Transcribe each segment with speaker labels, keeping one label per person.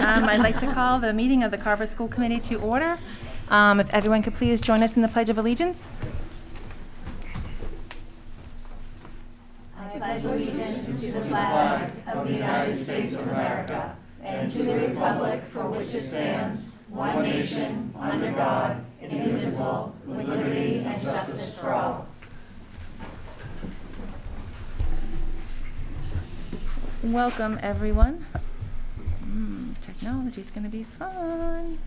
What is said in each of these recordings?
Speaker 1: I'd like to call the meeting of the Carver School Committee to order. If everyone could please join us in the Pledge of Allegiance.
Speaker 2: I pledge allegiance to the flag of the United States of America and to the republic for which it stands, one nation, under God, indivisible, with liberty and justice for all.
Speaker 1: Welcome, everyone. Technology's going to be fun.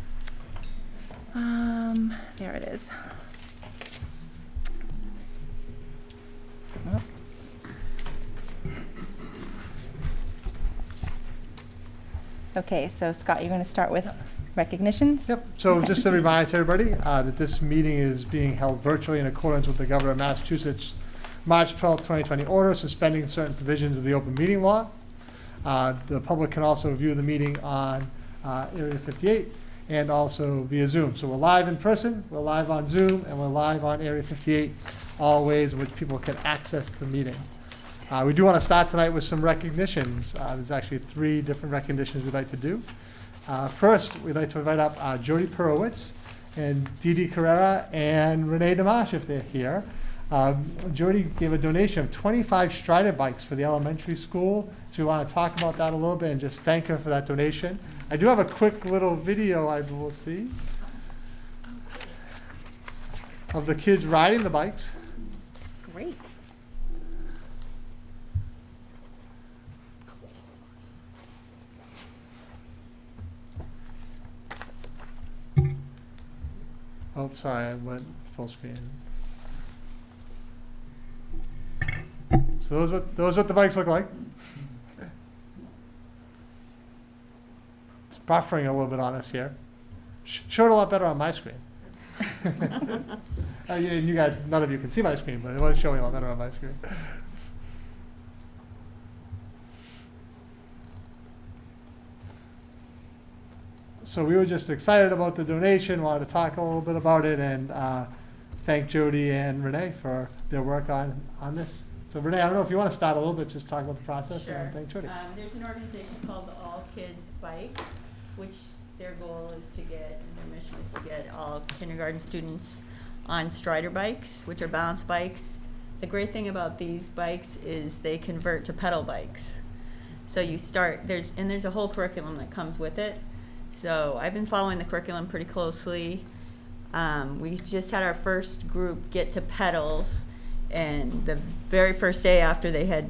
Speaker 1: There it is. Oh. Okay, so Scott, you're going to start with recognitions?
Speaker 3: Yep. So just a reminder to everybody that this meeting is being held virtually in accordance with the Governor of Massachusetts March 12, 2020 order suspending certain provisions of the open meeting law. The public can also view the meeting on Area 58 and also via Zoom. So we're live in person, we're live on Zoom, and we're live on Area 58, all ways in which people can access the meeting. We do want to start tonight with some recognitions. There's actually 3 different recognitions we'd like to do. First, we'd like to invite up Jody Perowitz and Didi Carrera and Renee Damash if they're here. Jody gave a donation of 25 Strider bikes for the elementary school, so we want to talk about that a little bit and just thank her for that donation. I do have a quick little video I will see of the kids riding the bikes.
Speaker 1: Great.
Speaker 3: Oh, sorry, I went full screen. So those what the bikes look like. It's buffering a little bit on us here. Showed a lot better on my screen. You guys, none of you can see my screen, but it was showing a lot better on my screen. So we were just excited about the donation, wanted to talk a little bit about it, and thank Jody and Renee for their work on this. So Renee, I don't know if you want to start a little bit, just talk about the process.
Speaker 4: Sure.
Speaker 3: And thank Jody.
Speaker 4: There's an organization called the All Kids Bike, which their goal is to get, and their mission is to get all kindergarten students on Strider bikes, which are balance bikes. The great thing about these bikes is they convert to pedal bikes. So you start, there's a whole curriculum that comes with it. So I've been following the curriculum pretty closely. We just had our first group get to pedals, and the very first day after they had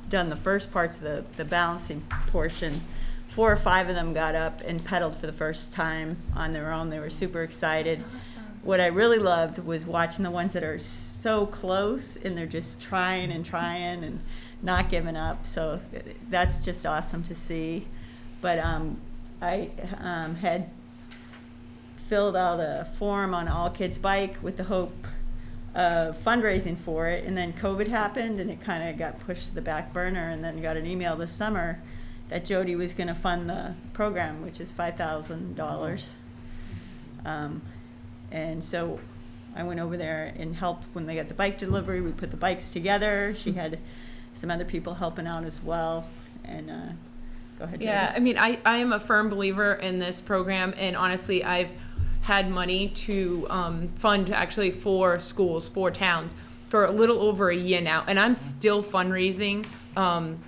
Speaker 4: done the first parts of the balancing portion, 4 or 5 of them got up and pedaled for the first time on their own. They were super excited. Awesome. What I really loved was watching the ones that are so close and they're just trying and not giving up. So that's just awesome to see. But I had filled out a form on All Kids Bike with the hope of fundraising for it, and then COVID happened and it kind of got pushed to the back burner, and then got an email this summer that Jody was going to fund the program, which is $5,000. And so I went over there and helped when they got the bike delivery. We put the bikes together. She had some other people helping out as well. And go ahead, Jody.
Speaker 5: Yeah, I mean, I am a firm believer in this program, and honestly, I've had money to fund actually 4 schools, 4 towns for a little over a year now, and I'm still fundraising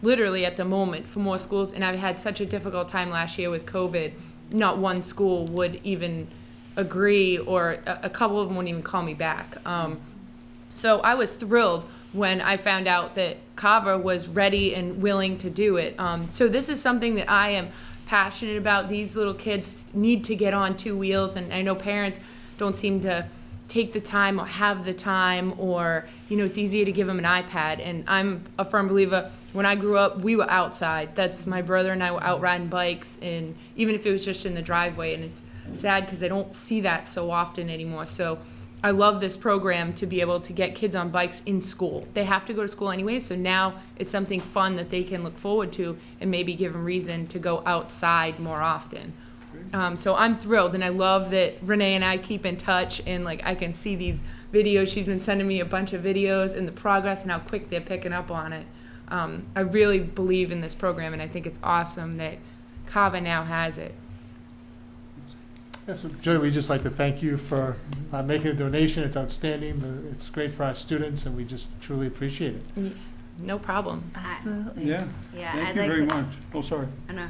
Speaker 5: literally at the moment for more schools, and I've had such a difficult time last year with COVID. Not one school would even agree, or a couple of them wouldn't even call me back. So I was thrilled when I found out that Carver was ready and willing to do it. So this is something that I am passionate about. These little kids need to get on 2 wheels, and I know parents don't seem to take the time or have the time, or it's easier to give them an iPad. And I'm a firm believer, when I grew up, we were outside. That's my brother and I were out riding bikes, and even if it was just in the driveway. And it's sad because I don't see that so often anymore. So I love this program to be able to get kids on bikes in school. They have to go to school anyway, so now it's something fun that they can look forward to and maybe give them reason to go outside more often. So I'm thrilled, and I love that Renee and I keep in touch, and I can see these videos. She's been sending me a bunch of videos and the progress and how quick they're picking up on it. I really believe in this program, and I think it's awesome that Carver now has it.
Speaker 3: Yes, so Joey, we'd just like to thank you for making a donation. It's outstanding. It's great for our students, and we just truly appreciate it.
Speaker 5: No problem.
Speaker 1: Absolutely.
Speaker 6: Yeah,
Speaker 2: Yeah,
Speaker 6: thank
Speaker 2: I'd
Speaker 6: you
Speaker 2: like
Speaker 6: very
Speaker 2: to-
Speaker 6: much. Oh, sorry.
Speaker 2: No,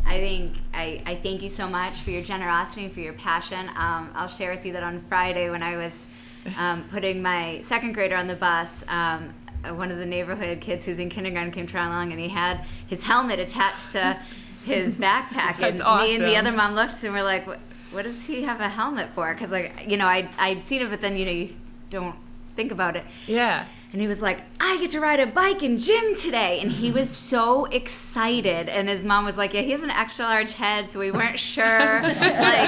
Speaker 2: I thank you so much for your generosity and for your passion. I'll share with you that on Friday when I was putting my second grader on the bus, one of the neighborhood kids who's in kindergarten came trying along, and he had his helmet attached to his backpack.
Speaker 5: That's
Speaker 2: and me and the
Speaker 5: awesome.
Speaker 2: other mom looked and we're like, what does he have a helmet for? Because, like, you know, I'd seen it, but then, you know, you don't think about it.
Speaker 5: Yeah.
Speaker 2: And he was like, I get to ride a bike in gym today. And he was so excited. And his mom was like, yeah, he has an extra large head, so we weren't sure like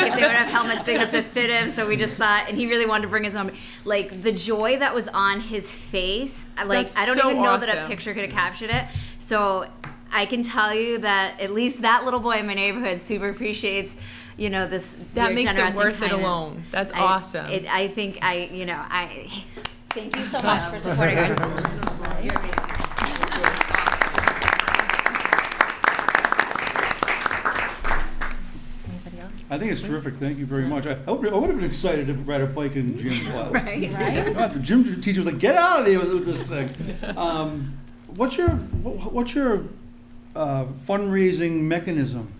Speaker 2: if they would have helmets big enough to fit him. So we just thought, and he really wanted to bring his own. Like, the joy that was on his face, like,
Speaker 5: That's
Speaker 2: I don't
Speaker 5: so
Speaker 2: even know that a
Speaker 5: awesome.
Speaker 2: picture could have captured it. So I can tell you that at least that little boy in my neighborhood super appreciates, you know, this.
Speaker 5: That
Speaker 2: your
Speaker 5: makes it
Speaker 2: generosity
Speaker 5: worth it
Speaker 2: kindness.
Speaker 5: alone. That's awesome.
Speaker 2: I think thank you so much for supporting our schools. You're amazing.
Speaker 1: Anybody else?
Speaker 6: I think it's terrific. Thank you very much. I would have been excited to ride a bike in gym class.
Speaker 2: Right?
Speaker 6: The gym teacher was like, "Get out of there with this thing." What's your fundraising mechanism?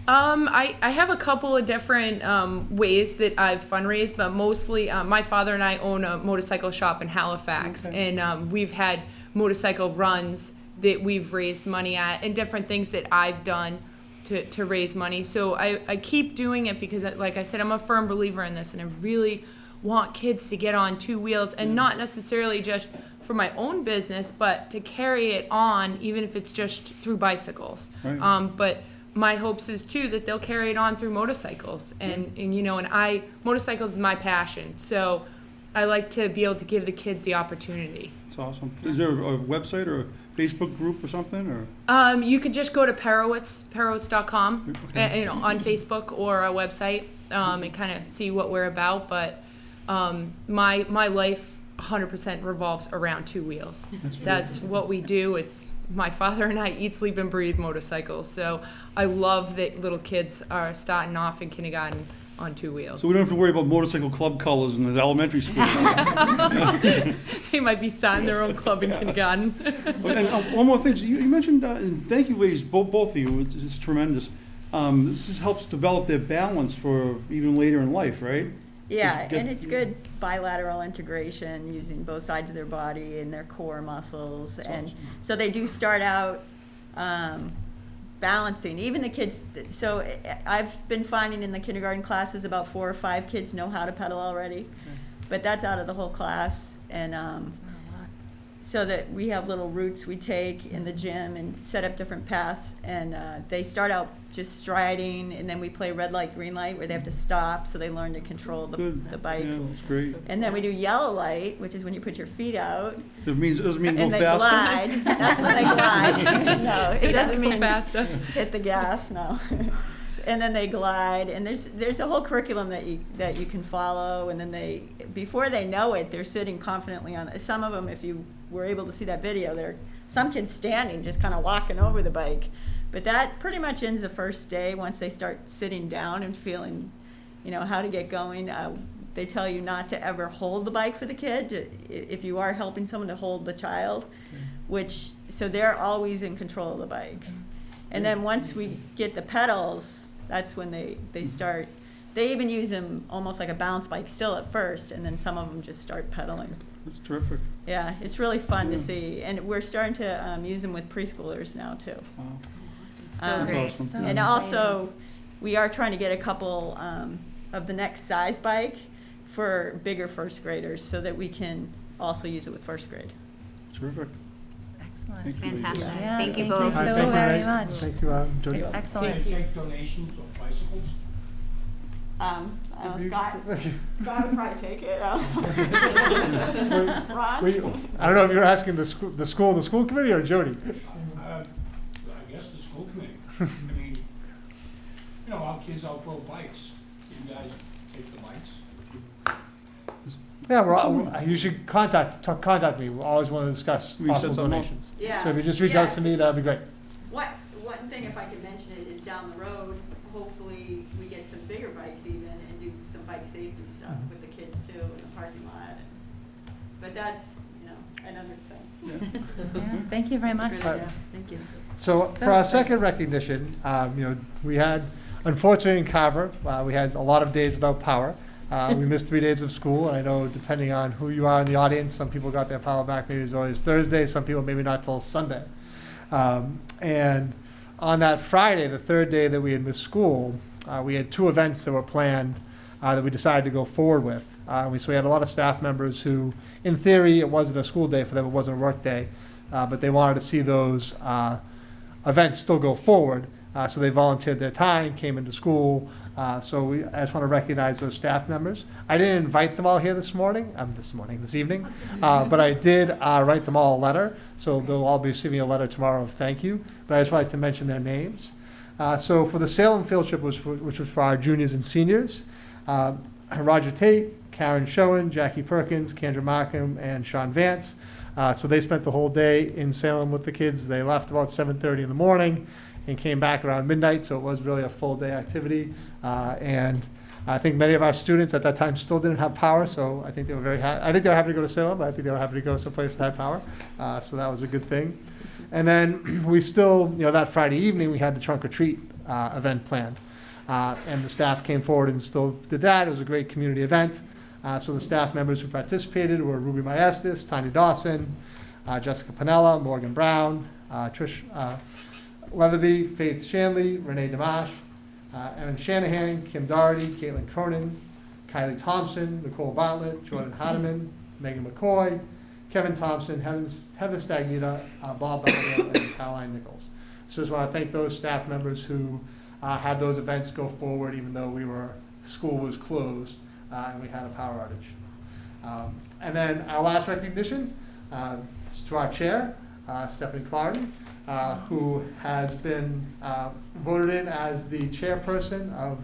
Speaker 5: I have a couple of different ways that I've fundraised, but mostly my father and I own a motorcycle shop in Halifax,
Speaker 6: Okay.
Speaker 5: and we've had motorcycle runs that we've raised money at, and different things that I've done to raise money. So I keep doing it because, like I said, I'm a firm believer in this, and I really want kids to get on two wheels, and not necessarily just for my own business, but to carry it on, even if it's just through bicycles.
Speaker 6: Right.
Speaker 5: But my hopes is too that they'll carry it on through motorcycles, and you know, and motorcycles is my passion, so I like to be able to give the kids the opportunity.
Speaker 6: It's awesome. Is there a website or a Facebook group or something? Or
Speaker 5: You could just go to Perowitz.com,
Speaker 6: Okay.
Speaker 5: you know, on Facebook or our website, and kind of see what we're about. But my life 100% revolves around two wheels. That's what we do. It's my father and I eat, sleep, and breathe motorcycles. So I love that little kids are starting off in kindergarten on two wheels.
Speaker 6: so we don't have to worry about motorcycle club colors in the elementary school.
Speaker 5: They might be starting their own club in kindergarten.
Speaker 6: And one more thing, so you mentioned, and thank you ladies, both of you, it's tremendous. This just helps develop their balance for even later in life, right?
Speaker 4: Yeah,
Speaker 6: Just get-
Speaker 4: and it's good bilateral integration using both sides of their body and their core muscles. And
Speaker 6: awesome.
Speaker 4: so they do start out balancing. Even the kids, so I've been finding in the kindergarten classes about 4 or 5 kids know how to pedal already. But that's out of the whole class. And so that we have little routes we take in the gym and set up different paths. And they start out just striding, and then we play red light, green light, where they have to stop, so they learn to control the bike.
Speaker 6: Yeah, that's great.
Speaker 4: And then we do yellow light, which is when you put your feet out,
Speaker 6: Doesn't mean go
Speaker 4: and they
Speaker 6: faster?
Speaker 4: glide. That's when they glide. No, it doesn't mean
Speaker 5: faster.
Speaker 4: hit the gas, no. And then they glide, and there's a whole curriculum that you can follow, and then before they know it, they're sitting confidently on it. Some of them, if you were able to see that video, some kids standing, just kind of walking over the bike. But that pretty much ends the first day. Once they start sitting down and feeling, you know, how to get going. They tell you not to ever hold the bike for the kid, if you are helping someone to hold the child, so they're always in control of the bike. And then once we get the pedals, that's when they start. They even use them almost like a balance bike still at first, and then some of them just start pedaling.
Speaker 6: That's terrific.
Speaker 4: Yeah, it's really fun
Speaker 6: Yeah.
Speaker 4: to see. And we're starting to use them with preschoolers now, too.
Speaker 6: Wow.
Speaker 2: So
Speaker 6: That's
Speaker 2: great.
Speaker 6: awesome.
Speaker 1: So
Speaker 4: And also, we are trying to get a couple of the next size bike for bigger first graders so that we can also use it with first grade.
Speaker 6: Terrific.
Speaker 1: Excellent.
Speaker 6: Thank you.
Speaker 2: Fantastic.
Speaker 1: Yeah,
Speaker 2: Thank you
Speaker 1: thank
Speaker 2: both.
Speaker 1: you
Speaker 3: All right,
Speaker 1: so
Speaker 3: thank you,
Speaker 1: very
Speaker 3: Ray.
Speaker 1: much.
Speaker 3: Thank you, Jody.
Speaker 1: It's excellent.
Speaker 7: Can you take donations of bicycles?
Speaker 4: Scott would probably take it. Ron?
Speaker 3: I don't know if you're asking the school committee or Jody.
Speaker 7: I guess the school committee. I mean, you know, our kids outgrow bikes. You guys take the bikes.
Speaker 3: Yeah, you should contact me. We always want to discuss
Speaker 6: We set
Speaker 3: possible
Speaker 6: something up.
Speaker 3: donations.
Speaker 4: Yeah.
Speaker 3: So if you just reach out to me, that'd be great.
Speaker 4: One thing, if I could mention it, is down the road, hopefully we get some bigger bikes bikes even, and do some bike safety stuff with the kids too in the parking lot. But that's, another thing.
Speaker 1: Yeah, thank you very much.
Speaker 4: That's a good idea. Thank you.
Speaker 3: So for our second recognition, we had, unfortunately in Carver, we had a lot of days without power. We missed 3 days of school, and I know depending on who you are in the audience, some people got their power back maybe as early as Thursday, some people maybe not till Sunday. And on that Friday, the third day that we had missed school, we had 2 events that were planned that we decided to go forward with. So we had a lot of staff members who, in theory, it wasn't a school day for them, it wasn't a work day, but they wanted to see those events still go forward. So they volunteered their time, came into school. I just want to recognize those staff members. I didn't invite them all here this evening, but I did write them all a letter. So they'll all be receiving a letter tomorrow of thank you. But I just wanted to mention their names. So for the Salem field trip, which was for our juniors and seniors, Roger Tate, Karen Schoen, Jackie Perkins, Kendra Markham, and Sean Vance. So they spent the whole day in Salem with the kids. They left about 7:30 in the morning and came back around midnight, so it was really a full day activity. And I think many of our students at that time still didn't have power, so I think they were very happy. I think they were happy to go to Salem, but I think they were happy to go someplace that had power. So that was a good thing. And then we still, that Friday evening, we had the trunk or treat event planned. And the staff came forward and still did that. It was a great community event. So the staff members who participated were Ruby Maestas, Tanya Dawson, Jessica Panella, Morgan Brown, Trish Leatherby, Faith Shanley, Renee Dimash, Erin Shanahan, Kim Doherty, Caitlin Cronin, Kylie Thompson, Nicole Bartlett, Jordan Hardiman, Megan McCoy, Kevin Thompson, Heather Stagnita, Bob Belleville, and Caroline Nichols. So I just want to thank those staff members who had those events go forward even though school was closed and we had a power outage. And then our last recognition is to our chair, Stephanie Clardy, who has been voted in as the chairperson of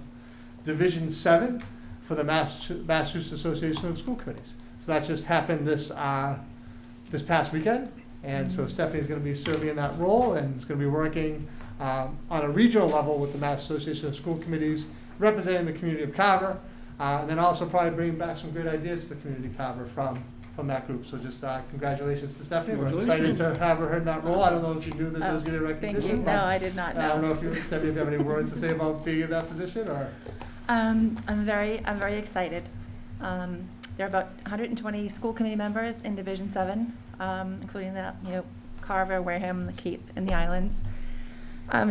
Speaker 3: Division 7 for the Massachusetts Association of School Committees. So that just happened this past weekend. And so Stephanie's going to be serving in that role and is going to be working on a regional level with the Mass Association of School Committees, representing the community of Carver, and then also probably bringing back some great ideas to the community of Carver from that group. So just congratulations to Stephanie. We're excited to have her in that role. I don't know if you knew that there was going to be a recognition.
Speaker 1: Thank you. No, I did not know.
Speaker 3: I don't know if Stephanie, if you have any words to say about being in that position, or?
Speaker 1: I'm very excited. There are about 120 school committee members in Division 7, including Carver, Wareham, the Cape, and the Islands.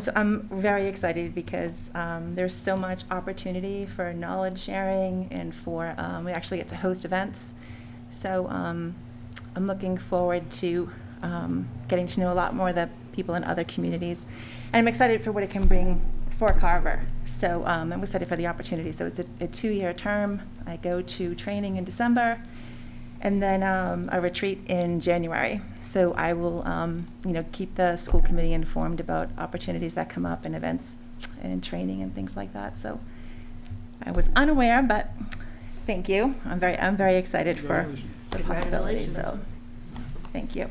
Speaker 1: So I'm very excited because there's so much opportunity for knowledge sharing and for we actually get to host events. So I'm looking forward to getting to know a lot more of the people in other communities. And I'm excited for what it can bring for Carver. So I'm excited for the opportunity. So it's a 2-year term. I go to training in December and then a retreat in January. So I will keep the school committee informed about opportunities that come up and events and training and things like that. So I was unaware, but thank you. I'm very excited for the possibilities. So thank you.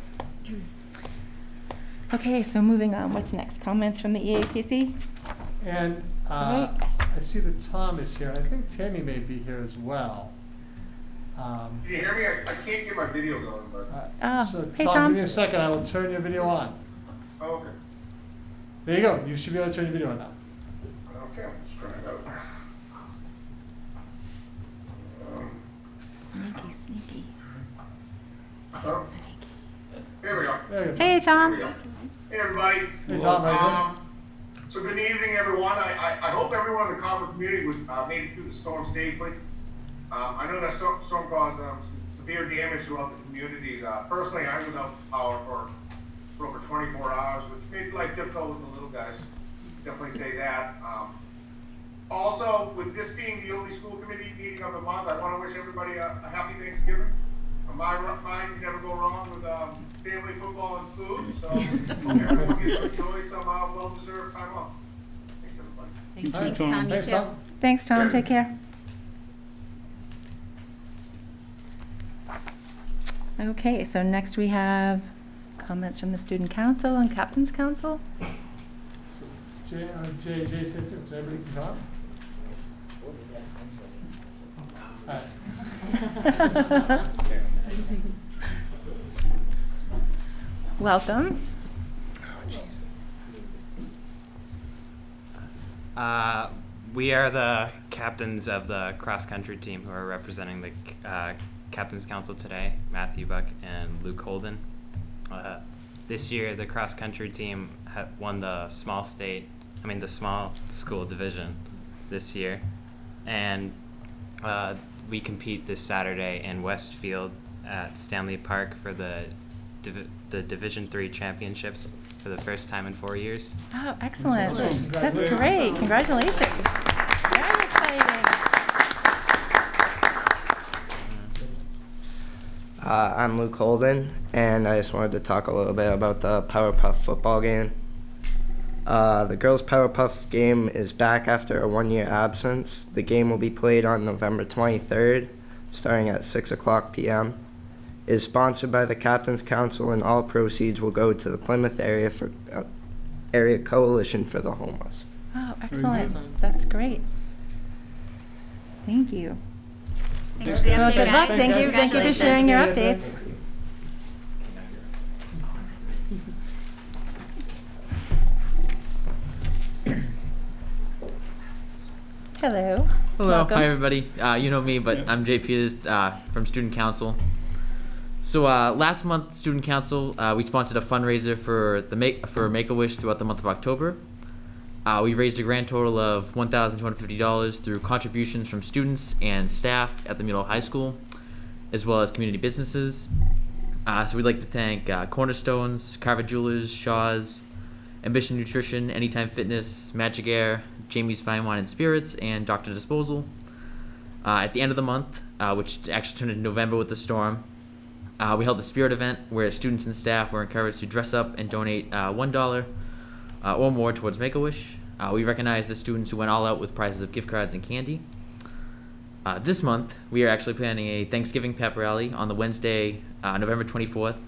Speaker 1: Okay, so moving on. What's next? Comments from the Eapc?
Speaker 3: And
Speaker 1: Right.
Speaker 3: I see that Tom is here. I think Tammy may be here as well.
Speaker 8: Can you hear me? I can't get my video going, but.
Speaker 3: So
Speaker 1: hey,
Speaker 3: Tom,
Speaker 1: Tom.
Speaker 3: give me a second. I will turn your video on.
Speaker 8: Oh, okay.
Speaker 3: There you go. You should be able to turn your video on now.
Speaker 8: Okay, let's try it out.
Speaker 1: Sneaky.
Speaker 8: Oh,
Speaker 1: Sneaky.
Speaker 8: here we go.
Speaker 3: There you go.
Speaker 1: Hey,
Speaker 8: Here we
Speaker 1: Tom.
Speaker 8: go. Hey, everybody.
Speaker 3: Hey, Tom, how you
Speaker 8: So good evening, everyone. I hope everyone in the Carver community was made it through the storm safely. I know that storm caused some severe damage throughout the communities. Personally, I was out of power for over 24 hours, which made life difficult with the little guys. Definitely say that. Also, with this being the only school committee meeting of the month, I want to wish everybody a happy Thanksgiving. My mind can never go wrong with family, football, and food. So everyone gets to enjoy some well-deserved time off. Thanks, everybody.
Speaker 6: You too,
Speaker 2: Thanks,
Speaker 6: Tom.
Speaker 2: Tom. You
Speaker 3: Thanks,
Speaker 2: too.
Speaker 3: Tom.
Speaker 1: Thanks, Tom. Take care. Okay, so next we have comments from the Student Council and Captain's Council.
Speaker 3: Jay said too, so everybody can talk?
Speaker 1: Welcome.
Speaker 9: We are the captains of the cross-country team who are representing the Captain's Council today, Matthew Buck and Luke Holden. This year, the cross-country team won the small school division this year. And we compete this Saturday in Westfield at Stanley Park for the Division III championships for the first time in 4 years.
Speaker 1: Oh, excellent. That's great. Congratulations. Very exciting.
Speaker 10: I'm Luke Holden, and I just wanted to talk a little bit about the Powerpuff football game. The girls' Powerpuff game is back after a 1-year absence. The game will be played on November 23rd, starting at 6:00 p.m. It is sponsored by the Captain's Council, and all proceeds will go to the Plymouth Area Coalition for the Homeless.
Speaker 1: Oh, excellent. That's great. Thank you.
Speaker 2: Thanks for the
Speaker 1: Well,
Speaker 2: update,
Speaker 1: good luck.
Speaker 2: guys.
Speaker 1: Thank you for sharing your
Speaker 3: Congratulations.
Speaker 1: updates. Hello.
Speaker 11: Hello,
Speaker 1: Welcome.
Speaker 11: hi everybody. You know me, but I'm Jay Peters from Student Council. So last month, Student Council, we sponsored a fundraiser for Make-A-Wish throughout the month of October. We raised a grand total of $1,250 through contributions from students and staff at the Middle High School, as well as community businesses. So we'd like to thank Cornerstones, Carver Jewelers, Shaw's, Ambition Nutrition, Anytime Fitness, Magic Air, Jamie's Fine Wine and Spirits, and Dr. Disposal. At the end of the month, which actually turned into November with the storm, we held a spirit event where students and staff were encouraged to dress up and donate $1 or more towards Make-A-Wish. We recognize the students who went all out with prizes of gift cards and candy. This month, we are actually planning a Thanksgiving Pep Rally on the Wednesday, November 24th,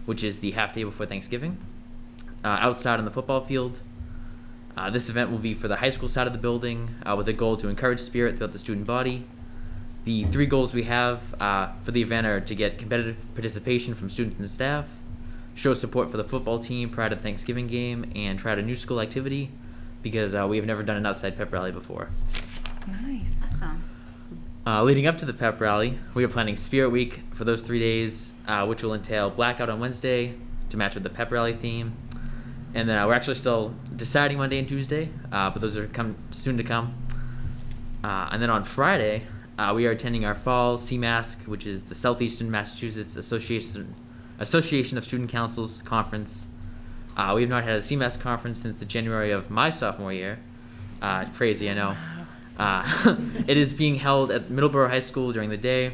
Speaker 11: which is the half day before Thanksgiving, outside on the football field. This event will be for the high school side of the building with a goal to encourage spirit throughout the student body. The 3 goals we have for the event are to get competitive participation from students and staff, show support for the football team prior to the Thanksgiving game, and try out a new school activity because we have never done an outside pep rally before.
Speaker 1: Nice.
Speaker 2: Awesome.
Speaker 11: Leading up to the pep rally, we are planning Spirit Week for those 3 days, which will entail blackout on Wednesday to match with the pep rally theme. And then we're actually still deciding Monday and Tuesday, but those are soon to come. And then on Friday, we are attending our fall CMASC, which is the Southeastern Massachusetts Association of Student Councils conference. We have not had a CMASC conference since the January of my sophomore year. Crazy, I know. It is being held at Middleborough High School during the day,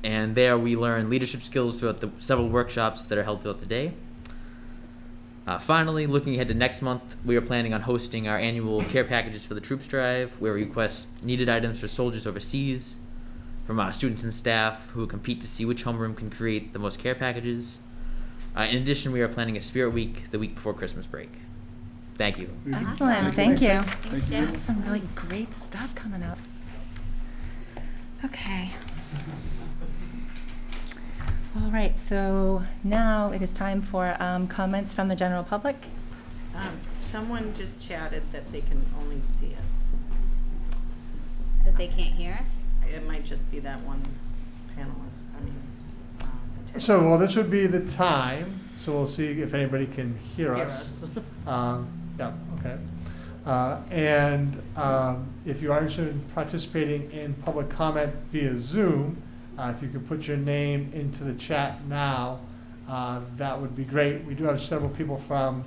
Speaker 11: and there we learn leadership skills throughout the several workshops that are held throughout the day. Finally, looking ahead to next month, we are planning on hosting our annual care packages for the Troops Drive, where we request needed items for soldiers overseas from students and staff who compete to see which homeroom can create the most care packages. In addition, we are planning a Spirit Week the week before Christmas break. Thank you.
Speaker 1: Excellent. Thank you.
Speaker 2: Thanks, Jay.
Speaker 1: Some really great stuff coming up. Okay. All right, so now it is time for comments from the general public.
Speaker 12: Someone just chatted that they can only see us.
Speaker 2: That they can't hear us?
Speaker 12: It might just be that one panelist, attendee.
Speaker 3: So, well, this would be the time, so we'll see if anybody can hear us. Yeah, okay. And if you are interested in participating in public comment via Zoom, if you could put your name into the chat now, that would be great. We do have several people from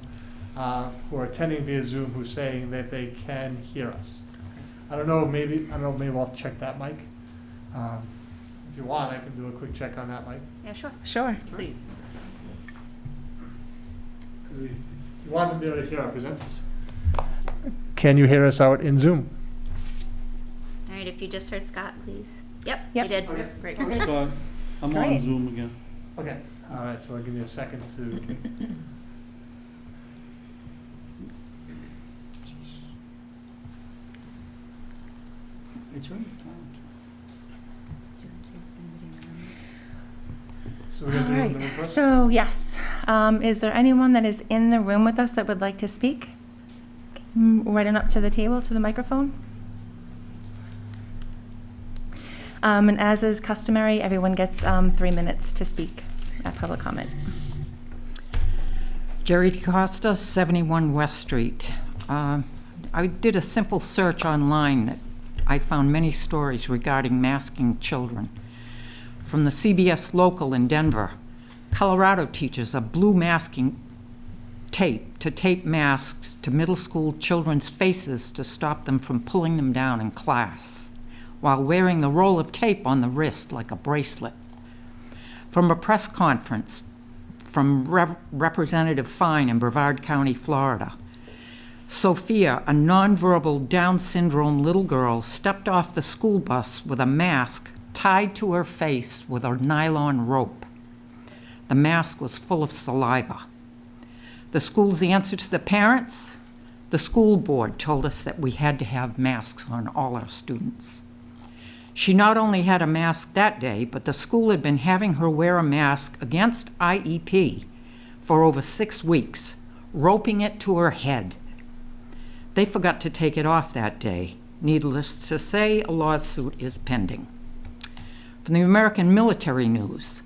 Speaker 3: who are attending via Zoom who are saying that they can hear us. I don't know, maybe we'll have to check that, Mike. If you want, I can do a quick check on that, Mike.
Speaker 2: Yeah, sure.
Speaker 1: Sure.
Speaker 12: Please.
Speaker 3: You want to be able to hear our presenters. Can you hear us out in Zoom?
Speaker 2: All right, if you just heard Scott, please. Yep,
Speaker 1: Yep.
Speaker 2: you did.
Speaker 12: Okay, great.
Speaker 6: Scott, I'm
Speaker 1: Great.
Speaker 6: on Zoom again.
Speaker 3: Okay, all right, so I'll give you a second to.
Speaker 6: It's right.
Speaker 3: So we're gonna do it in the room first?
Speaker 1: So, yes, is there anyone that is in the room with us that would like to speak? Right on up to the table, to the microphone. And as is customary, everyone gets 3 minutes to speak at public comment.
Speaker 13: Jerry DeCosta, 71 West Street. I did a simple search online that I found many stories regarding masking children. From the CBS Local in Denver, Colorado teaches a blue masking tape to tape masks to middle school children's faces to stop them from pulling them down in class, while wearing the roll of tape on the wrist like a bracelet. From a press conference from Representative Fine in Brevard County, Florida, Sophia, a nonverbal Down syndrome little girl, stepped off the school bus with a mask tied to her face with a nylon rope. The mask was full of saliva. The school's answer to the parents? The school board told us that we had to have masks on all our students. She not only had a mask that day, but the school had been having her wear a mask against IEP for over 6 weeks, roping it to her head. They forgot to take it off that day. Needless to say, a lawsuit is pending. From the American Military News,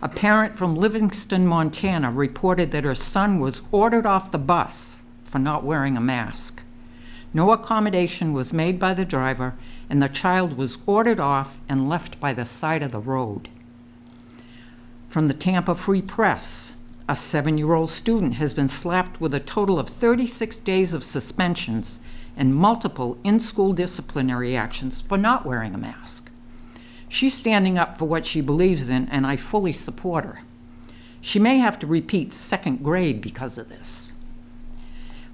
Speaker 13: a parent from Livingston, Montana reported that her son was ordered off the bus for not wearing a mask. No accommodation was made by the driver, and the child was ordered off and left by the side of the road. From the Tampa Free Press, a 7-year-old student has been slapped with a total of 36 days of suspensions and multiple in-school disciplinary actions for not wearing a mask. She's standing up for what she believes in, and I fully support her. She may have to repeat 2nd grade because of this.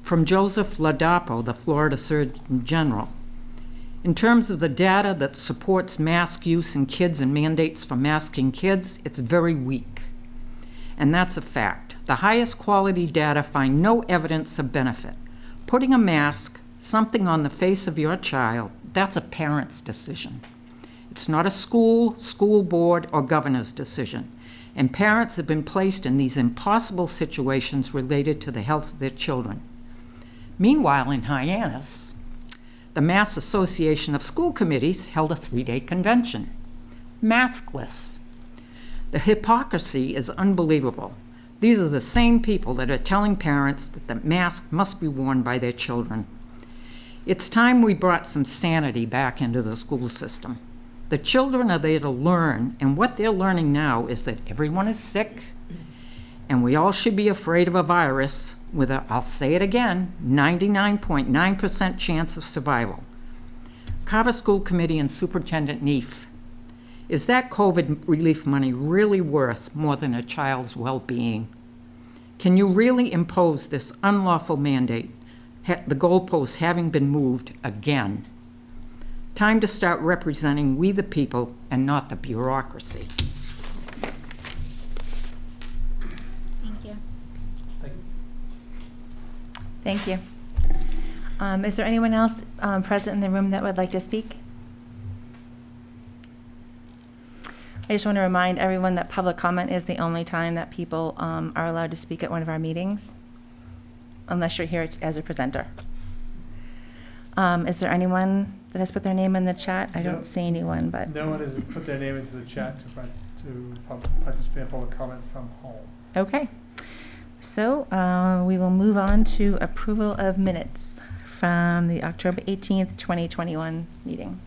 Speaker 13: From Joseph Ladapo, the Florida Surgeon General, in terms of the data that supports mask use in kids and mandates for masking kids, it's very weak. And that's a fact. The highest quality data find no evidence of benefit. Putting a mask, something on the face of your child, that's a parent's decision. It's not a school board, or governor's decision. And parents have been placed in these impossible situations related to the health of their children. Meanwhile, in Hyannis, the Mass Association of School Committees held a 3-day convention, maskless. The hypocrisy is unbelievable. These are the same people that are telling parents that the mask must be worn by their children. It's time we brought some sanity back into the school system. The children are there to learn, and what they're learning now is that everyone is sick, and we all should be afraid of a virus with a, I'll say it again, 99.9% chance of survival. Carver School Committee and Superintendent Iep, is that COVID relief money really worth more than a child's well-being? Can you really impose this unlawful mandate, the goalposts having been moved again? Time to start representing we the people and not the bureaucracy.
Speaker 2: Thank you.
Speaker 1: Thank you. Is there anyone else present in the room that would like to speak? I just want to remind everyone that public comment is the only time that people are allowed to speak at one of our meetings, unless you're here as a presenter. Is there anyone that has put their name in the chat? I don't see anyone, but.
Speaker 3: No one has put their name into the chat to participate in public comment from home.
Speaker 1: Okay. So we will move on to approval of minutes from the October 18th, 2021 meeting.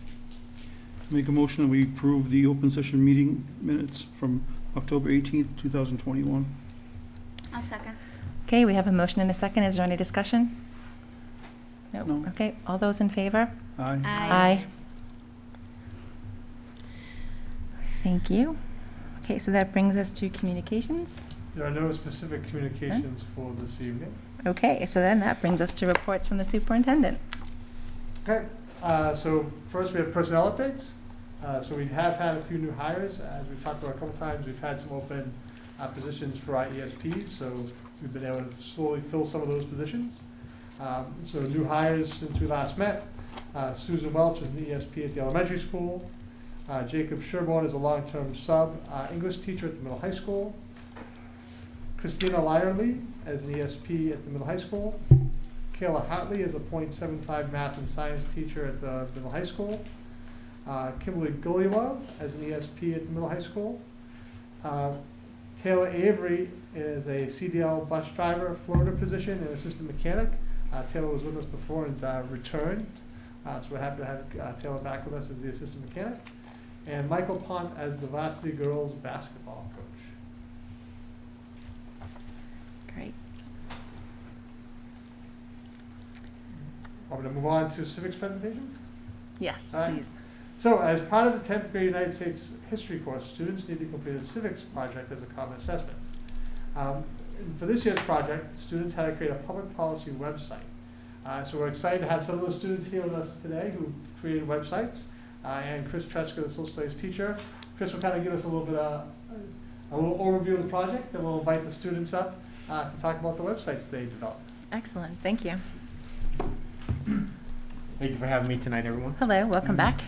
Speaker 6: Make a motion that we approve the open session meeting minutes from October 18th, 2021.
Speaker 2: I'll second.
Speaker 1: Okay, we have a motion and a second. Is there any discussion? Nope.
Speaker 6: No.
Speaker 1: Okay, all those in favor?
Speaker 6: Aye.
Speaker 1: Aye. Thank you. Okay, so that brings us to communications.
Speaker 3: There are no specific communications for this evening.
Speaker 1: Okay, so then that brings us to reports from the superintendent.
Speaker 3: Okay, so first we have personnel updates. So we have had a few new hires. As we've talked about a couple times, we've had some open positions for our ESPs, so we've been able to slowly fill some of those positions. So new hires since we last met. Susan Welch is the ESP at the elementary school. Jacob Sherborne is a long-term sub English teacher at the middle high school. Christina Lyerly as an ESP at the middle high school. Kayla Hartley is a .75 math and science teacher at the middle high school. Kimberly Gullylove as an ESP at the middle high school. Taylor Avery is a CDL bus driver, Florida position, and assistant mechanic. Taylor was with us before and returned. So we're happy to have Taylor back with us as the assistant mechanic. And Michael Pont as the varsity girls basketball coach.
Speaker 1: Great.
Speaker 3: Want me to move on to civics presentations?
Speaker 1: Yes,
Speaker 3: All right.
Speaker 1: please.
Speaker 3: So as part of the 10th grade United States history course, students need to complete a civics project as a common assessment. And for this year's project, students had to create a public policy website. So we're excited to have some of those students here with us today who created websites. And Chris Tresker, the social studies teacher. Chris will kind of give us a little bit of a little overview of the project, then we'll invite the students up to talk about the websites they developed.
Speaker 1: Excellent, thank you.
Speaker 14: Thank you for having me tonight, everyone.
Speaker 1: Hello, welcome back.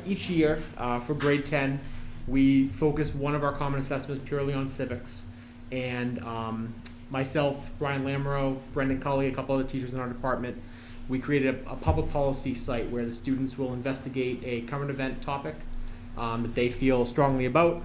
Speaker 14: Each year for grade 10, we focus one of our common assessments purely on civics. And myself, Brian Lamoureux, Brendan Cully, a couple other teachers in our department, we created a public policy site where the students will investigate a current event topic that they feel strongly about,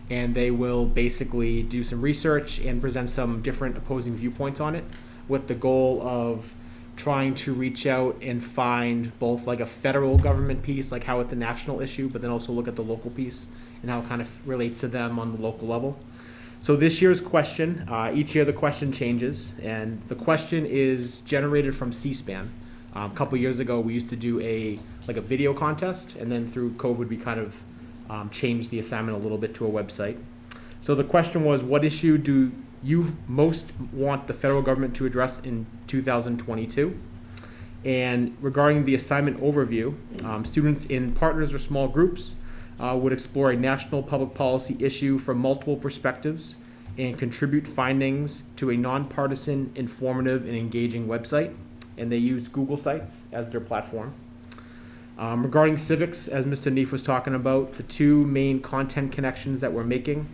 Speaker 14: and they will basically do some research and present some different opposing viewpoints on it, with the goal of trying to reach out and find both like a federal government piece, like how it's a national issue, but then also look at the local piece and how it kind of relates to them on the local level. So this year's question, each year the question changes, and the question is generated from C-SPAN. A couple years ago, we used to do a video contest, and then through COVID, we kind of changed the assignment a little bit to a website. So the question was, what issue do you most want the federal government to address in 2022? And regarding the assignment overview, students in partners or small groups would explore a national public policy issue from multiple perspectives and contribute findings to a nonpartisan, informative, and engaging website. And they use Google Sites as their platform. Regarding civics, as Mr. Neef was talking about, the two main content connections that we're making,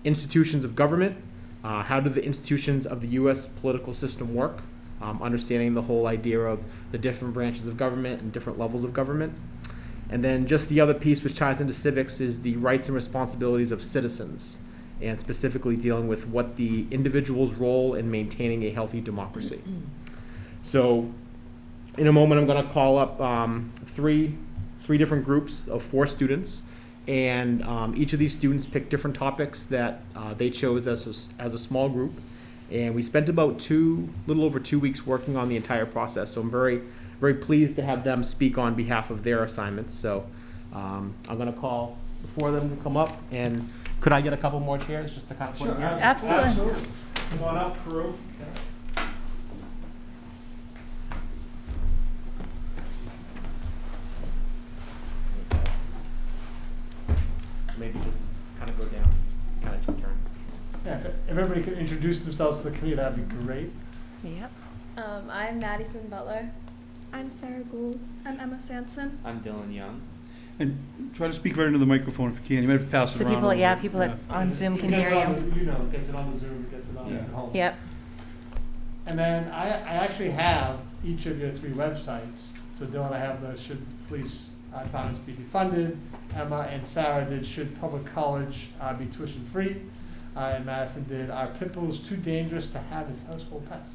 Speaker 14: institutions of government, how do the institutions of the U.S. political system work, understanding the whole idea of the different branches of government and different levels of government. And then just the other piece which ties into civics is the rights and responsibilities of citizens, and specifically dealing with what the individual's role in maintaining a healthy democracy. So in a moment, I'm going to call up three different groups of 4 students, and each of these students picked different topics that they chose as a small group, and we spent about little over 2 weeks working on the entire process. So I'm very, very pleased to have them speak on behalf of their assignments. So I'm going to call the 4 of them to come up, and could I get a couple more chairs just to kind of put it here?
Speaker 1: Absolutely.
Speaker 14: Come on up, crew. Maybe just kind of go down, kind of 2 turns.
Speaker 3: Yeah, if everybody could introduce themselves to the committee, that'd be great.
Speaker 1: Yep.
Speaker 2: I'm Madison Butler. I'm Sarah Gould. I'm Emma Sanson.
Speaker 9: I'm Dylan Young.
Speaker 6: And try to speak right into the microphone if you can. You might have to pass it
Speaker 1: So
Speaker 6: around.
Speaker 1: people,
Speaker 6: a little bit.
Speaker 1: people on Zoom can hear you.
Speaker 3: You know, gets it on the Zoom, gets it on
Speaker 6: Yeah.
Speaker 3: at home.
Speaker 1: Yep.
Speaker 3: And then I actually have each of your 3 websites. So Dylan, I have the Should Police Departments be defunded? Emma and Sarah did Should Public College be tuition free? And Madison did Are Pitbulls too dangerous to have as household pets?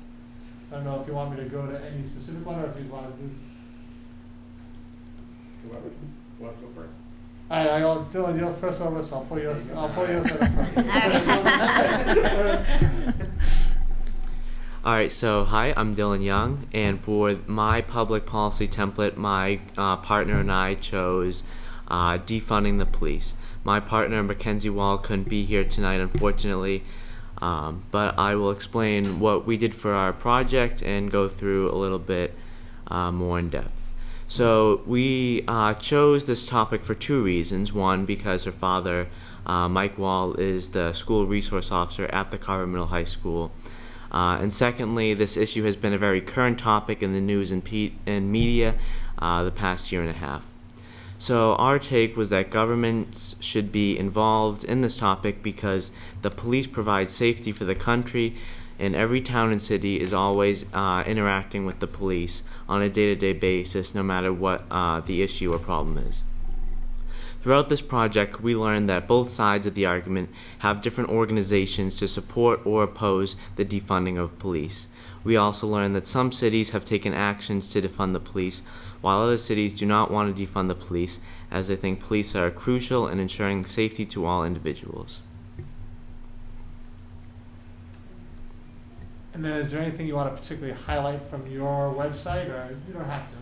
Speaker 3: So I don't know if you want me to go to any specific one or if you want to do.
Speaker 14: Whoever wants to go first.
Speaker 3: All right, Dylan, you're first on this. I'll pull yours up first.
Speaker 9: All right, so hi, I'm Dylan Young, and for my public policy template, my partner and I chose defunding the police. My partner, Mackenzie Wall, couldn't be here tonight, unfortunately, but I will explain what we did for our project and go through a little bit more in depth. So we chose this topic for 2 reasons. One, because her father, Mike Wall, is the school resource officer at the Carver Middle High School. And secondly, this issue has been a very current topic in the news and media the past year and a half. So our take was that governments should be involved in this topic because the police provide safety for the country, and every town and city is always interacting with the police on a day-to-day basis, no matter what the issue or problem is. Throughout this project, we learned that both sides of the argument have different organizations to support or oppose the defunding of police. We also learned that some cities have taken actions to defund the police, while other cities do not want to defund the police, as they think police are crucial in ensuring safety to all individuals.
Speaker 3: And then is there anything you want to particularly highlight from your website, or you don't have to?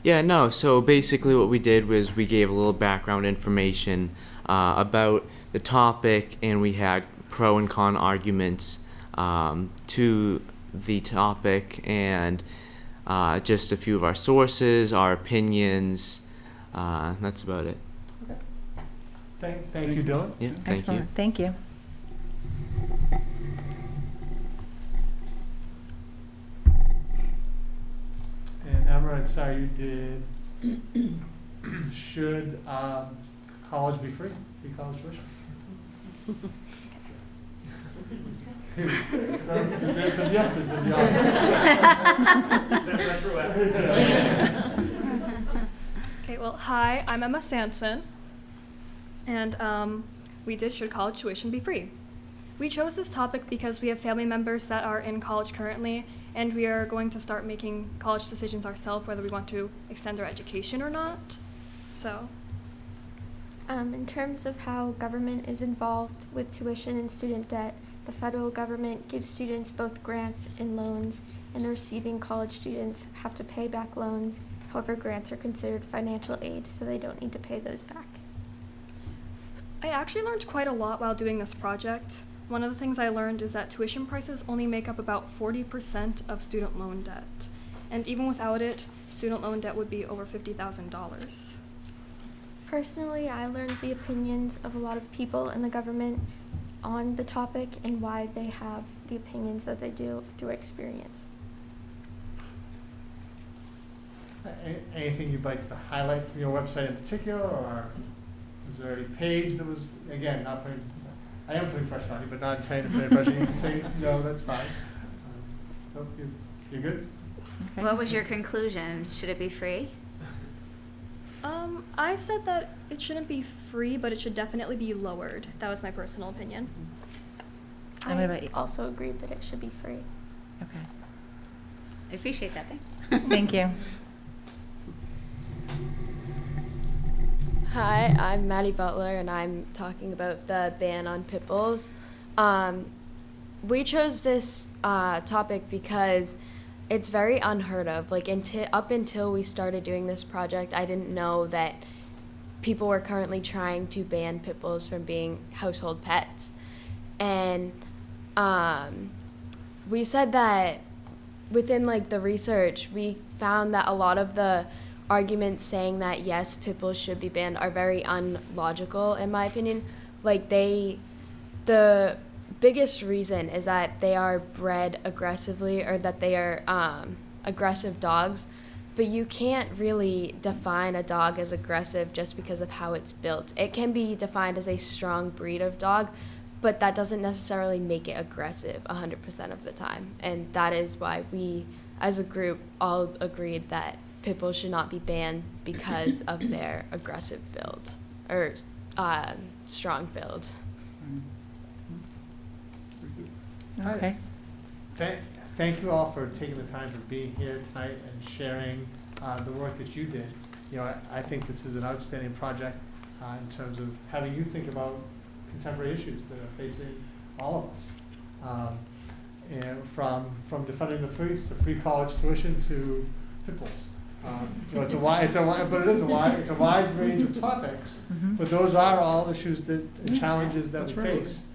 Speaker 9: Yeah, no, so basically what we did was we gave a little background information about the topic, and we had pro and con arguments to the topic, and just a few of our sources, our opinions. That's about it.
Speaker 3: Okay. Thank you, Dylan.
Speaker 9: Yeah, thank
Speaker 1: Excellent.
Speaker 9: you.
Speaker 1: Thank you.
Speaker 3: And Emma, sorry, you did, should college be free? Free college tuition? There's some yeses in the audience.
Speaker 15: Okay, well, hi, I'm Emma Sanson, and we did Should College Tuition Be Free? We chose this topic because we have family members that are in college currently, and we are going to start making college decisions ourselves, whether we want to extend our education or not. So.
Speaker 2: In terms of how government is involved with tuition and student debt, the federal government gives students both grants and loans, and the receiving college students have to pay back loans. However, grants are considered financial aid, so they don't need to pay those back.
Speaker 15: I actually learned quite a lot while doing this project. One of the things I learned is that tuition prices only make up about 40% of student loan debt. And even without it, student loan debt would be over $50,000.
Speaker 2: Personally, I learned the opinions of a lot of people in the government on the topic and why they have the opinions that they do through experience.
Speaker 3: Anything you'd like to highlight from your website in particular, or is there any page that was, again, not putting, I am putting pressure on you, but not trying to put pressure. You can say, no, that's fine. Nope, you're good?
Speaker 1: Okay.
Speaker 16: What was your conclusion? Should it be free?
Speaker 15: I said that it shouldn't be free, but it should definitely be lowered. That was my personal opinion.
Speaker 1: And what about you?
Speaker 2: Also agreed that it should be free.
Speaker 1: Okay.
Speaker 16: I appreciate that. Thanks.
Speaker 1: Thank you.
Speaker 17: Hi, I'm Maddie Butler, and I'm talking about the ban on Pitbulls. We chose this topic because it's very unheard of. Like, up until we started doing this project, I didn't know that people were currently trying to ban Pitbulls from being household pets. And we said that within, like, the research, we found that a lot of the arguments saying that, yes, Pitbulls should be banned are very unlogical, in my opinion. Like, the biggest reason is that they are bred aggressively, or that they are aggressive dogs, but you can't really define a dog as aggressive just because of how it's built. It can be defined as a strong breed of dog, but that doesn't necessarily make it aggressive 100% of the time. And that is why we, as a group, all agreed that Pitbulls should not be banned because of their aggressive build, or strong build.
Speaker 1: Okay.
Speaker 3: Thank you all for taking the time for being here tonight and sharing the work that you did. You know, I think this is an outstanding project in terms of having you think about contemporary issues that are facing all of us. And from defunding the police to free college tuition to Pitbulls. You know, it's a wide range of topics,
Speaker 1: Mm-hmm.
Speaker 3: but those are all issues and challenges that we face.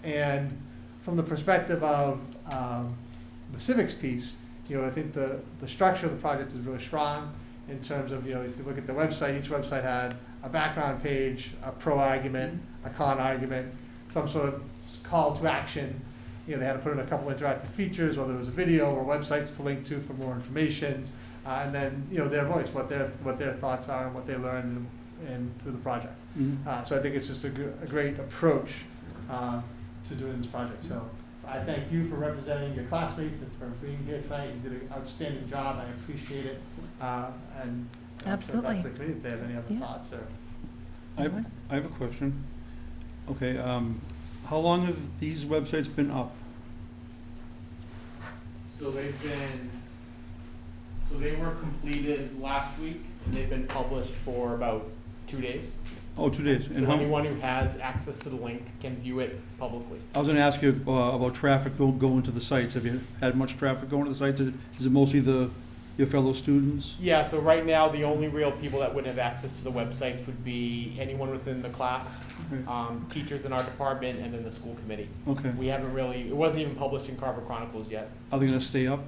Speaker 3: And from the perspective of the civics piece, you know, I think the structure of the project is really strong in terms of, you know, if you look at the website, each website had a background page, a pro argument, a con argument, some sort of call to action. they had to put in a couple interactive features, whether it was a video or websites to link to for more information, and then, their voice, what their thoughts are and what they learned and through the project. So I think it's just a great approach to doing this project. So I thank you for representing your classmates and for being here tonight. You did an outstanding job. I appreciate it. And
Speaker 1: Absolutely.
Speaker 3: That's the committee if they have any other thoughts. Or
Speaker 6: I have a question. Okay, how long have these websites been up?
Speaker 14: So they were completed last week, and they've been published for about 2 days.
Speaker 6: Oh, 2 days.
Speaker 14: So anyone who has access to the link can view it publicly.
Speaker 6: I was going to ask you about traffic going to the sites. Have you had much traffic going to the sites? Is it mostly your fellow students?
Speaker 14: Yeah, so right now, the only real people that would have access to the websites would be anyone within the class, teachers in our department, and then the school committee.
Speaker 6: Okay.
Speaker 14: We haven't really, it wasn't even published in Carver Chronicles yet.
Speaker 6: Are they going to stay up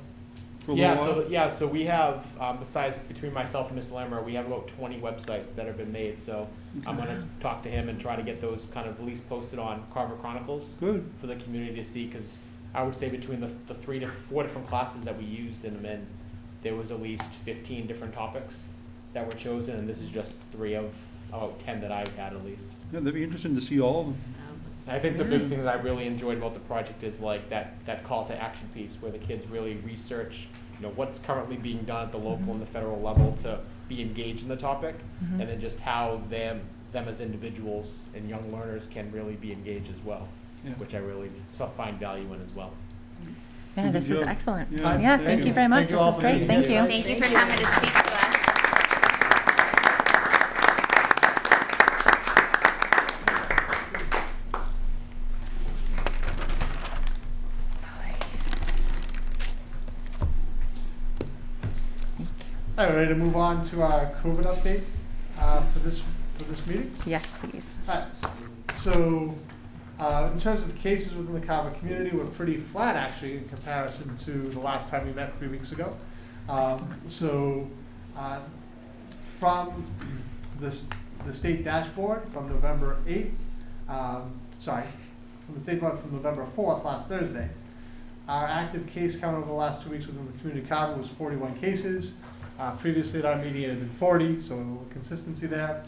Speaker 6: for a little while?
Speaker 14: So we have, besides between myself and Ms. Lammer, we have about 20 websites that have been made. So I'm going to talk to him and try to get those kind of at least posted on Carver Chronicles.
Speaker 6: Good.
Speaker 14: For the community to see, because I would say between the 3 to 4 different classes that we used in them in, there was at least 15 different topics that were chosen, and this is just 3 of about 10 that I've had at least.
Speaker 6: Yeah, that'd be interesting to see all of them.
Speaker 14: I think the big thing that I really enjoyed about the project is like that call to action piece where the kids really research, what's currently being done at the local and the federal level to be engaged in the topic, and then just how them as individuals and young learners can really be engaged as well, which I really find value in as well.
Speaker 1: Yeah, this is excellent.
Speaker 3: Yeah,
Speaker 1: thank you very much. This is great. Thank you.
Speaker 16: Thank you for coming to speak to us.
Speaker 3: All right, ready to move on to our COVID update for this meeting?
Speaker 1: Yes, please.
Speaker 3: All right. So in terms of cases within the Carver community, we're pretty flat actually in comparison to the last time we met 3 weeks ago. From the state dashboard from November 8th, from the state board from November 4th, last Thursday, our active case count over the last 2 weeks within the community Carver was 41 cases. Previously at our meeting it had been 40, so a little consistency there.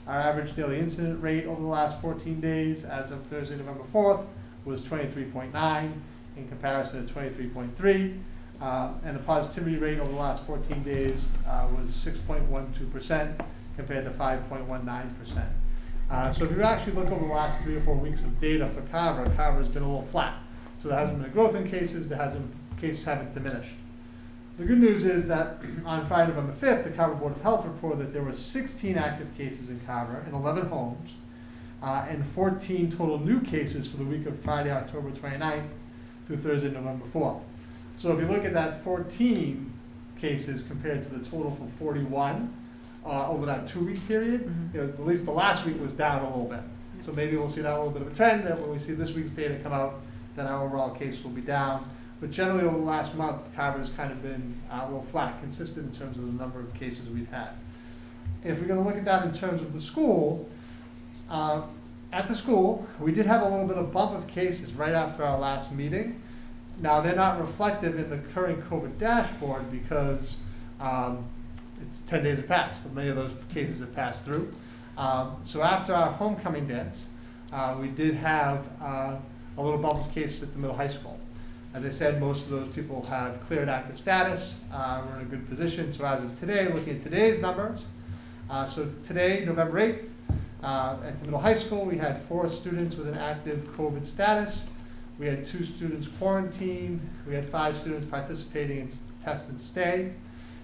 Speaker 3: Our average daily incident rate over the last 14 days as of Thursday, November 4th, was 23.9 in comparison to 23.3. And the positivity rate over the last 14 days was 6.12% compared to 5.19%. So if you actually look over the last 3 or 4 weeks of data for Carver, Carver's been a little flat. So there hasn't been a growth in cases, cases haven't diminished. The good news is that on Friday, November 5th, the Carver Board of Health reported that there were 16 active cases in Carver in 11 homes, and 14 total new cases for the week of Friday, October 29th through Thursday, November 4th. So if you look at that 14 cases compared to the total for 41 over that 2-week period, at least the last week was down a little bit. So maybe we'll see that a little bit of a trend, that when we see this week's data come out, then our overall case will be down. But generally over the last month, Carver's kind of been a little flat, consistent in terms of the number of cases we've had. If we're going to look at that in terms of the school, at the school, we did have a little bit of bump of cases right after our last meeting. Now, they're not reflective in the current COVID dashboard because it's 10 days have passed, so many of those cases have passed through. So after our homecoming dance, we did have a little bump of cases at the middle high school. As I said, most of those people have cleared active status. We're in a good position. So as of today, looking at today's numbers, so today, November 8th, at the middle high school, we had 4 students with an active COVID status. We had 2 students quarantined. We had 5 students participating in test and stay.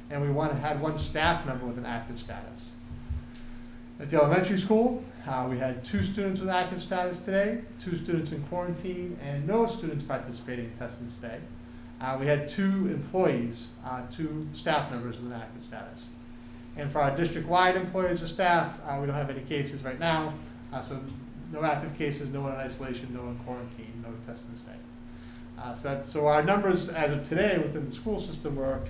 Speaker 3: And we had 1 staff member with an active status. At the elementary school, we had 2 students with active status today, 2 students in quarantine, and no students participating in test and stay. We had 2 employees, 2 staff members with an active status. And for our district-wide employees or staff, we don't have any cases right now. So no active cases, no one in isolation, no one in quarantine, no test and stay. So our numbers as of today within the school system were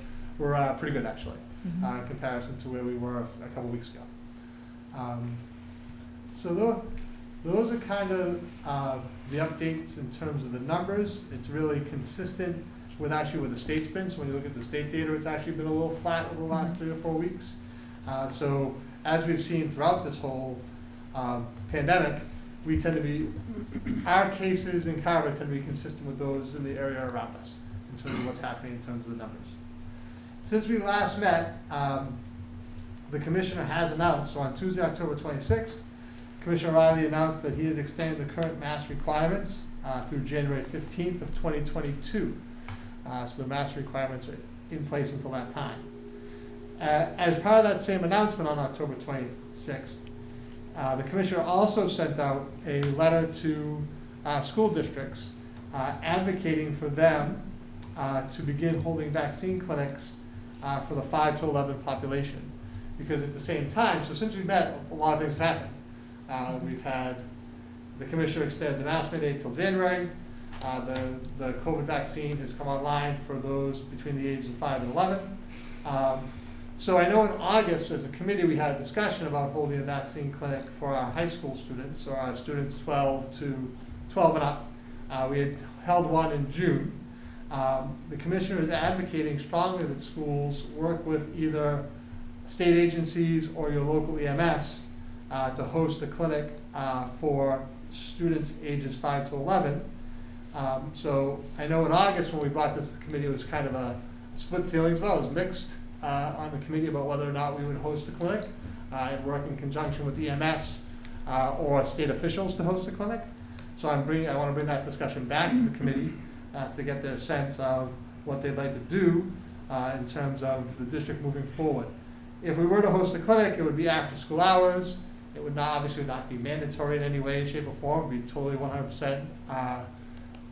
Speaker 3: pretty good actually, in comparison to where we were a couple weeks ago. So those are kind of the updates in terms of the numbers. It's really consistent with actually where the state's been. So when you look at the state data, it's actually been a little flat over the last 3 or 4 weeks. So as we've seen throughout this whole pandemic, we tend to be, our cases in Carver tend to be consistent with those in the area around us in terms of what's happening in terms of the numbers. Since we last met, the commissioner has announced, so on Tuesday, October 26th, Commissioner Riley announced that he has extended the current mask requirements through January 15th of 2022. So the mask requirements are in place until that time. As part of that same announcement on October 26th, the commissioner also sent out a letter to school districts advocating for them to begin holding vaccine clinics for the 5 to 11 population. Because at the same time, so since we met, a lot of things have happened. We've had the commissioner extend the mask mandate till January. The COVID vaccine has come online for those between the ages of 5 and 11. So I know in August, as a committee, we had a discussion about holding a vaccine clinic for our high school students, or our students 12 and up. We had held one in June. The commissioner is advocating strongly that schools work with either state agencies or your local EMS to host a clinic for students ages 5 to 11. So I know in August when we brought this to the committee, it was kind of a split feelings. Well, it was mixed on the committee about whether or not we would host a clinic and work in conjunction with EMS or state officials to host a clinic. So I want to bring that discussion back to the committee to get their sense of what they'd like to do in terms of the district moving forward. If we were to host a clinic, it would be after school hours. It would not, obviously not be mandatory in any way, shape, or form. It would be totally 100%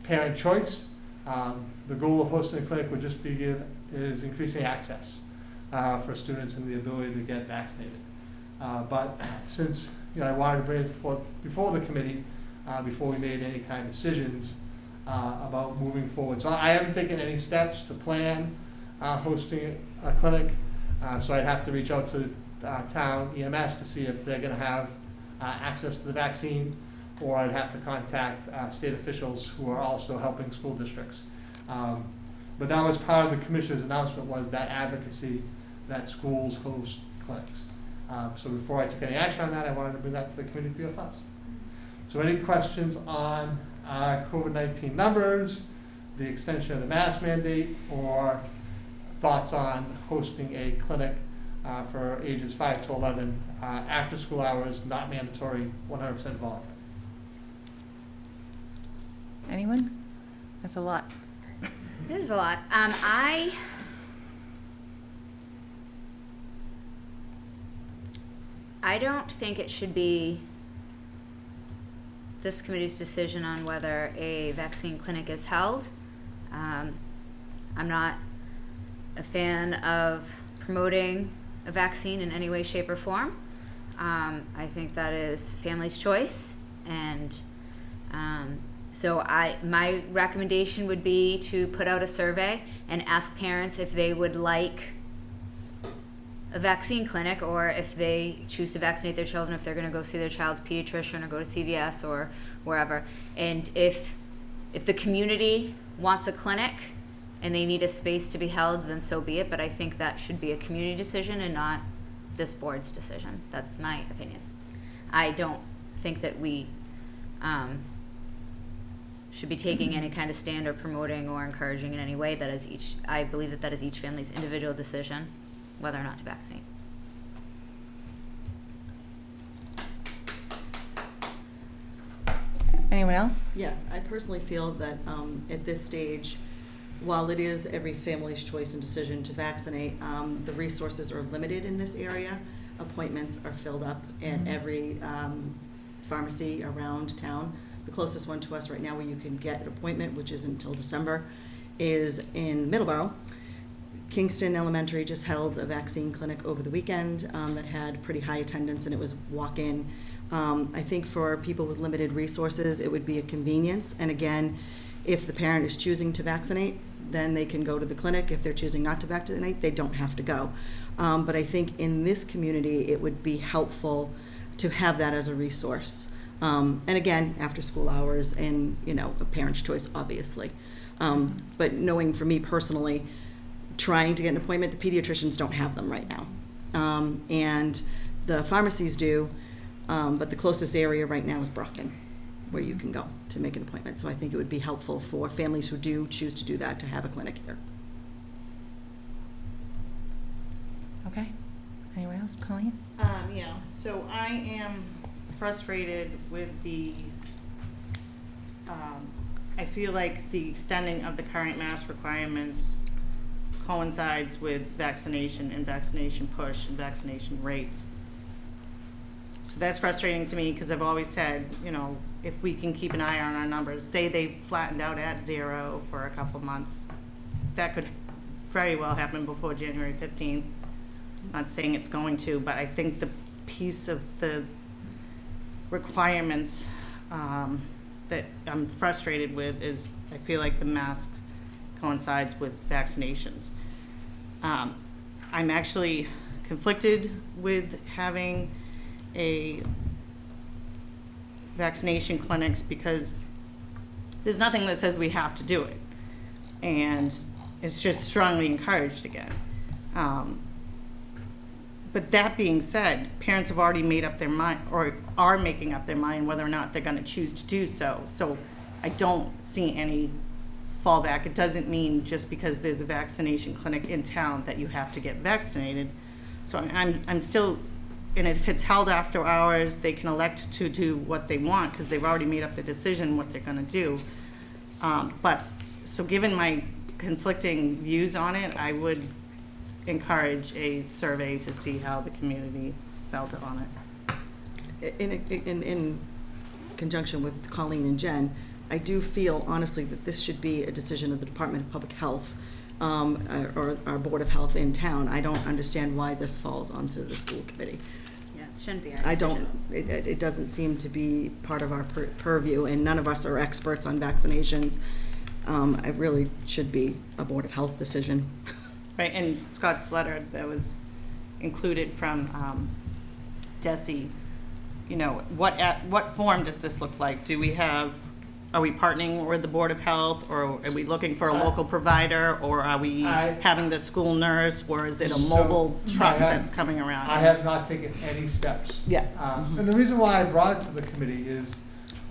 Speaker 3: parent choice. The goal of hosting a clinic would just be increasing access for students and the ability to get vaccinated. But since I wanted to bring it before the committee, before we made any kind of decisions about moving forward. So I haven't taken any steps to plan hosting a clinic. So I'd have to reach out to town EMS to see if they're going to have access to the vaccine, or I'd have to contact state officials who are also helping school districts. But that was part of the commissioner's announcement, was that advocacy that schools host clinics. So before I took any action on that, I wanted to bring that to the committee for your thoughts. So any questions on COVID-19 numbers, the extension of the mask mandate, or thoughts on hosting a clinic for ages 5 to 11 after school hours, not mandatory, 100% voluntary?
Speaker 1: Anyone? That's a lot.
Speaker 16: It is a lot. I don't think it should be this committee's decision on whether a vaccine clinic is held. I'm not a fan of promoting a vaccine in any way, shape, or form. I think that is family's choice, and so my recommendation would be to put out a survey and ask parents if they would like a vaccine clinic, or if they choose to vaccinate their children, if they're going to go see their child's pediatrician or go to CVS or wherever. And if the community wants a clinic and they need a space to be held, then so be it. But I think that should be a community decision and not this board's decision. That's my opinion. I don't think that we should be taking any kind of stand or promoting or encouraging in any way. I believe that is each family's individual decision whether or not to vaccinate.
Speaker 1: Anyone else?
Speaker 12: Yeah, I personally feel that at this stage, while it is every family's choice and decision to vaccinate, the resources are limited in this area. Appointments are filled up at every pharmacy around town. The closest one to us right now where you can get an appointment, which isn't until December, is in Middleborough. Kingston Elementary just held a vaccine clinic over the weekend that had pretty high attendance, and it was walk-in. I think for people with limited resources, it would be a convenience. And again, if the parent is choosing to vaccinate, then they can go to the clinic. If they're choosing not to vaccinate, they don't have to go. But I think in this community, it would be helpful to have that as a resource. And again, after school hours and, you know, a parent's choice, obviously. But knowing for me personally, trying to get an appointment, the pediatricians don't have them right now. And the pharmacies do, but the closest area right now is Brockton, where you can go to make an appointment. So I think it would be helpful for families who do choose to do that to have a clinic here.
Speaker 1: Okay. Anyone else? Colleen?
Speaker 18: Yeah, so I am frustrated with I feel like the extending of the current mask requirements coincides with vaccination and vaccination push and vaccination rates. So that's frustrating to me because I've always said, you know, if we can keep an eye on our numbers, say they flattened out at 0 for a couple months, that could very well happen before January 15th. Not saying it's going to, but I think the piece of the requirements that I'm frustrated with is I feel like the mask coincides with vaccinations. I'm actually conflicted with having a vaccination clinics because there's nothing that says we have to do it, and it's just strongly encouraged again. But that being said, parents have already made up their mind, or are making up their mind, whether or not they're going to choose to do so. So I don't see any fallback. It doesn't mean just because there's a vaccination clinic in town that you have to get vaccinated. So I'm still, and if it's held after hours, they can elect to do what they want because they've already made up the decision what they're going to do. But so given my conflicting views on it, I would encourage a survey to see how the community felt on it.
Speaker 12: In conjunction with Colleen and Jen, I do feel honestly that this should be a decision of the Department of Public Health or our Board of Health in town. I don't understand why this falls onto the school committee.
Speaker 16: Yeah, it shouldn't be our decision.
Speaker 12: It doesn't seem to be part of our purview, and none of us are experts on vaccinations. It really should be a Board of Health decision.
Speaker 18: Right, and Scott's letter that was included from DESE, you know, what form does this look like? Do we have, are we partnering with the Board of Health, or are we looking for a local provider, or are we having the school nurse, or is it a mobile truck that's coming around?
Speaker 3: I have not taken any steps.
Speaker 18: Yeah.
Speaker 3: And the reason why I brought it to the committee is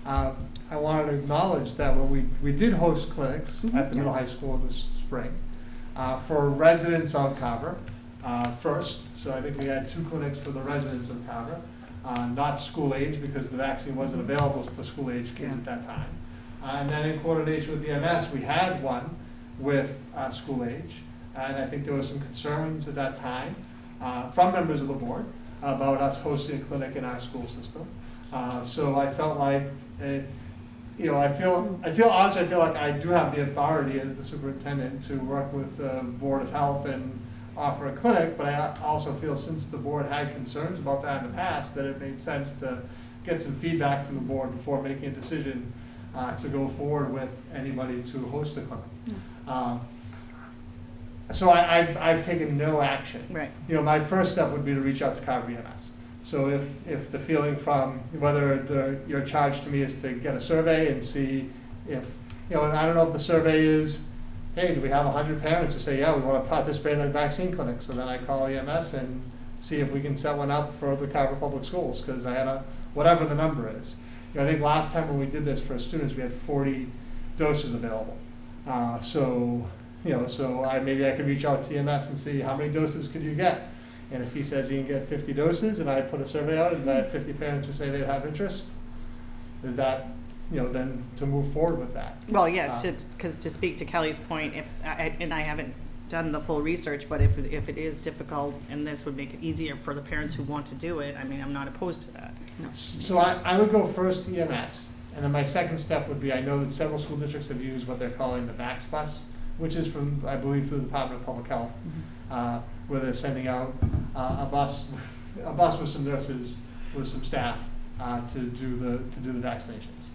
Speaker 3: I wanted to acknowledge that when we did host clinics at the middle high school this spring, for residents of Carver first. So I think we had 2 clinics for the residents of Carver, not school age because the vaccine wasn't available for school age kids at that time. And then in coordination with EMS, we had one with school age. And I think there were some concerns at that time from members of the board about us hosting a clinic in our school system. So I felt like you know, I feel like I do have the authority as the superintendent to work with the Board of Health and offer a clinic, but I also feel since the board had concerns about that in the past, that it made sense to get some feedback from the board before making a decision to go forward with anybody to host a clinic. So I've taken no action.
Speaker 18: Right.
Speaker 3: You know, my first step would be to reach out to Carver EMS. So if the feeling from whether your charge to me is to get a survey and see if, you know, and I don't know if the survey is, hey, do we have 100 parents who say, yeah, we want to participate in a vaccine clinic? So then I call EMS and see if we can set one up for the Carver Public Schools, because I had whatever the number is. You know, I think last time when we did this for students, we had 40 doses available. So maybe I could reach out to EMS and see how many doses could you get. And if he says he can get 50 doses, and I put a survey out, and I have 50 parents who say they have interest, is that, you know, then to move forward with that?
Speaker 18: Well, yeah, because to speak to Kelly's point, and I haven't done the full research, but if it is difficult, and this would make it easier for the parents who want to do it, I mean, I'm not opposed to that.
Speaker 12: No.
Speaker 3: So I would go first to EMS, and then my second step would be, I know that several school districts have used what they're calling the Vax Bus, which is from, I believe, through the Department of Public Health. Where they're sending out a bus with some nurses, with some staff to do the vaccinations.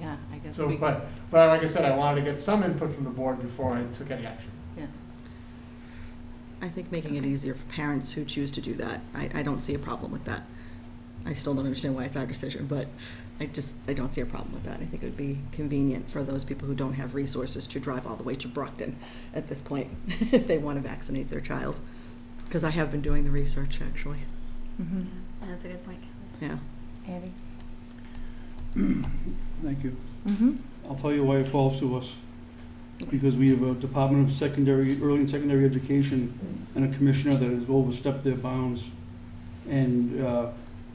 Speaker 18: Yeah, I guess.
Speaker 3: So, but like I said, I wanted to get some input from the board before I took any action.
Speaker 18: Yeah.
Speaker 12: I think making it easier for parents who choose to do that, I don't see a problem with that. I still don't understand why it's our decision, but I don't see a problem with that. I think it would be convenient for those people who don't have resources to drive all the way to Brockton at this point if they want to vaccinate their child. Because I have been doing the research, actually.
Speaker 1: Mm-hmm.
Speaker 16: That's a good point.
Speaker 12: Yeah.
Speaker 1: Andy?
Speaker 6: Thank you.
Speaker 1: Mm-hmm.
Speaker 6: I'll tell you why it falls to us. Because we have a Department of Early and Secondary Education and a commissioner that has overstepped their bounds and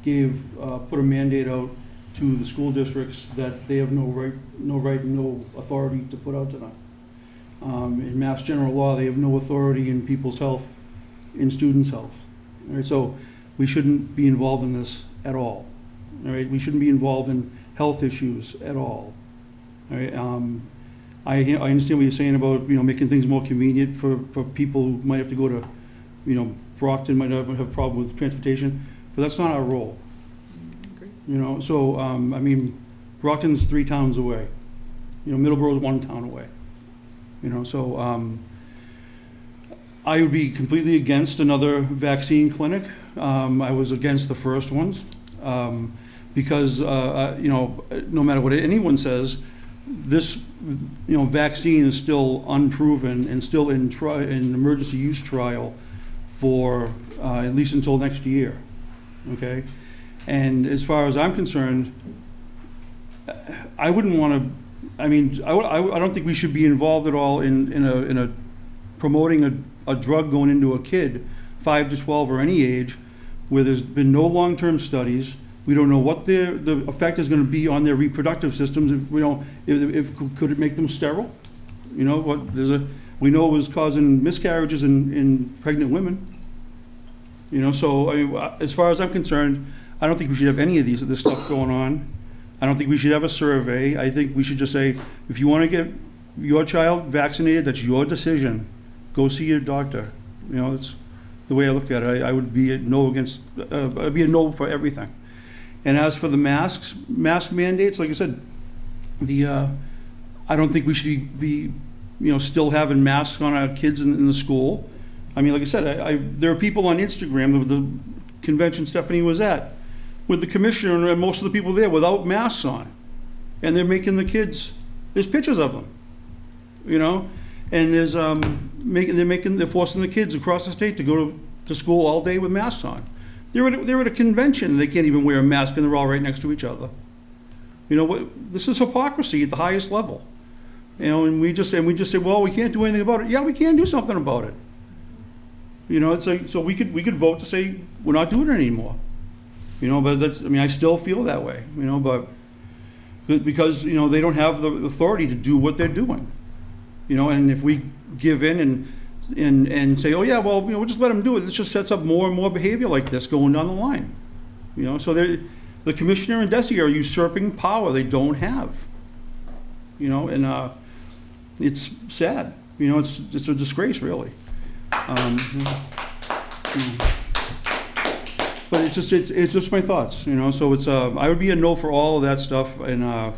Speaker 6: put a mandate out to the school districts that they have no right, no authority to put out to them. In Mass General Law, they have no authority in people's health, in students' health. All right, so we shouldn't be involved in this at all. All right, we shouldn't be involved in health issues at all. All right, I understand what you're saying about, making things more convenient for people who might have to go to, Brockton, might not have a problem with transportation, but that's not our role. So, Brockton's 3 towns away. Middleborough's 1 town away. So I would be completely against another vaccine clinic. I was against the first ones because, no matter what anyone says, this, vaccine is still unproven and still in emergency use trial for at least until next year. Okay? And as far as I'm concerned, I wouldn't want to. I don't think we should be involved at all in promoting a drug going into a kid 5 to 12 or any age where there's been no long-term studies. We don't know what the effect is going to be on their reproductive systems. Could it make them sterile? We know it was causing miscarriages in pregnant women. So as far as I'm concerned, I don't think we should have any of this stuff going on. I don't think we should have a survey. I think we should just say, if you want to get your child vaccinated, that's your decision. Go see your doctor. That's the way I look at it. I would be a no against. I'd be a no for everything. And as for the mask mandates, like I said, I don't think we should be still having masks on our kids in the school. Like I said, there are people on Instagram, the convention Stephanie was at, with the commissioner and most of the people there without masks on. And they're making the kids, there's pictures of them, and there's, they're forcing the kids across the state to go to school all day with masks on. They're at a convention, and they can't even wear a mask, and they're all right next to each other. This is hypocrisy at the highest level. And we just say, well, we can't do anything about it. Yeah, we can do something about it. It's like, so we could vote to say we're not doing it anymore. But that's, I still feel that way, but because, they don't have the authority to do what they're doing. And if we give in and say, oh yeah, well, we'll just let them do it. This just sets up more and more behavior like this going down the line. So the commissioner and DESE are usurping power they don't have. And it's sad. It's a disgrace, really. But it's just my thoughts, So it's I would be a no for all of that stuff, and I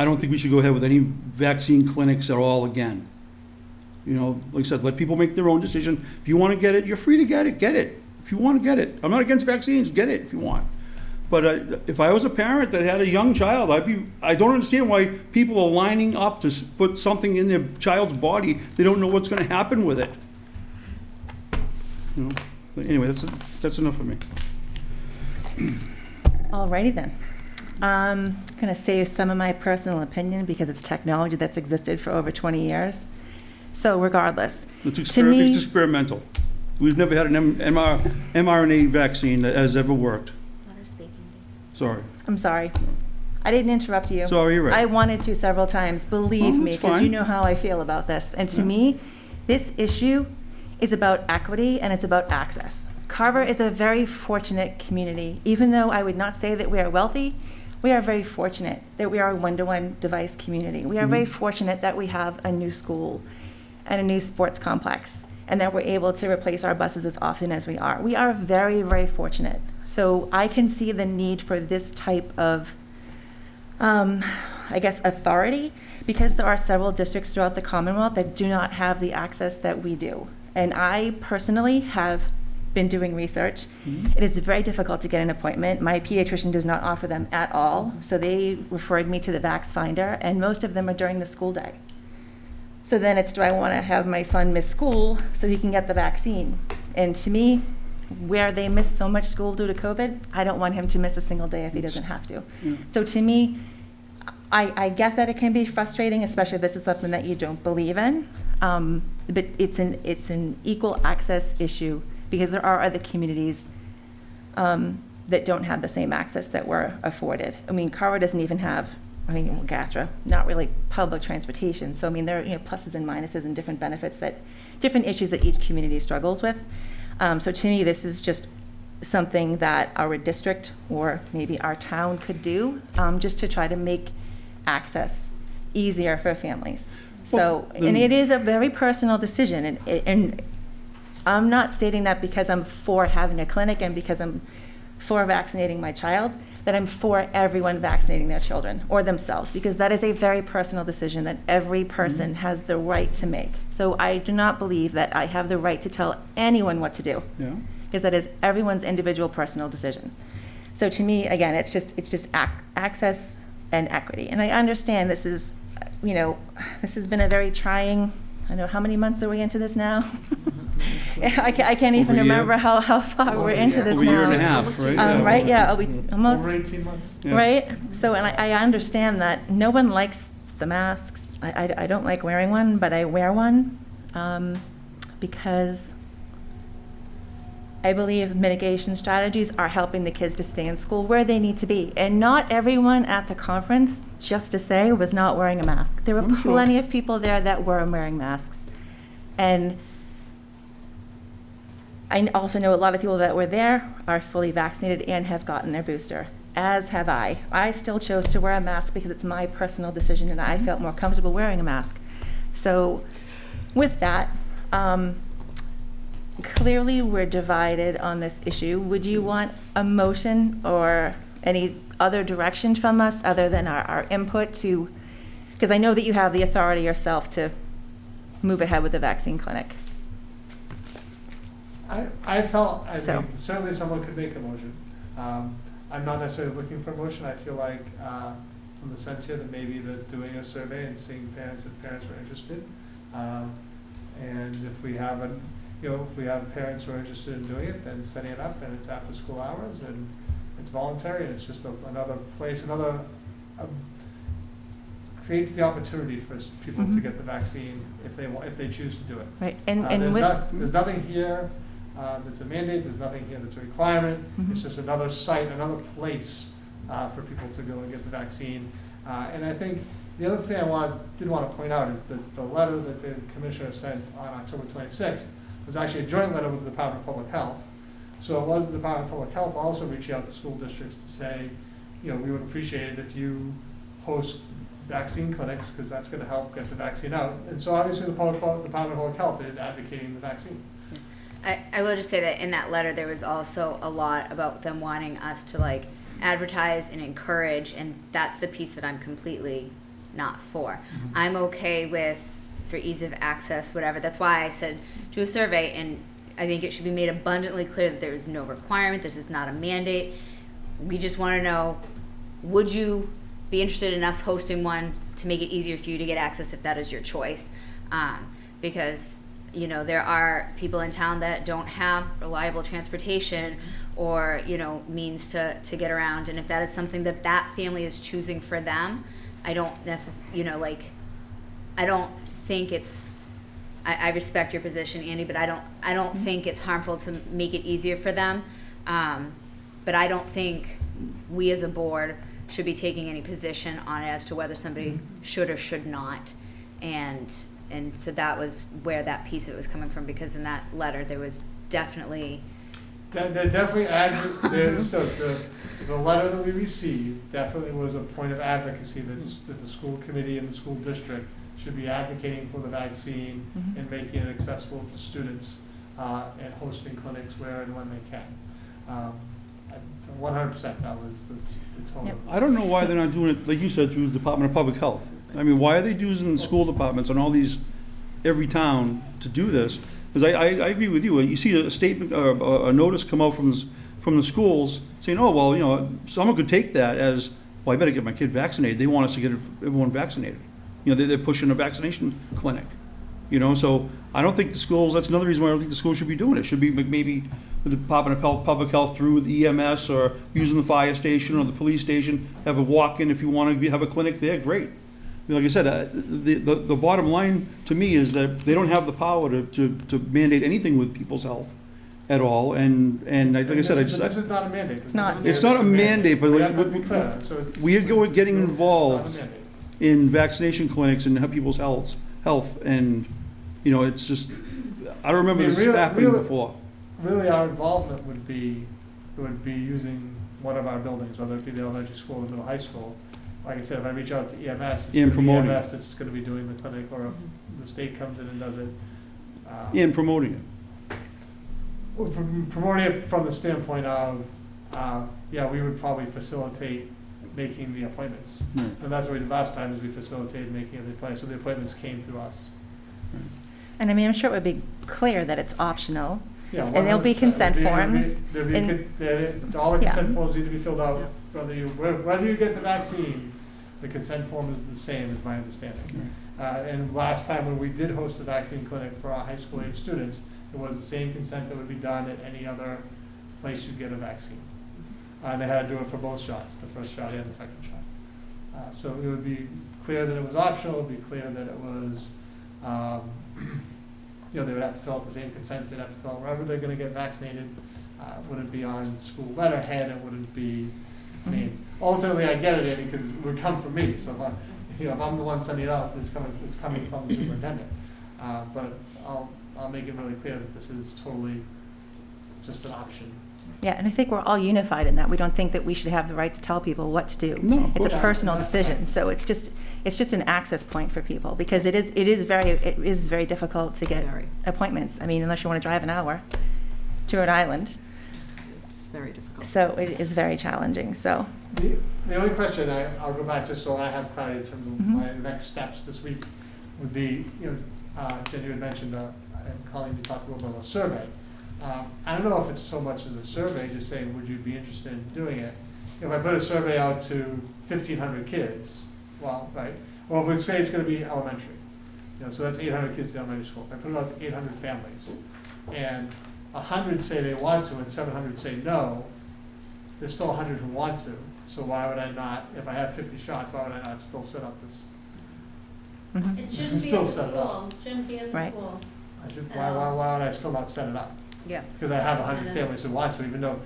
Speaker 6: don't think we should go ahead with any vaccine clinics at all again. Like I said, let people make their own decision. If you want to get it, you're free to get it. Get it if you want to get it. I'm not against vaccines. Get it if you want. But if I was a parent that had a young child, I don't understand why people are lining up to put something in their child's body. They don't know what's going to happen with it. But anyway, that's enough for me.
Speaker 1: Alrighty then. I'm going to say some of my personal opinion because it's technology that's existed for over 20 years. So regardless,
Speaker 6: it's experimental. We've never had an mRNA vaccine that has ever worked. Sorry.
Speaker 1: I'm sorry. I didn't interrupt you.
Speaker 6: Sorry, you're right.
Speaker 1: I wanted to several times. Believe me, because
Speaker 6: fine.
Speaker 1: you know how I feel about this. And to me, this issue is about equity and it's about access. Carver is a very fortunate community. Even though I would not say that we are wealthy, we are very fortunate that we are a one-to-one device community. We are very fortunate that we have a new school and a new sports complex, and that we're able to replace our buses as often as we are. We are very, very fortunate. So I can see the need for this type of, authority, because there are several districts throughout the Commonwealth that do not have the access that we do. And I personally have been doing research. It is very difficult to get an appointment. My pediatrician does not offer them at all, so they referred me to the Vax Finder, and most of them are during the school day. So then it's, do I want to have my son miss school so he can get the vaccine? And to me, where they miss so much school due to COVID, I don't want him to miss a single day if he doesn't have to. So to me, I get that it can be frustrating, especially if this is something that you don't believe in, but it's an equal access issue because there are other communities that don't have the same access that we're afforded. I mean, Carver doesn't even have, GATRA, not really public transportation. So I mean, there are pluses and minuses and different benefits different issues that each community struggles with. So to me, this is just something that our district or maybe our town could do just to try to make access easier for families. So, and it is a very personal decision, and I'm not stating that because I'm for having a clinic and because I'm for vaccinating my child, that I'm for everyone vaccinating their children or themselves, because that is a very personal decision that every person has the right to make. So I do not believe that I have the right to tell anyone what to do, because that is everyone's individual personal decision. So to me, again, it's just access and equity. And I understand this is, this has been a very trying, I don't know, how many months are we into this now? I can't even remember how far we're into this now.
Speaker 6: Over a year and a half, right?
Speaker 1: Right, yeah, almost.
Speaker 3: Over 18 months.
Speaker 1: Right? So, and I understand that no one likes the masks. I don't like wearing one, but I wear one because I believe mitigation strategies are helping the kids to stay in school where they need to be. And not everyone at the conference, just to say, was not wearing a mask. There were plenty of people there that were wearing masks. And I also know a lot of people that were there are fully vaccinated and have gotten their booster, as have I. I still chose to wear a mask because it's my personal decision and I felt more comfortable wearing a mask. So with that, clearly we're divided on this issue. Would you want a motion or any other direction from us other than our input to, because I know that you have the authority yourself to move ahead with the vaccine clinic.
Speaker 3: I mean, certainly someone could make a motion. I'm not necessarily looking for a motion. I feel like from the sense here that maybe doing a survey and seeing parents if parents were interested. And if we have if we have parents who are interested in doing it, then setting it up, and it's after school hours, and it's voluntary, and it's just another place, creates the opportunity for people to get the vaccine if they choose to do it.
Speaker 1: Right,
Speaker 3: there's nothing here that's a mandate. There's nothing here that's a requirement. It's just another site, another place for people to go and get the vaccine. And I think the other thing I did want to point out is that the letter that the commissioner sent on October 26th was actually a joint letter with the Department of Public Health. So it was the Department of Public Health also reaching out to school districts to say, we would appreciate it if you host vaccine clinics, because that's going to help get the vaccine out. And so obviously the Department of Public Health is advocating the vaccine.
Speaker 16: I will just say that in that letter there was also a lot about them wanting us to advertise and encourage, and that's the piece that I'm completely not for. I'm okay with, for ease of access, whatever. That's why I said do a survey, and I think it should be made abundantly clear that there is no requirement. This is not a mandate. We just want to know, would you be interested in us hosting one to make it easier for you to get access if that is your choice? Because there are people in town that don't have reliable transportation or means to get around, and if that is something that family is choosing for them, I don't necessarily I don't think it's. I respect your position, Andy, but I don't think it's harmful to make it easier for them. But I don't think we as a board should be taking any position on it as to whether somebody should or should not. And so that was where that piece of it was coming from, because in that letter there was definitely.
Speaker 3: There definitely the letter that we received definitely was a point of advocacy that the school committee and the school district should be advocating for the vaccine and making it accessible to students and hosting clinics where and when they can. 100%, that was the total.
Speaker 6: Yep. I don't know why they're not doing it, like you said, through the Department of Public Health. I mean, why are they using school departments and all these, every town to do this? Because I agree with you. You see a statement or a notice come out from the schools saying, oh, well, you know, someone could take that as, well, I better get my kid vaccinated. They want us to get everyone vaccinated. You know, they're pushing a vaccination clinic. You know, so I don't think the schools, that's another reason why I don't think the schools should be doing it. It should be maybe the Department of Public Health through the EMS or using the fire station or the police station, have a walk-in if you want to have a clinic there, great. Like I said, the bottom line to me is that they don't have the power to mandate anything with people's health at all, and like I said,
Speaker 3: This is not a mandate.
Speaker 1: It's not.
Speaker 6: it's not a mandate, but
Speaker 3: We have to be clear. So
Speaker 6: we are getting
Speaker 3: it's not a
Speaker 6: involved
Speaker 3: mandate.
Speaker 6: in vaccination clinics and people's health, and, you know, it's just, I don't remember this happening before.
Speaker 3: Really, our involvement would be using one of our buildings, whether it be the elementary school or the middle high school. Like I said, if I reach out to EMS, it's going to be EMS that's going to be doing the clinic, or if the state comes in and does it.
Speaker 6: And promoting it.
Speaker 3: Well, promoting it from the standpoint of, yeah, we would probably facilitate making the appointments.
Speaker 6: Right.
Speaker 3: And that's what we did last time, is we facilitated making the appointments, so the appointments came through us.
Speaker 1: And I mean, I'm sure it would be clear that it's optional.
Speaker 3: Yeah,
Speaker 1: And there'll be
Speaker 3: 100%.
Speaker 1: consent
Speaker 3: There'd
Speaker 1: forms.
Speaker 3: all the
Speaker 1: Yeah.
Speaker 3: consent forms need to be filled out, whether you get the vaccine, the consent form is the same, is my understanding. And last time when we did host a vaccine clinic for our high school age students, it was the same consent that would be done at any other place you get a vaccine. And they had to do it for both shots, the first shot and the second shot. So it would be clear that it was optional, it would be clear that it was, you know, they would have to fill out the same consents they'd have to fill out wherever they're gonna get vaccinated. Would it be on school letterhead, it wouldn't be, I mean, ultimately I get it, because it would come from me, so if I'm the one sending it out, it's coming from the superintendent. But I'll make it really clear that this is totally just an option.
Speaker 1: Yeah, and I think we're all unified in that. We don't think that we should have the right to tell people what to do.
Speaker 6: No, of
Speaker 1: It's a
Speaker 6: course.
Speaker 1: personal decision, so it's just an access point for people, because it is very difficult to get
Speaker 12: Very.
Speaker 1: appointments. I mean, unless you want to drive an hour to Rhode Island.
Speaker 12: It's very difficult.
Speaker 1: So it is very challenging, so.
Speaker 3: The only question, I'll go back just so I have clarity in terms of
Speaker 1: Mhm.
Speaker 3: my next steps this week, would be, you know, Jen, you had mentioned, and Colleen, you talked a little bit about a survey. I don't know if it's so much as a survey, just saying, would you be interested in doing it? If I put a survey out to 1,500 kids, well, right, or if we say it's gonna be elementary, you know, so that's 800 kids in elementary school. If I put it out to 800 families, and 100 say they want to, and 700 say no, there's still 100 who want to. So why would I not, if I have 50 shots, why would I not still set up this?
Speaker 1: Mhm.
Speaker 2: It shouldn't be
Speaker 3: Still
Speaker 2: in the
Speaker 3: set it up.
Speaker 2: school, shouldn't be in the
Speaker 1: Right.
Speaker 2: school.
Speaker 3: Why would I still not set it up?
Speaker 16: Yeah,
Speaker 3: Because I have 100 families who want to, even though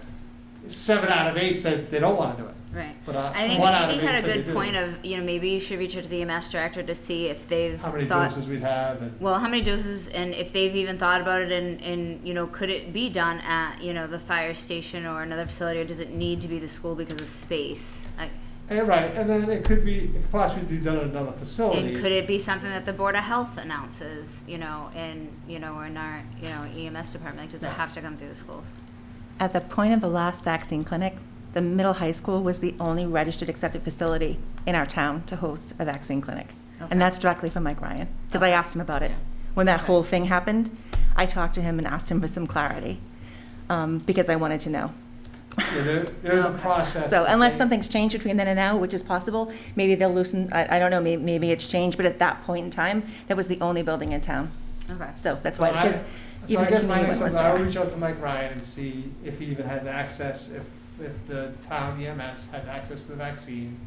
Speaker 3: 7 out of 8 said they don't want to do it.
Speaker 16: right.
Speaker 3: But
Speaker 16: I think
Speaker 3: 1 out
Speaker 16: Amy
Speaker 3: of 8
Speaker 16: had a
Speaker 3: said they
Speaker 16: good
Speaker 3: do.
Speaker 16: point of, you know, maybe you should reach out to the EMS director to see if they've
Speaker 3: How many
Speaker 16: thought,
Speaker 3: doses we'd have, and
Speaker 16: well, how many doses, and if they've even thought about it, and, you know, could it be done at, you know, the fire station or another facility, or does it need to be the school because of space?
Speaker 3: right, and then it could possibly be done at another facility.
Speaker 16: And could it be something that the Board of Health announces, you know, in, you know, in our, you know, EMS department? Like, does it have to come through the schools?
Speaker 1: At the point of the last vaccine clinic, the middle high school was the only registered accepted facility in our town to host a vaccine clinic.
Speaker 12: Okay.
Speaker 1: And that's directly from Mike Ryan, because I asked him about it. When that whole thing happened, I talked to him and asked him for some clarity, because I wanted to know.
Speaker 3: Yeah, there's a process.
Speaker 1: So unless something's changed between then and now, which is possible, maybe they'll loosen, I don't know, maybe it's changed, but at that point in time, that was the only building in town.
Speaker 16: Okay.
Speaker 1: So that's why, because
Speaker 3: So
Speaker 1: even
Speaker 3: I guess my
Speaker 1: community
Speaker 3: next
Speaker 1: was
Speaker 3: step, I'll
Speaker 1: there.
Speaker 3: reach out to Mike Ryan and see if he even has access, if the town EMS has access to the vaccine.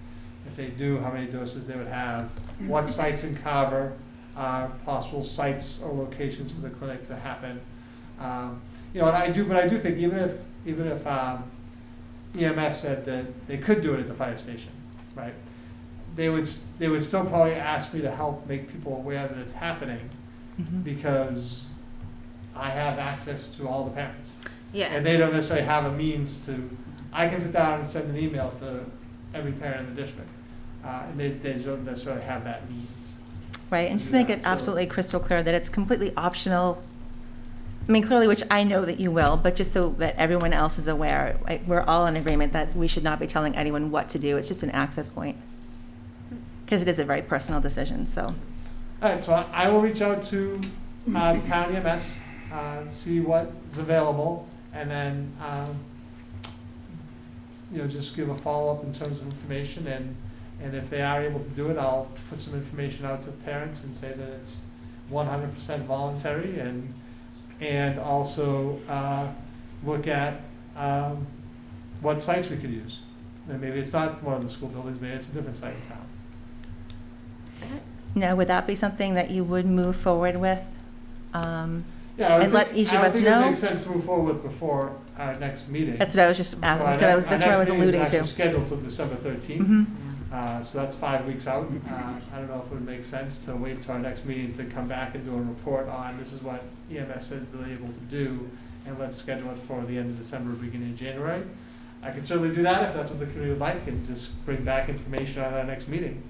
Speaker 3: If they do, how many doses they would have, what sites in Carver are possible sites or locations for the clinic to happen. You know, but I do think even if EMS said that they could do it at the fire station, right? They would still probably ask me to help make people aware that it's happening,
Speaker 1: Mhm.
Speaker 3: because I have access to all the parents.
Speaker 16: Yeah.
Speaker 3: And they don't necessarily have a means to, I can sit down and send an email to every parent in the district. And they don't necessarily have that means.
Speaker 1: Right, and just
Speaker 3: do
Speaker 1: make
Speaker 3: that,
Speaker 1: it
Speaker 3: so-
Speaker 1: absolutely crystal clear that it's completely optional. I mean, clearly, which I know that you will, but just so that everyone else is aware, we're all in agreement that we should not be telling anyone what to do. It's just an access point. Because it is a very personal decision, so.
Speaker 3: All right, so I will reach out to the town EMS see what's available, and then, just give a follow-up in terms of information, and if they are able to do it, I'll put some information out to parents and say that it's 100% voluntary, and also look at what sites we could use. And maybe it's not one of the school buildings, maybe it's a different site in town.
Speaker 1: Now, would that be something that you would move forward with?
Speaker 3: Yeah,
Speaker 1: And let each of us
Speaker 3: I
Speaker 1: know?
Speaker 3: don't think it makes sense to move forward with before our next meeting.
Speaker 1: That's what I was just, that's what I was alluding to.
Speaker 3: Our next meeting is actually scheduled till December 13th.
Speaker 1: Mhm.
Speaker 3: So that's 5 weeks out. I don't know if it would make sense to wait till our next meeting to come back and do a report on this is what EMS says they're able to do, and let's schedule it for the end of December, beginning of January. I could certainly do that if that's what the committee would like, and just bring back information on our next meeting.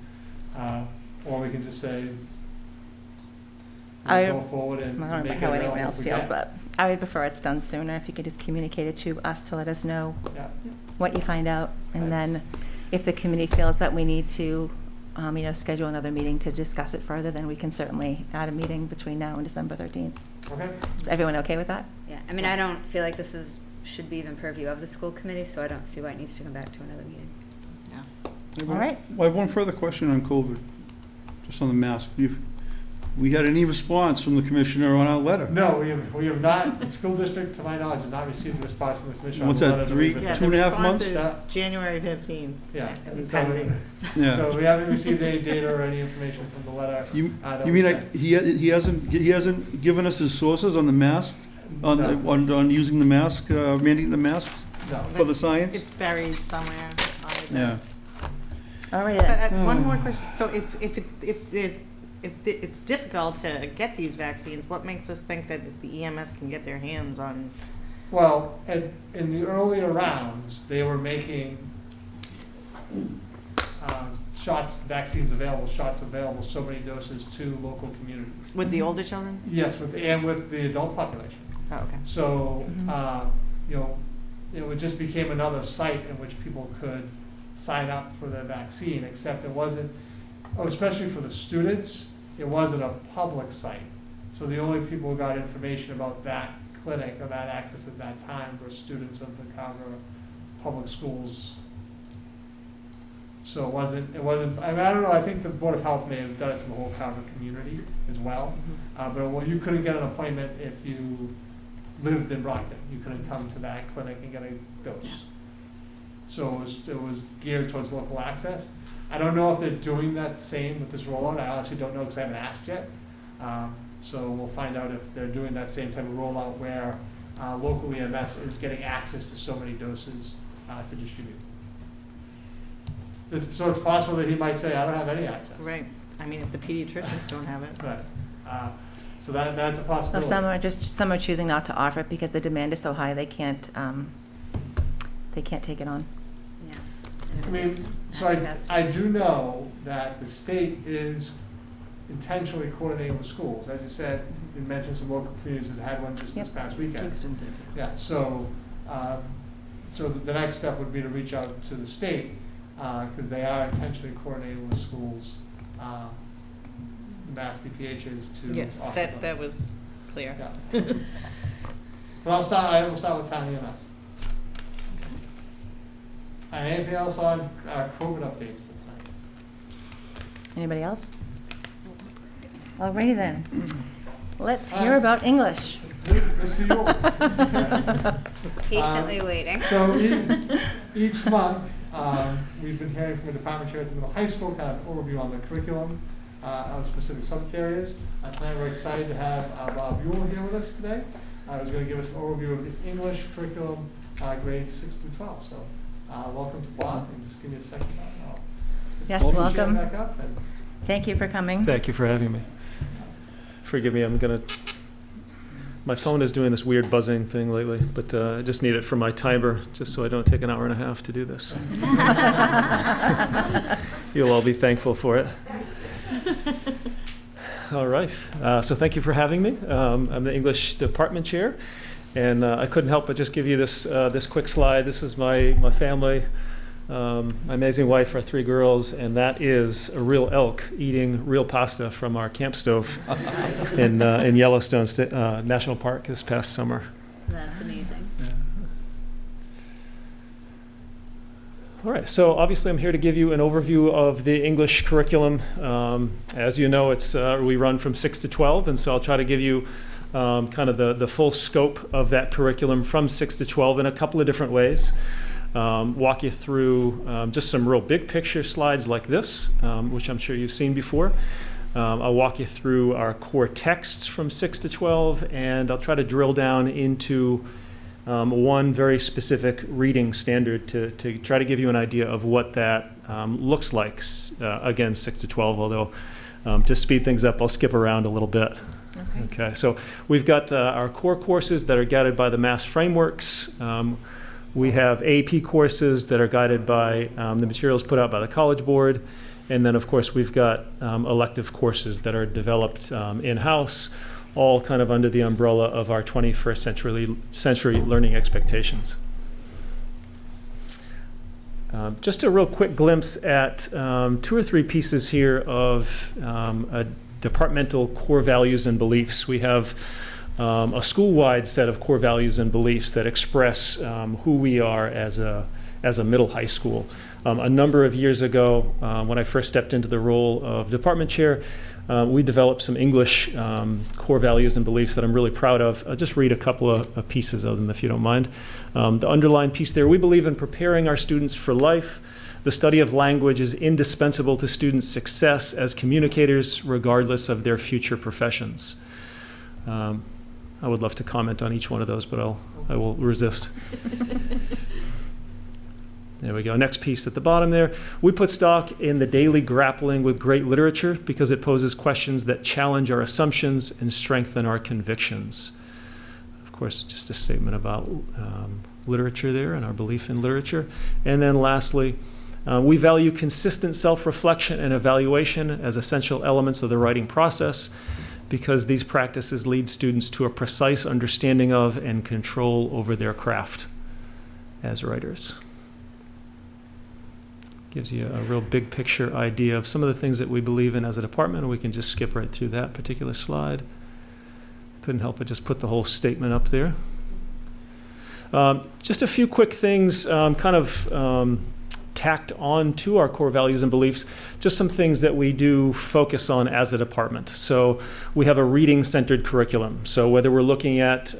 Speaker 3: Or we can just say, go forward and
Speaker 1: I don't know
Speaker 3: make it
Speaker 1: how anyone
Speaker 3: available
Speaker 1: else
Speaker 3: if we
Speaker 1: feels,
Speaker 3: can.
Speaker 1: but I would prefer it's done sooner, if you could just communicate it to us to let us know what you find out. And then if the committee feels that we need to, schedule another meeting to discuss it further, then we can certainly add a meeting between now and December 13th.
Speaker 3: Okay.
Speaker 1: Is everyone okay with that?
Speaker 16: Yeah, I mean, I don't feel like this should be even purview of the school committee, so I don't see why it needs to come back to another meeting.
Speaker 1: All right.
Speaker 6: I have one further question on COVID, just on the mask. We had any response from the commissioner on our letter?
Speaker 3: No, we have not, the school district, to my knowledge, has not received a response from the commission.
Speaker 6: What's
Speaker 3: on the
Speaker 6: that,
Speaker 3: letter
Speaker 6: three-
Speaker 3: we've
Speaker 18: Yeah,
Speaker 6: two
Speaker 18: the
Speaker 6: and a half
Speaker 18: response
Speaker 6: months?
Speaker 18: is January 15th.
Speaker 3: Yeah.
Speaker 18: And
Speaker 3: So-
Speaker 18: pending.
Speaker 6: Yeah.
Speaker 3: So we haven't received any data or any information from the letter.
Speaker 6: You
Speaker 3: that
Speaker 6: mean
Speaker 3: we
Speaker 6: like,
Speaker 3: sent.
Speaker 6: he hasn't given us his sources on the mask? On using the mask, mandating the masks
Speaker 3: No.
Speaker 6: for the science?
Speaker 18: It's buried somewhere on the
Speaker 6: Yeah.
Speaker 18: desk.
Speaker 1: All right.
Speaker 18: But one more question. So if it's difficult to get these vaccines, what makes us think that the EMS can get their hands on?
Speaker 3: Well, in the earlier rounds, they were making vaccines available, shots available, so many doses to local communities.
Speaker 18: With the older children?
Speaker 3: Yes, and with the adult population.
Speaker 18: Oh, okay.
Speaker 3: So, it just became another site in which people could sign up for the vaccine, except it wasn't, especially for the students, it wasn't a public site. So the only people who got information about that clinic or that access at that time were students of the Carver Public Schools. So it wasn't, I mean, I don't know, I think the Board of Health may have done it to the whole Carver community as well. But you couldn't get an appointment if you lived in Brockton. You couldn't come to that clinic and get a dose. So it was geared towards local access. I don't know if they're doing that same with this rollout. I honestly don't know because I haven't asked yet. So we'll find out if they're doing that same type of rollout where local EMS is getting access to so many doses to distribute. So it's possible that he might say, I don't have any access.
Speaker 18: Right. I mean, if the pediatricians don't have it.
Speaker 3: Right. So that's a possibility.
Speaker 1: Well, some are choosing not to offer it because the demand is so high they can't take it on.
Speaker 16: Yeah.
Speaker 3: I mean, so I do know that the state is intentionally coordinating with schools. As you said, you mentioned some local communities that had one just this past weekend.
Speaker 18: Kingston did.
Speaker 3: Yeah, so the next step would be to reach out to the state, because they are intentionally coordinating with schools, Mass DPHs to
Speaker 18: Yes,
Speaker 3: offer
Speaker 18: that
Speaker 3: those.
Speaker 18: was clear.
Speaker 3: Yeah. But I will start with town EMS. Anything else on COVID updates for tonight?
Speaker 1: Anybody else? Alrighty then. Let's hear about English.
Speaker 3: Mr. Yule.
Speaker 16: Patiently waiting.
Speaker 3: So each month, we've been hearing from the department chair at the middle high school, kind of overview on the curriculum of specific subject areas. Tonight we're excited to have Bob Yule here with us today. He's going to give us an overview of the English curriculum, grades 6 through 12. So welcome to Bob, and just give me a second.
Speaker 1: Yes, welcome.
Speaker 3: Back up and
Speaker 1: Thank you for coming.
Speaker 19: Thank you for having me. Forgive me, my phone is doing this weird buzzing thing lately, but I just need it for my timer, just so I don't take an hour and a half to do this. You'll all be thankful for it. All right, so thank you for having me. I'm the English department chair, and I couldn't help but just give you this quick slide. This is my family. my amazing wife, our 3 girls, and that is a real elk eating real pasta from our camp stove in Yellowstone National Park this past summer.
Speaker 16: That's amazing.
Speaker 19: All right, so obviously I'm here to give you an overview of the English curriculum. As you know, we run from 6 to 12, and so I'll try to give you kind of the full scope of that curriculum from 6 to 12 in a couple of different ways. Walk you through just some real big picture slides like this, which I'm sure you've seen before. I'll walk you through our core texts from 6 to 12, and I'll try to drill down into one very specific reading standard to try to give you an idea of what that looks like, again, 6 to 12, although to speed things up, I'll skip around a little bit. Okay, so we've got our core courses that are guided by the MASS frameworks. We have AP courses that are guided by the materials put out by the College Board. And then, of course, we've got elective courses that are developed in-house, all kind of under the umbrella of our 21st century learning expectations. Just a real quick glimpse at 2 or 3 pieces here of a departmental core values and beliefs. We have a school-wide set of core values and beliefs that express who we are as a middle high school. A number of years ago, when I first stepped into the role of department chair, we developed some English core values and beliefs that I'm really proud of. I'll just read a couple of pieces of them if you don't mind. The underlined piece there: we believe in preparing our students for life. The study of language is indispensable to students' success as communicators, regardless of their future professions. I would love to comment on each one of those, but I will resist. There we go. Next piece at the bottom there. We put stock in the daily grappling with great literature because it poses questions that challenge our assumptions and strengthen our convictions. Of course, just a statement about literature there and our belief in literature. And then lastly, we value consistent self-reflection and evaluation as essential elements of the writing process because these practices lead students to a precise understanding of and control over their craft as writers. Gives you a real big picture idea of some of the things that we believe in as a department, and we can just skip right through that particular slide. Couldn't help but just put the whole statement up there. Just a few quick things tacked on to our core values and beliefs, just some things that we do focus on as a department. So we have a reading-centered curriculum. So whether we're looking at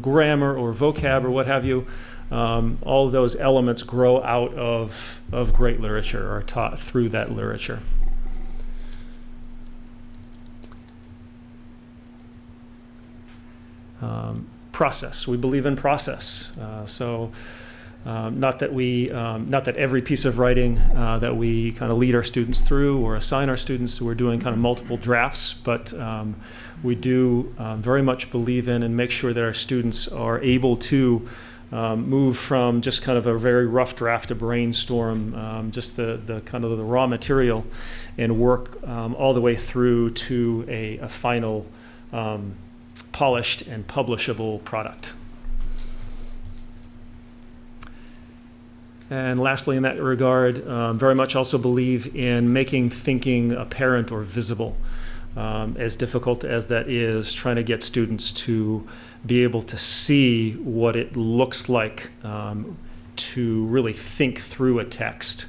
Speaker 19: grammar or vocab or what have you, all of those elements grow out of great literature or are taught through that literature. Process. We believe in process. Not that every piece of writing that we kind of lead our students through or assign our students, so we're doing kind of multiple drafts, but we do very much believe in and make sure that our students are able to move from just kind of a very rough draft to brainstorm, just the kind of the raw material, and work all the way through to a final polished and publishable product. And lastly, in that regard, very much also believe in making thinking apparent or visible. As difficult as that is, trying to get students to be able to see what it looks like to really think through a text.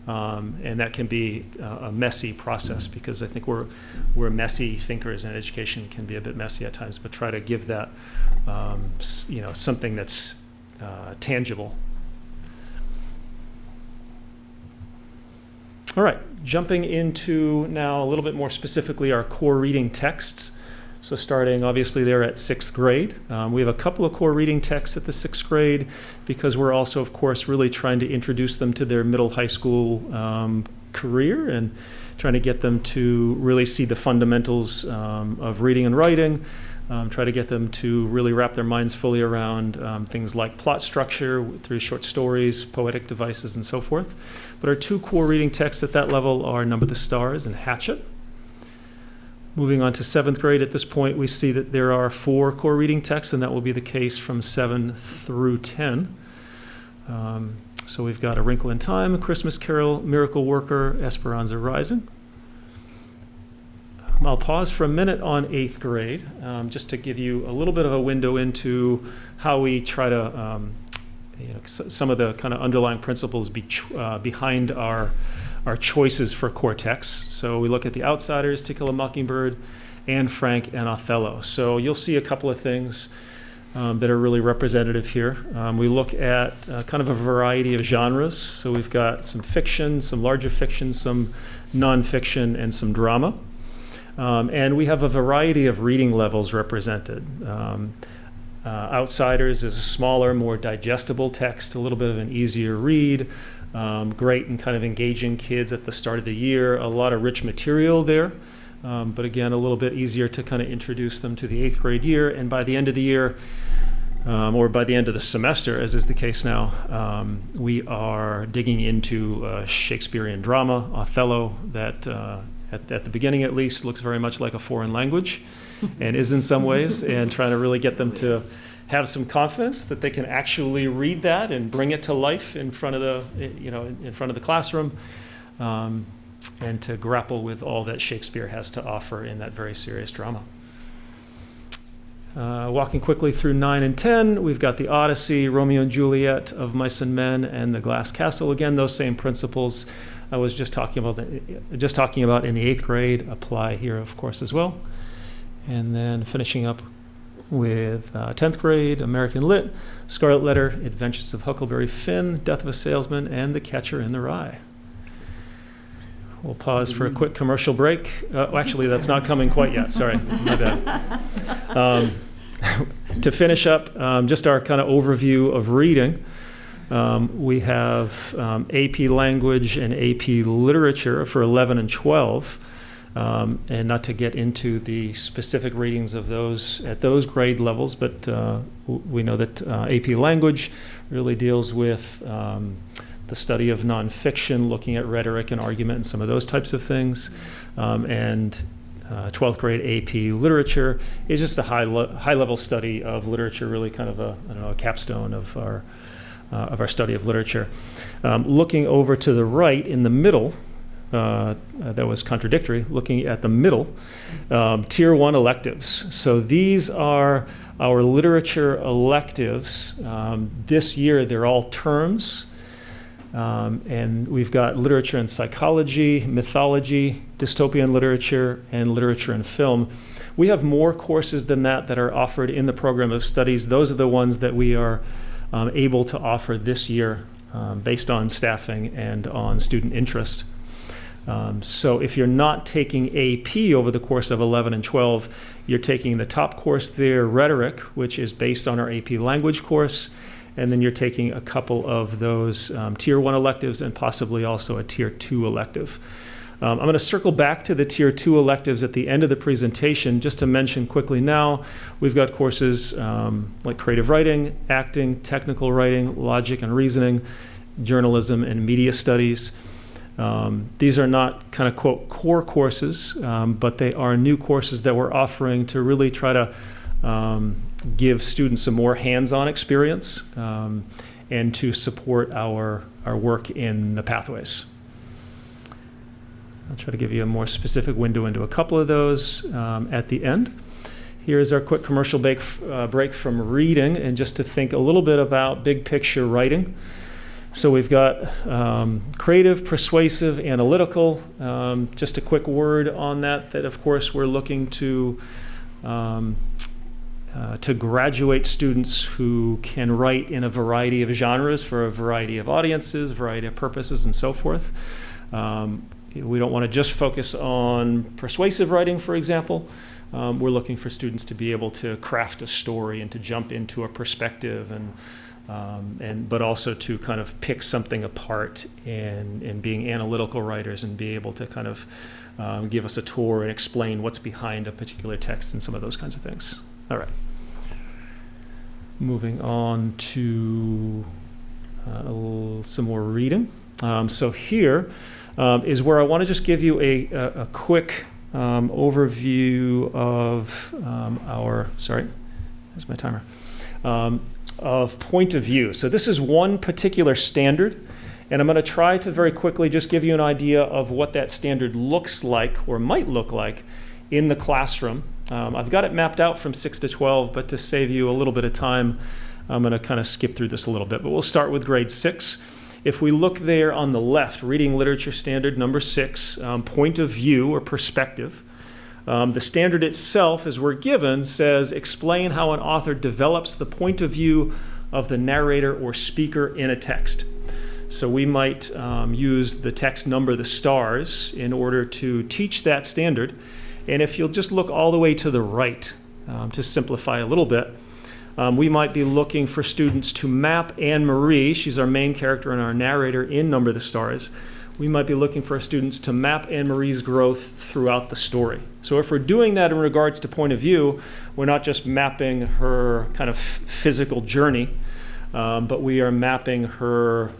Speaker 19: And that can be a messy process because I think we're messy thinkers, and education can be a bit messy at times, but try to give that something that's tangible. All right, jumping into now a little bit more specifically our core reading texts. So starting obviously there at 6th grade. We have a couple of core reading texts at the 6th grade because we're also, of course, really trying to introduce them to their middle high school career and trying to get them to really see the fundamentals of reading and writing. Try to get them to really wrap their minds fully around things like plot structure through short stories, poetic devices, and so forth. But our 2 core reading texts at that level are Number the Stars and Hatchet. Moving on to 7th grade, at this point, we see that there are 4 core reading texts, and that will be the case from 7 through 10. So we've got A Wrinkle in Time, A Christmas Carol, Miracle Worker, Esperanza Rising. I'll pause for a minute on 8th grade, just to give you a little bit of a window into how we try to, some of the kind of underlying principles behind our choices for core texts. So we look at The Outsiders, To Kill a Mockingbird, Anne Frank, and Othello. So you'll see a couple of things that are really representative here. We look at kind of a variety of genres. So we've got some fiction, some larger fiction, some nonfiction, and some drama. And we have a variety of reading levels represented. Outsiders is a smaller, more digestible text, a little bit of an easier read, great and kind of engaging kids at the start of the year, a lot of rich material there, but again, a little bit easier to kind of introduce them to the 8th grade year. And by the end of the year, or by the end of the semester, as is the case now, we are digging into Shakespearean drama, Othello, that at the beginning at least looks very much like a foreign language and is in some ways, and trying to really get them to have some confidence that they can actually read that and bring it to life in front of the classroom, and to grapple with all that Shakespeare has to offer in that very serious drama. Walking quickly through 9 and 10, we've got The Odyssey, Romeo and Juliet, Of Mice and Men, and The Glass Castle. Again, those same principles I was just talking about in the 8th grade apply here, of course, as well. And then finishing up with 10th grade, American Lit, Scarlet Letter, Adventures of Huckleberry Finn, Death of a Salesman, and The Catcher in the Rye. We'll pause for a quick commercial break. Actually, that's not coming quite yet. Sorry, my bad. To finish up, just our kind of overview of reading. We have AP Language and AP Literature for 11 and 12. And not to get into the specific readings of those at those grade levels, but we know that AP Language really deals with the study of nonfiction, looking at rhetoric and argument and some of those types of things. And 12th grade AP Literature is just a high-level study of literature, really kind of a capstone of our study of literature. Looking over to the right in the middle, that was contradictory, looking at the middle, Tier 1 electives. So these are our literature electives. This year they're all terms, and we've got literature and psychology, mythology, dystopian literature, and literature and film. We have more courses than that are offered in the program of studies. Those are the ones that we are able to offer this year based on staffing and on student interest. So if you're not taking AP over the course of 11 and 12, you're taking the top course there, Rhetoric, which is based on our AP Language course, and then you're taking a couple of those Tier 1 electives and possibly also a Tier 2 elective. I'm going to circle back to the Tier 2 electives at the end of the presentation. Just to mention quickly now, we've got courses like creative writing, acting, technical writing, logic and reasoning, journalism, and media studies. These are not kind of, quote, core courses, but they are new courses that we're offering to really try to give students some more hands-on experience and to support our work in the pathways. I'll try to give you a more specific window into a couple of those at the end. Here's our quick commercial break from reading, and just to think a little bit about big picture writing. So we've got creative, persuasive, analytical. Just a quick word on that of course we're looking to graduate students who can write in a variety of genres for a variety of audiences, variety of purposes, and so forth. We don't want to just focus on persuasive writing, for example. We're looking for students to be able to craft a story and to jump into a perspective, but also to kind of pick something apart and being analytical writers and be able to kind of give us a tour and explain what's behind a particular text and some of those kinds of things. All right. Moving on to some more reading. So here is where I want to just give you a quick overview of there's my timer. of point of view. So this is one particular standard, and I'm going to try to very quickly just give you an idea of what that standard looks like or might look like in the classroom. I've got it mapped out from 6 to 12, but to save you a little bit of time, I'm going to kind of skip through this a little bit. But we'll start with grade 6. If we look there on the left, reading literature standard number 6, point of view or perspective. The standard itself, as we're given, says explain how an author develops the point of view of the narrator or speaker in a text. So we might use the text number, the stars, in order to teach that standard. And if you'll just look all the way to the right, to simplify a little bit, we might be looking for students to map Anne-Marie, she's our main character and our narrator in Number the Stars. We might be looking for our students to map Anne-Marie's growth throughout the story. So if we're doing that in regards to point of view, we're not just mapping her kind of physical journey, but we are mapping her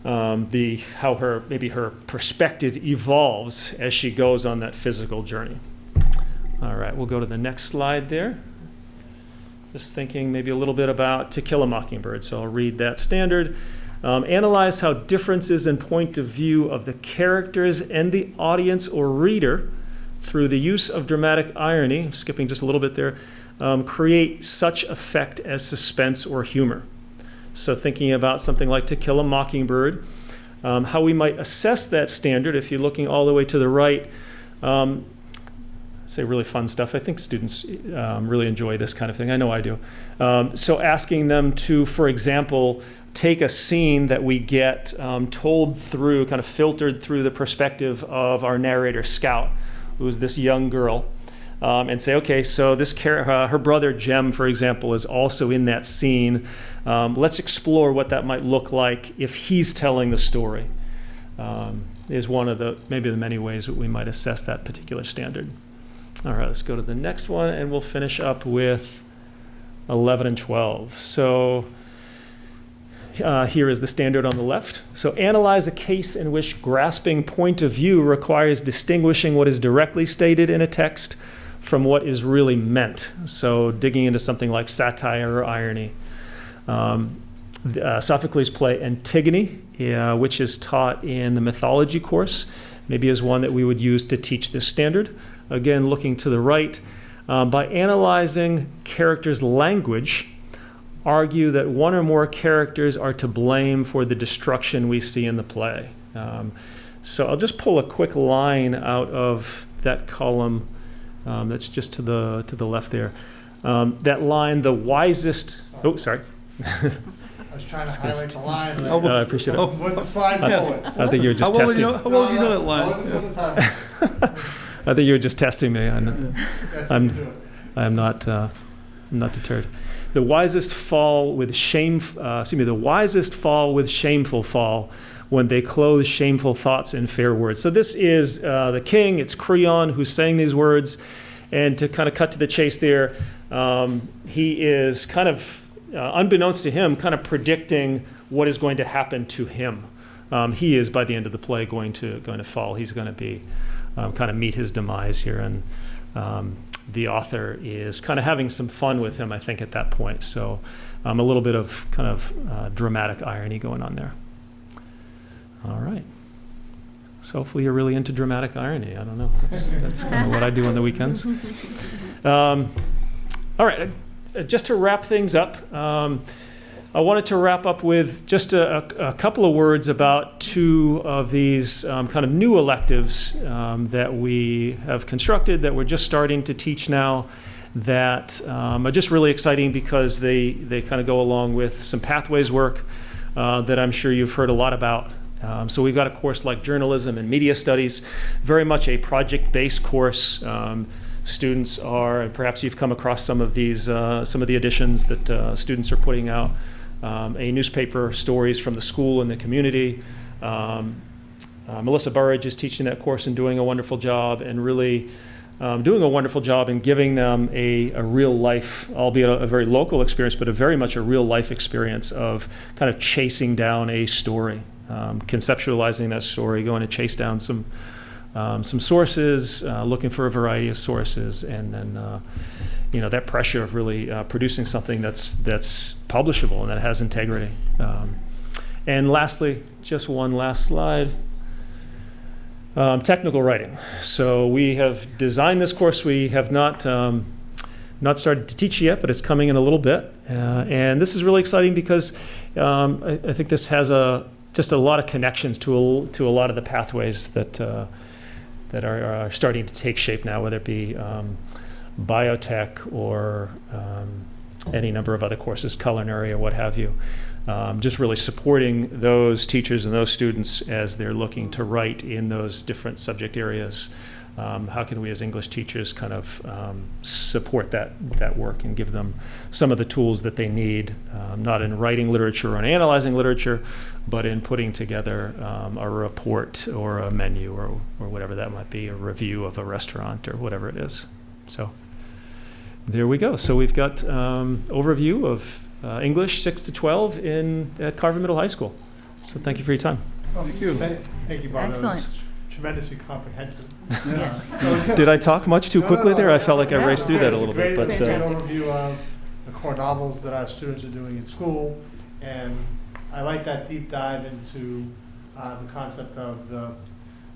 Speaker 19: how her perspective evolves as she goes on that physical journey. All right, we'll go to the next slide there. Just thinking maybe a little bit about To Kill a Mockingbird. So I'll read that standard. Analyze how differences in point of view of the characters and the audience or reader through the use of dramatic irony, I'm skipping just a little bit there, create such effect as suspense or humor. So thinking about something like To Kill a Mockingbird, how we might assess that standard, if you're looking all the way to the right, say really fun stuff. I think students really enjoy this kind of thing. I know I do. So asking them to, for example, take a scene that we get told through, kind of filtered through the perspective of our narrator, Scout, who is this young girl, and say, okay, so this her brother, Jem, for example, is also in that scene. Let's explore what that might look like if he's telling the story. Is one of the, maybe the many ways that we might assess that particular standard. All right, let's go to the next one, and we'll finish up with 11 and 12. So here is the standard on the left. So analyze a case in which grasping point of view requires distinguishing what is directly stated in a text from what is really meant. So digging into something like satire or irony. Sophocles' play Antigone, which is taught in the mythology course, maybe is one that we would use to teach this standard. Again, looking to the right, by analyzing characters' language, argue that one or more characters are to blame for the destruction we see in the play. So I'll just pull a quick line out of that column that's just to the left there. That line, the wisest, oh, sorry.
Speaker 3: I was trying to highlight the line.
Speaker 19: I appreciate it.
Speaker 3: What's the slide forward?
Speaker 19: I think you were just testing.
Speaker 6: How well do you know that line?
Speaker 19: I think you were just testing me. I'm not deterred. The wisest fall with the wisest fall with shameful fall when they clothe shameful thoughts in fair words. So this is the king. It's Creon who's saying these words, and to kind of cut to the chase there, he is kind of unbeknownst to him, kind of predicting what is going to happen to him. He is, by the end of the play, going to fall. He's going to be kind of meet his demise here, and the author is kind of having some fun with him, I think, at that point. So a little bit of kind of dramatic irony going on there. All right. So hopefully you're really into dramatic irony. I don't know. That's kind of what I do on the weekends. All right. Just to wrap things up, I wanted to wrap up with just a couple of words about two of these kind of new electives that we have constructed, that we're just starting to teach now, that are just really exciting because they kind of go along with some pathways work that I'm sure you've heard a lot about. So we've got a course like journalism and media studies, very much a project-based course. Students are, and perhaps you've come across some of these, some of the editions that students are putting out. A newspaper, stories from the school and the community. Melissa Burridge is teaching that course and doing a wonderful job, and really doing a wonderful job in giving them a real life, albeit a very local experience, but very much a real life experience of kind of chasing down a story, conceptualizing that story, going to chase down some sources, looking for a variety of sources, and then that pressure of really producing something that's publishable and that has integrity. And lastly, just one last slide. Technical writing. So we have designed this course. We have not started to teach yet, but it's coming in a little bit. And this is really exciting because I think this has just a lot of connections to a lot of the pathways that are starting to take shape now, whether it be biotech or any number of other courses, culinary or what have you. Just really supporting those teachers and those students as they're looking to write in those different subject areas. How can we as English teachers kind of support that work and give them some of the tools that they need, not in writing literature or in analyzing literature, but in putting together a report or a menu or whatever that might be, a review of a restaurant or whatever it is. So there we go. So we've got overview of English 6 to 12 at Carver Middle High School. So thank you for your time.
Speaker 3: Thank you. Thank you, Bob.
Speaker 1: Excellent.
Speaker 3: That was tremendously comprehensive.
Speaker 1: Yes.
Speaker 19: Did I talk much too quickly there? I felt like I raced through that a little bit.
Speaker 3: But
Speaker 19: But
Speaker 3: great overview of the core novels that our students are doing in school, and I like that deep dive into the concept of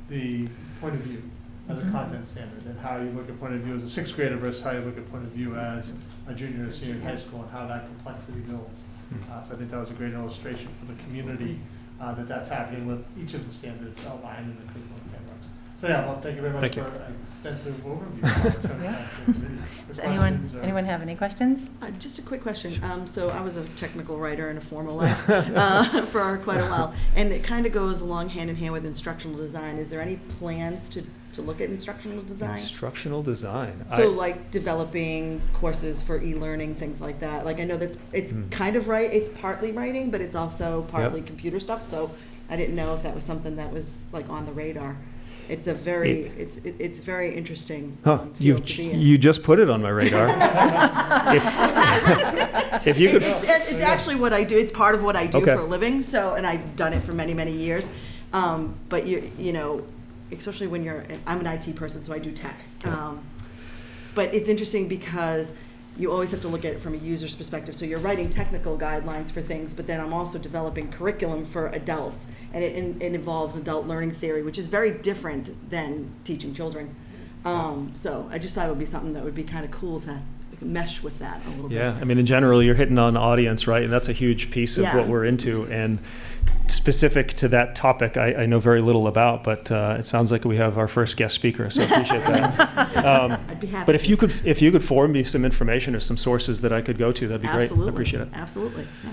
Speaker 3: the point of view as a content standard, and how you look at point of view as a sixth grader versus how you look at point of view as a junior or senior in high school, and how that complexity builds. So I think that was a great illustration for the community that's happening with each of the standards outlined in the curriculum frameworks. So yeah, well, thank you very much for an extensive overview.
Speaker 1: Yeah. Does
Speaker 3: Questions,
Speaker 1: anyone have any questions?
Speaker 12: Just a quick question. So I was a technical writer in a former life for quite a while, and it kind of goes along hand in hand with instructional design. Is there any plans to look at instructional design?
Speaker 19: Instructional design.
Speaker 12: So like developing courses for e-learning, things like that. Like I know that it's kind of it's partly writing, but it's also partly computer stuff. So I didn't know if that was something that was like on the radar. It's a very it's very interesting field to be in.
Speaker 19: You just put it on my radar. if you could,
Speaker 12: it's actually what I do. It's part of what I do for a living. So, and I've done it for many, many years. But you know, especially when I'm an IT person, so I do tech. But it's interesting because you always have to look at it from a user's perspective. So you're writing technical guidelines for things, but then I'm also developing curriculum for adults, and it involves adult learning theory, which is very different than teaching children. So I just thought it would be something that would be kind of cool to mesh with that a little bit.
Speaker 19: Yeah, I mean, in general, you're hitting on audience, right? And that's a huge piece of what we're into. And specific to that topic, I know very little about, but it sounds like we have our first guest speaker, so I appreciate that.
Speaker 12: I'd be happy.
Speaker 19: But if you could forward me some information or some sources that I could go to, that'd be great. I appreciate it.
Speaker 12: Absolutely. Yeah.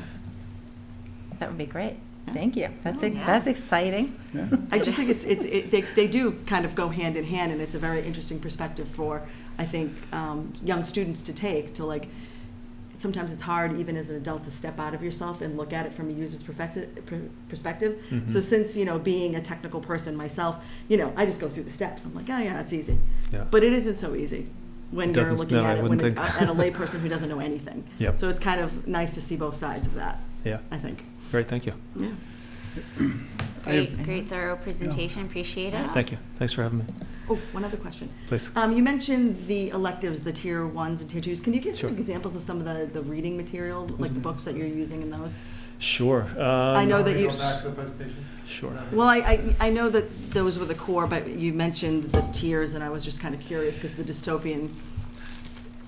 Speaker 1: That would be great. Thank you. That's exciting.
Speaker 6: Yeah.
Speaker 12: I just think they do kind of go hand in hand, and it's a very interesting perspective for, I think, young students to take to like. Sometimes it's hard, even as an adult, to step out of yourself and look at it from a user's perspective.
Speaker 19: Mm-hmm.
Speaker 12: So since, being a technical person myself, I just go through the steps. I'm like, oh yeah, it's easy.
Speaker 19: Yeah.
Speaker 12: But it isn't so easy when you're looking at it at a lay-person who doesn't know anything.
Speaker 19: Yep.
Speaker 12: So it's kind of nice to see both sides of that,
Speaker 19: Yeah.
Speaker 12: I think.
Speaker 19: Great, thank you.
Speaker 12: Yeah.
Speaker 16: Great thorough presentation. Appreciate it.
Speaker 19: Thank you. Thanks for having me.
Speaker 12: Oh, one other question.
Speaker 19: Please.
Speaker 12: You mentioned the electives, the tier 1s and tier 2s. Can you give
Speaker 19: Sure.
Speaker 12: some examples of some of the reading material, like the books that you're using in those?
Speaker 19: Sure.
Speaker 12: I know that you.
Speaker 3: Back to the presentation.
Speaker 19: Sure.
Speaker 12: Well, I know that those were the core, but you mentioned the tiers, and I was just kind of curious because the dystopian.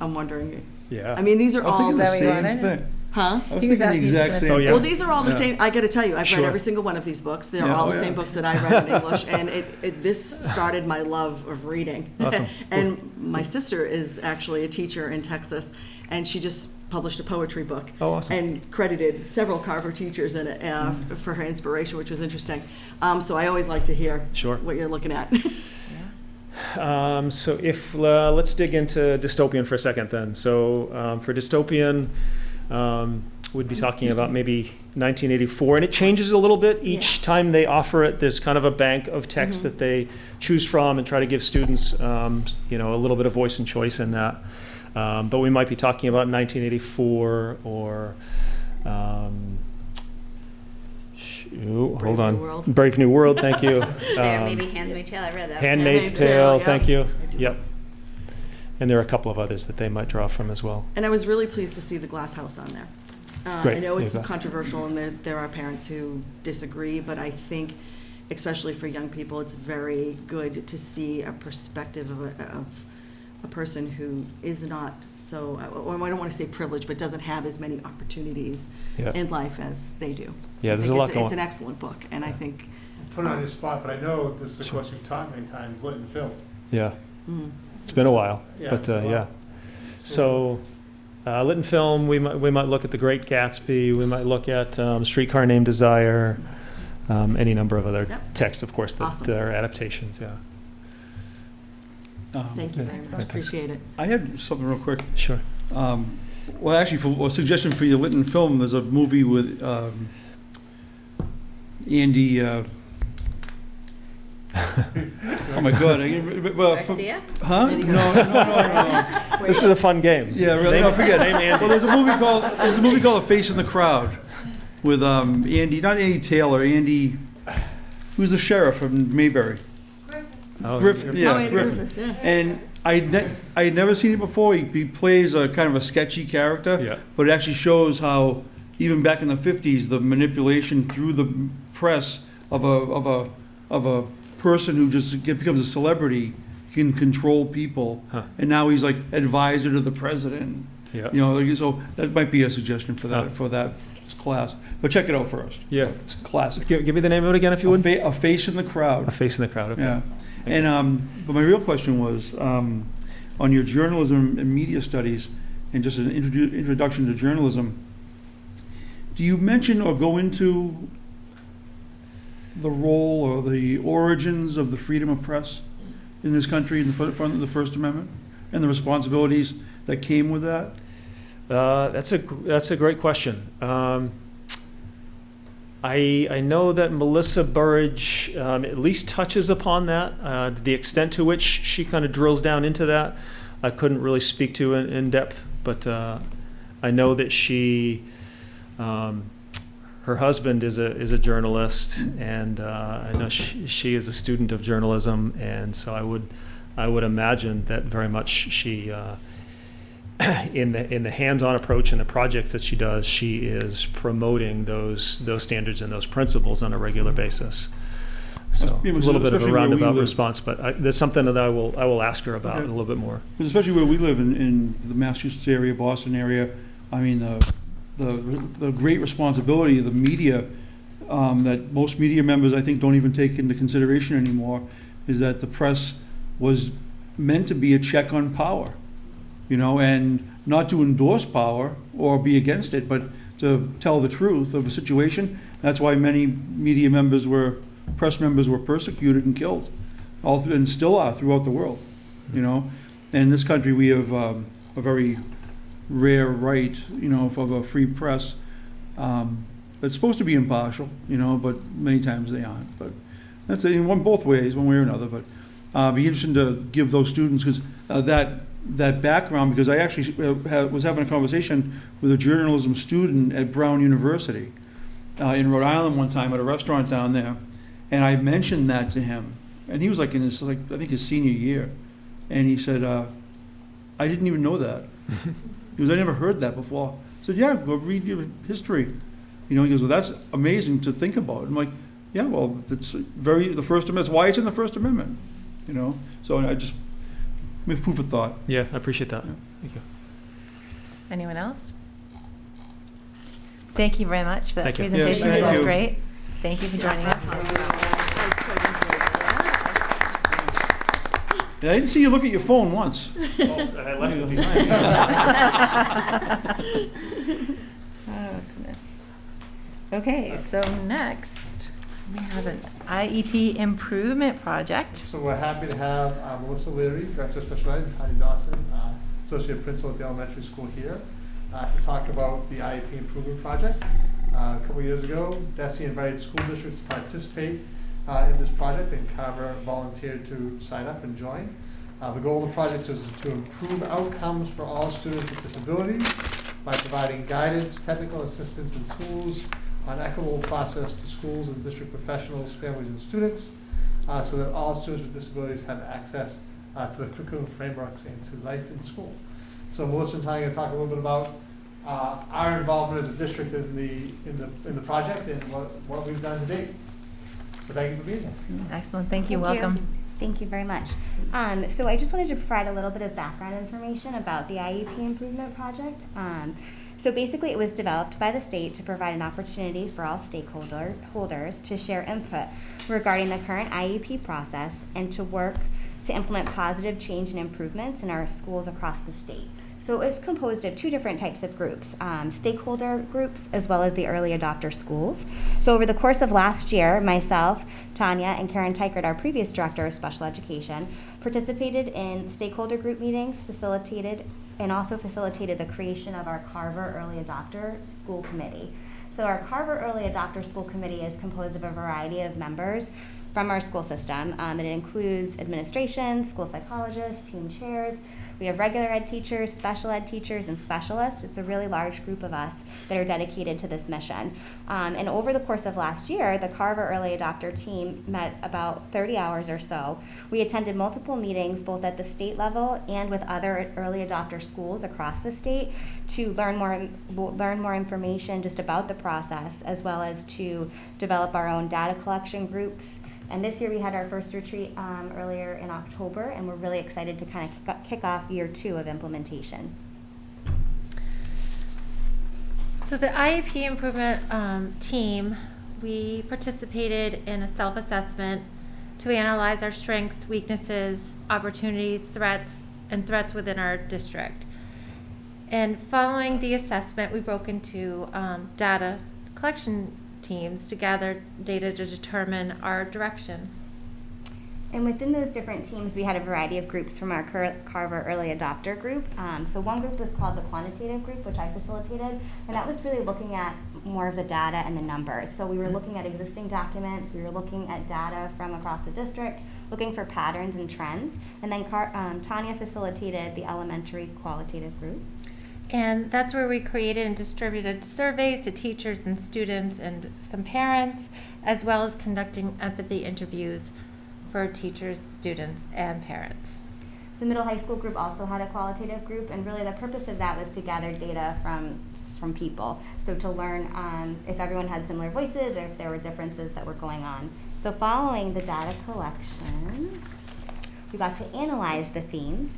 Speaker 12: I'm wondering.
Speaker 19: Yeah.
Speaker 12: I mean, these are
Speaker 6: I was
Speaker 12: all
Speaker 6: thinking the
Speaker 1: Is that what you
Speaker 6: same
Speaker 1: wanted?
Speaker 6: thing.
Speaker 12: Huh?
Speaker 6: I was thinking the exact same thing.
Speaker 12: Well, these are all the
Speaker 6: Yeah.
Speaker 12: same. I got to tell you, I've
Speaker 19: Sure.
Speaker 12: read every single one of these books. They're
Speaker 6: Yeah.
Speaker 12: all
Speaker 6: Oh,
Speaker 12: the
Speaker 6: yeah.
Speaker 12: same books that I read in English, and this started my love of reading.
Speaker 19: Awesome.
Speaker 12: And my sister is actually a teacher in Texas, and she just published a poetry book.
Speaker 19: Oh, awesome.
Speaker 12: And credited several Carver teachers in it for her inspiration, which was interesting. So I always like to hear what you're looking at.
Speaker 19: So if let's dig into dystopian for a second then. So for dystopian, we'd be talking about maybe 1984, and it changes a little bit each time they offer it. There's kind of a bank of text that they choose from and try to give students, a little bit of voice and choice in that. But we might be talking about 1984 or. Hold on. Brave New World, thank you.
Speaker 16: Maybe Handmaid's Tale. I read that.
Speaker 19: Handmaid's Tale, thank you. Yep. And there are a couple of others that they might draw from as well.
Speaker 12: And I was really pleased to see the glass house on there.
Speaker 19: Great.
Speaker 12: I know it's
Speaker 19: Yeah.
Speaker 12: controversial and there are parents who disagree, but I think, especially for young people, it's very good to see a perspective of a person who is not so, I don't want to say privileged, but doesn't have as many opportunities
Speaker 19: Yeah.
Speaker 12: in life as they do.
Speaker 19: Yeah,
Speaker 12: I
Speaker 19: there's
Speaker 12: think
Speaker 19: a lot
Speaker 12: it's
Speaker 19: going.
Speaker 12: an excellent book, and I think.
Speaker 3: Put it on your spot, but I know this is a course you've taught many times, lit and film.
Speaker 19: Yeah.
Speaker 12: Mm.
Speaker 19: It's been a while,
Speaker 3: Yeah,
Speaker 19: but
Speaker 3: it's been a while.
Speaker 19: yeah. So, lit and film, we might look at The Great Gatsby, we might look at Streetcar Named Desire, any number of other
Speaker 12: Yep.
Speaker 19: texts, of course, that
Speaker 12: Awesome.
Speaker 19: are adaptations, yeah.
Speaker 12: Thank you very much,
Speaker 19: thanks.
Speaker 12: appreciate it.
Speaker 6: I had something real quick.
Speaker 19: Sure.
Speaker 6: Well, actually, for a suggestion for your lit and film, there's a movie with Andy. Oh my God!
Speaker 16: Garcia?
Speaker 6: Huh? No.
Speaker 19: This is a fun game.
Speaker 6: Yeah, really.
Speaker 19: Name-
Speaker 6: No, forget
Speaker 19: name
Speaker 6: it.
Speaker 19: Andy.
Speaker 6: Well, there's a movie called A Face in the Crowd with Andy, not Andy Taylor, Andy, who's the sheriff from Mayberry.
Speaker 19: Oh,
Speaker 6: Griffin,
Speaker 19: yeah.
Speaker 6: yeah,
Speaker 12: Andy
Speaker 6: Griffin.
Speaker 12: Griffiths, yeah.
Speaker 6: And I had never seen it before. He plays a kind of a sketchy character,
Speaker 19: Yeah.
Speaker 6: but it actually shows how even back in the 50s, the manipulation through the press of a person who just becomes a celebrity can control people.
Speaker 19: Huh.
Speaker 6: And now he's like advisor to the president.
Speaker 19: Yeah.
Speaker 6: You know, like, so that might be a suggestion for that
Speaker 19: Huh.
Speaker 6: for that class. But check it out first.
Speaker 19: Yeah.
Speaker 6: It's a classic.
Speaker 19: Give me the name of it again, if you would.
Speaker 6: A Face in the Crowd.
Speaker 19: A Face in the Crowd, okay.
Speaker 6: Yeah. And but my real question was on your journalism and media studies, and just an introduction to journalism. Do you mention or go into the role or the origins of the freedom of press in this country in the front of the First Amendment and the responsibilities that came with that?
Speaker 19: That's a great question. I know that Melissa Burridge at least touches upon that. The extent to which she kind of drills down into that, I couldn't really speak to in depth. But I know that she, her husband is a journalist, and I know she is a student of journalism, and so I would imagine that very much she. In the hands-on approach and the projects that she does, she is promoting those standards and those principles on a regular basis. So a little bit of a roundabout response, but there's something that I will ask her about a little bit more.
Speaker 6: Because especially where we live in the Massachusetts area, Boston area, I mean the great responsibility of the media that most media members I think don't even take into consideration anymore is that the press was meant to be a check on power. You know, and not to endorse power or be against it, but to tell the truth of a situation. That's why many media members press members were persecuted and killed, and still are throughout the world, you know. And in this country, we have a very rare right, you know, of a free press. It's supposed to be impartial, you know, but many times they aren't. But that's in both ways, one way or another. But be interesting to give those students, because that background, because I actually was having a conversation with a journalism student at Brown University in Rhode Island one time at a restaurant down there, and I mentioned that to him, and he was like in his I think his senior year, and he said, I didn't even know that. He goes, I never heard that before. I said, yeah, go read your history. You know, he goes, well, that's amazing to think about. I'm like, yeah, well, it's the First Amendment. That's why it's in the First Amendment. You know, so I just. Food for thought.
Speaker 19: Yeah, I appreciate that.
Speaker 6: Yeah.
Speaker 19: Thank you.
Speaker 1: Anyone else? Thank you very much for that
Speaker 19: Thank you.
Speaker 1: presentation.
Speaker 6: Yes,
Speaker 1: It was
Speaker 6: thank you.
Speaker 1: great. Thank you for joining us.
Speaker 6: Yeah, I didn't see you look at your phone once.
Speaker 19: I left it behind.
Speaker 1: Oh, goodness. Okay, so next we have an Iep Improvement Project.
Speaker 3: So we're happy to have Melissa Leary, Director of Special Ed, and Tanya Dawson, Associate Principal at the elementary school here, to talk about the Iep Improvement Project. A couple years ago, DESE invited school districts to participate in this project, and Carver volunteered to sign up and join. The goal of the project is to improve outcomes for all students with disabilities by providing guidance, technical assistance, and tools on equitable process to schools and district professionals, families, and students, so that all students with disabilities have access to the curriculum frameworks and to life in school. So Melissa and Tanya are going to talk a little bit about our involvement as a district in the project and what we've done to date. So thank you for being here.
Speaker 1: Excellent, thank you, welcome.
Speaker 2: Thank you very much. So I just wanted to provide a little bit of background information about the Iep Improvement Project. So basically it was developed by the state to provide an opportunity for all stakeholders to share input regarding the current IEP process and to work to implement positive change and improvements in our schools across the state. So it was composed of two different types of groups, stakeholder groups as well as the early adopter schools. So over the course of last year, myself, Tanya, and Karen Teichert, our previous director of special education, participated in stakeholder group meetings, facilitated the creation of our Carver Early Adopter School Committee. So our Carver Early Adopter School Committee is composed of a variety of members from our school system. It includes administration, school psychologists, team chairs. We have regular ed teachers, special ed teachers, and specialists. It's a really large group of us that are dedicated to this mission. And over the course of last year, the Carver Early Adopter team met about 30 hours or so. We attended multiple meetings, both at the state level and with other early adopter schools across the state, to learn more information just about the process, as well as to develop our own data collection groups. And this year we had our first retreat earlier in October, and we're really excited to kind of kick off year 2 of implementation.
Speaker 20: So the IEP Improvement team, we participated in a self-assessment to analyze our strengths, weaknesses, opportunities, threats within our district. And following the assessment, we broke into data collection teams to gather data to determine our direction.
Speaker 2: And within those different teams, we had a variety of groups from our Carver Early Adopter group. So one group was called the quantitative group, which I facilitated, and that was really looking at more of the data and the numbers. So we were looking at existing documents, we were looking at data from across the district, looking for patterns and trends, and then Tanya facilitated the elementary qualitative group.
Speaker 20: And that's where we created and distributed surveys to teachers and students and some parents, as well as conducting empathy interviews for teachers, students, and parents.
Speaker 2: The middle high school group also had a qualitative group, and really the purpose of that was to gather data from people. So to learn if everyone had similar voices or if there were differences that were going on. So following the data collection, we got to analyze the themes.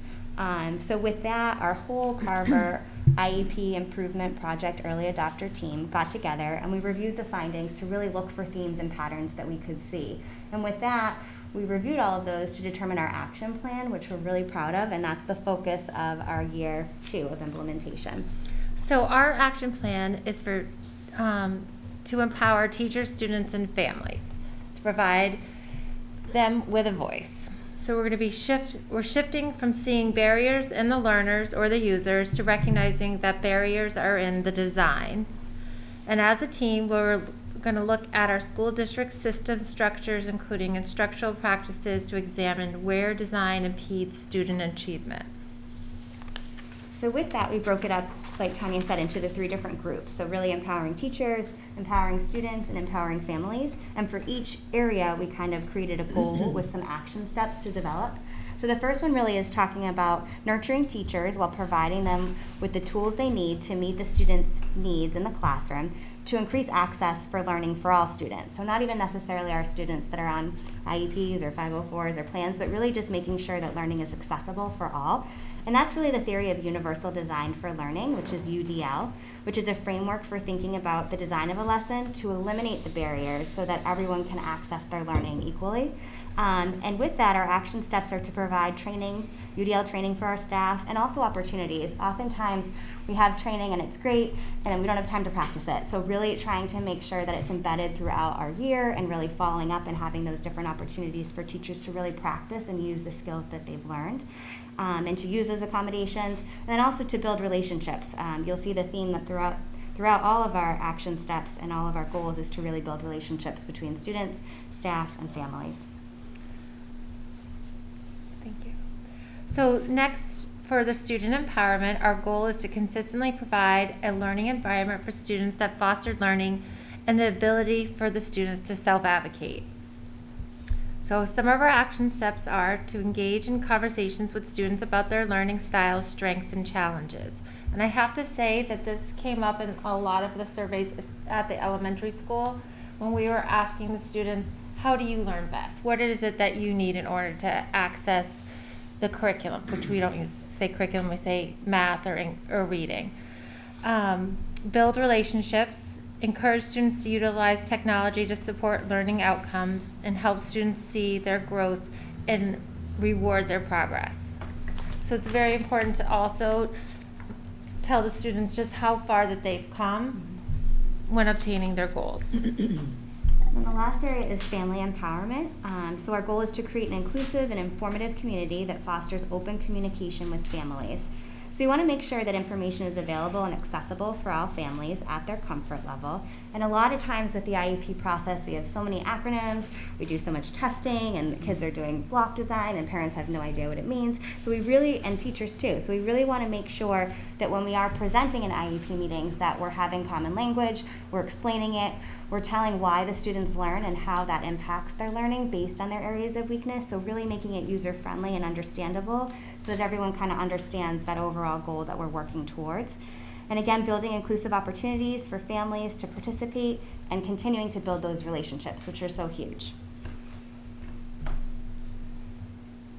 Speaker 2: So with that, our whole Carver IEP Improvement Project Early Adopter team got together and we reviewed the findings to really look for themes and patterns that we could see. And with that, we reviewed all of those to determine our action plan, which we're really proud of, and that's the focus of our year 2 of implementation.
Speaker 20: So our action plan is for to empower teachers, students, and families, to provide them with a voice. So we're going to be shifting from seeing barriers in the learners or the users to recognizing that barriers are in the design. And as a team, we're going to look at our school district system structures, including instructional practices, to examine where design impedes student achievement.
Speaker 2: So with that, we broke it up, like Tanya said, into the 3 different groups. So really empowering teachers, empowering students, and empowering families. And for each area, we kind of created a goal with some action steps to develop. So the first one really is talking about nurturing teachers while providing them with the tools they need to meet the students' needs in the classroom to increase access for learning for all students. So not even necessarily our students that are on IEPs or 504s or plans, but really just making sure that learning is accessible for all. And that's really the theory of universal design for learning, which is UDL, which is a framework for thinking about the design of a lesson to eliminate the barriers so that everyone can access their learning equally. And with that, our action steps are to provide training, UDL training for our staff, and also opportunities. Oftentimes, we have training and it's great, and then we don't have time to practice it. So really trying to make sure that it's embedded throughout our year and really following up and having those different opportunities for teachers to really practice and use the skills that they've learned. And to use those accommodations, and then also to build relationships. You'll see the theme that throughout all of our action steps and all of our goals is to really build relationships between students, staff, and families.
Speaker 20: Thank you. So next, for the student empowerment, our goal is to consistently provide a learning environment for students that foster learning and the ability for the students to self-advocate. So some of our action steps are to engage in conversations with students about their learning styles, strengths, and challenges. And I have to say that this came up in a lot of the surveys at the elementary school when we were asking the students, how do you learn best? What is it that you need in order to access the curriculum, which we don't say curriculum, we say math or reading. Build relationships, encourage students to utilize technology to support learning outcomes, and help students see their growth and reward their progress. So it's very important to also tell the students just how far that they've come when obtaining their goals.
Speaker 2: And the last area is family empowerment. So our goal is to create an inclusive and informative community that fosters open communication with families. So we want to make sure that information is available and accessible for all families at their comfort level. And a lot of times with the IEP process, we have so many acronyms, we do so much testing, and the kids are doing block design, and parents have no idea what it means. So we really, and teachers too, so we really want to make sure that when we are presenting in IEP meetings that we're having common language, we're explaining it, we're telling why the students learn and how that impacts their learning based on their areas of weakness. So really making it user-friendly and understandable so that everyone kind of understands that overall goal that we're working towards. And again, building inclusive opportunities for families to participate and continuing to build those relationships, which are so huge.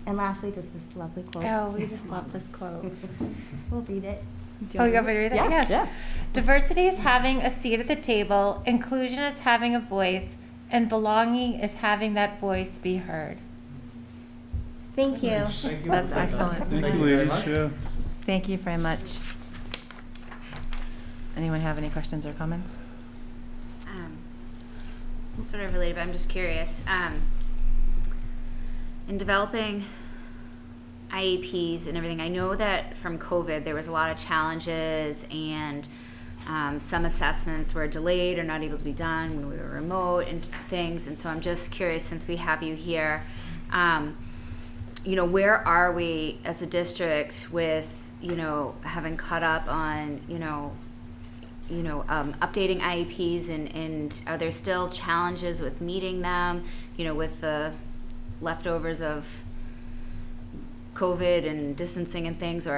Speaker 2: And lastly, just this lovely quote.
Speaker 20: Oh, we just love this quote.
Speaker 2: We'll read it.
Speaker 20: Oh, you want me to read it?
Speaker 2: Yeah,
Speaker 20: Yes.
Speaker 2: yeah.
Speaker 20: Diversity is having a seat at the table, inclusion is having a voice, and belonging is having that voice be heard.
Speaker 2: Thank you.
Speaker 3: Thank you.
Speaker 1: That's excellent.
Speaker 3: Thank you very much.
Speaker 1: Thank you very much. Anyone have any questions or comments?
Speaker 16: Sort of related, but I'm just curious. In developing IEPs and everything, I know that from COVID there was a lot of challenges, and some assessments were delayed or not able to be done when we were remote and things. And so I'm just curious, since we have you here, you know, where are we as a district with, you know, having caught up on, updating IEPs, and are there still challenges with meeting them, you know, with the leftovers of COVID and distancing and things, or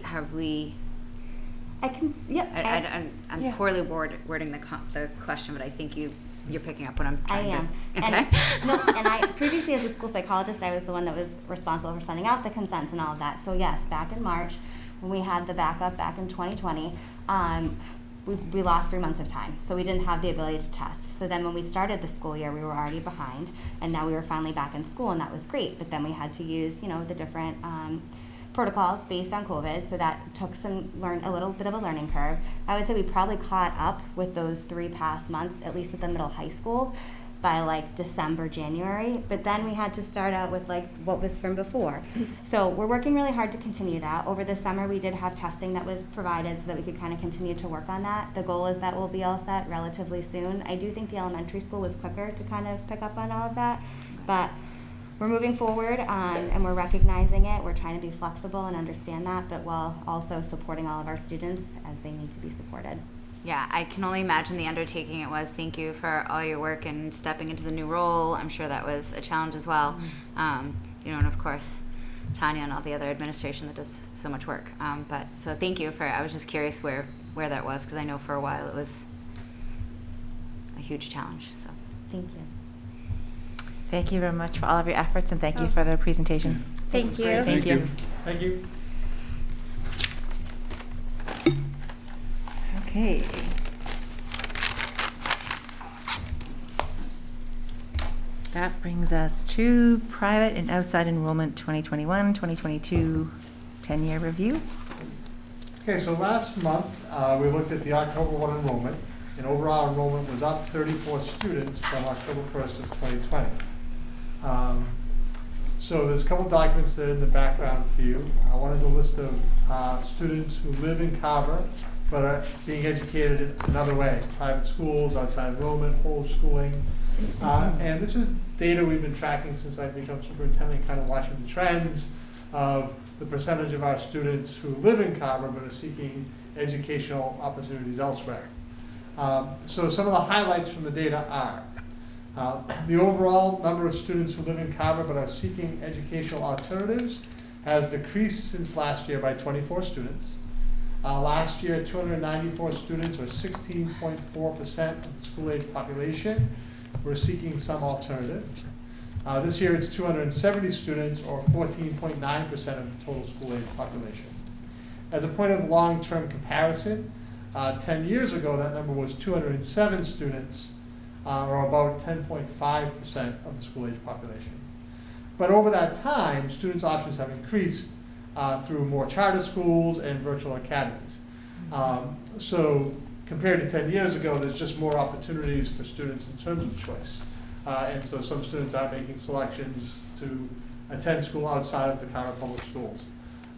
Speaker 16: have we?
Speaker 2: I can, yep.
Speaker 16: I'm
Speaker 2: yeah.
Speaker 16: poorly wording the question, but I think you're picking up what I'm trying
Speaker 2: I am.
Speaker 16: to.
Speaker 2: And I previously as a school psychologist, I was the one that was responsible for sending out the consents and all of that. So yes, back in March, when we had the backup back in 2020, we lost 3 months of time. So we didn't have the ability to test. So then when we started the school year, we were already behind, and now we were finally back in school, and that was great. But then we had to use, the different protocols based on COVID, so that took a little bit of a learning curve. I would say we probably caught up with those 3 past months, at least at the middle high school, by like December, January. But then we had to start out with like what was from before. So we're working really hard to continue that. Over the summer, we did have testing that was provided so that we could kind of continue to work on that. The goal is that we'll be all set relatively soon. I do think the elementary school was quicker to kind of pick up on all of that, but we're moving forward, and we're recognizing it. We're trying to be flexible and understand that, but while also supporting all of our students as they need to be supported.
Speaker 16: Yeah, I can only imagine the undertaking it was. Thank you for all your work and stepping into the new role. I'm sure that was a challenge as well. And of course, Tanya and all the other administration that does so much work. So thank you I was just curious where that was, because I know for a while it was a huge challenge. So
Speaker 2: thank you.
Speaker 1: Thank you very much for all of your efforts, and thank you for the presentation.
Speaker 20: Thank you.
Speaker 1: Thank you.
Speaker 3: Thank you.
Speaker 1: Okay. That brings us to private and outside enrollment 2021-2022 10-year review.
Speaker 3: Okay, so last month, we looked at the October 1 enrollment, and overall enrollment was up 34 students from October 1st of 2020. So there's a couple documents that are in the background for you. One is a list of students who live in Carver but are being educated in another way, private schools, outside enrollment, homeschooling. And this is data we've been tracking since I've become superintendent, kind of watching the trends of the percentage of our students who live in Carver but are seeking educational opportunities elsewhere. So some of the highlights from the data are The overall number of students who live in Carver but are seeking educational alternatives has decreased since last year by 24 students. Last year, 294 students, or 16.4% of the school-age population, were seeking some alternative. This year, it's 270 students, or 14.9% of the total school-age population. As a point of long-term comparison, 10 years ago, that number was 207 students, or about 10.5% of the school-age population. But over that time, students' options have increased through more charter schools and virtual academies. So compared to 10 years ago, there's just more opportunities for students in terms of choice. And so some students are making selections to attend school outside of the Carver Public Schools.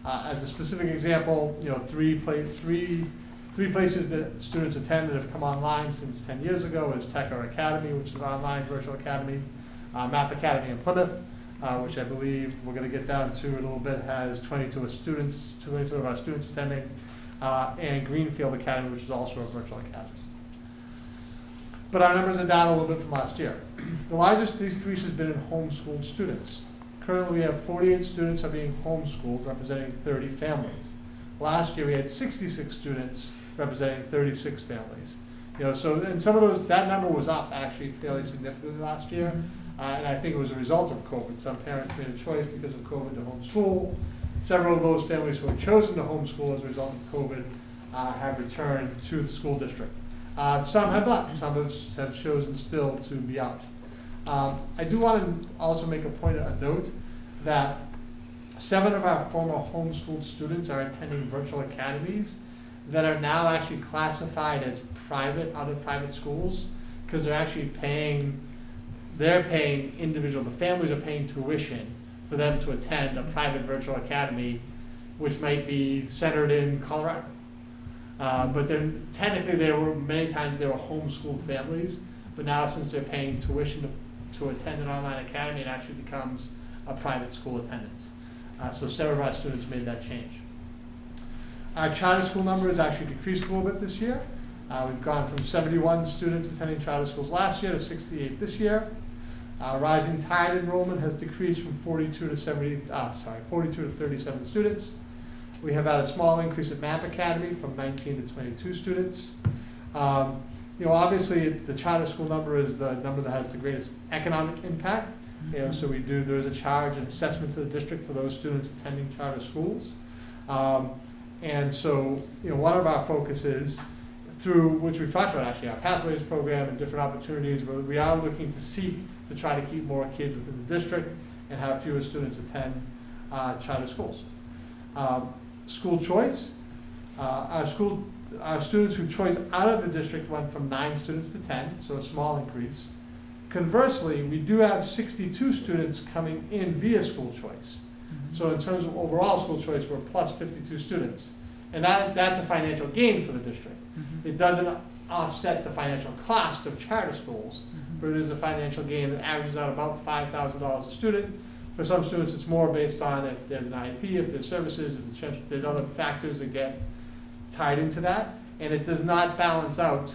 Speaker 3: As a specific example, three places that students attend that have come online since 10 years ago is Tech or Academy, which is an online virtual academy, Map Academy in Plymouth, which I believe we're going to get down to in a little bit, has 22 of our students attending, and Greenfield Academy, which is also a virtual academy. But our numbers are down a little bit from last year. The largest decrease has been in homeschooled students. Currently, we have 48 students are being homeschooled, representing 30 families. Last year, we had 66 students representing 36 families. So and some of those, that number was up actually fairly significantly last year. And I think it was a result of COVID. Some parents made a choice because of COVID to homeschool. Several of those families who had chosen to homeschool as a result of COVID have returned to the school district. Some have not. Some have chosen still to be out. I do want to also make a point, a note, that 7 of our former homeschooled students are attending virtual academies that are now actually classified as other private schools, because they're actually paying individual, the families are paying tuition for them to attend a private virtual academy, which might be centered in Colorado. But then technically many times they were homeschooled families, but now since they're paying tuition to attend an online academy, it actually becomes a private school attendance. So several of our students made that change. Our charter school number has actually decreased a little bit this year. We've gone from 71 students attending charter schools last year to 68 this year. Rising tide enrollment has decreased from 42 to 37 students. We have had a small increase at MAP Academy from 19 to 22 students. Obviously the charter school number is the number that has the greatest economic impact. So there's a charge and assessment to the district for those students attending charter schools. And so, one of our focuses through, which we've talked about actually, our Pathways program and different opportunities, where we are looking to seek to try to keep more kids within the district and have fewer students attend charter schools. School choice, our students who choice out of the district went from 9 students to 10, so a small increase. Conversely, we do have 62 students coming in via school choice. So in terms of overall school choice, we're plus 52 students. And that's a financial gain for the district. It doesn't offset the financial cost of charter schools, but it is a financial gain that averages out about $5,000 a student. For some students, it's more based on if there's an Iep, if there's services, if there's other factors that get tied into that. And it does not balance out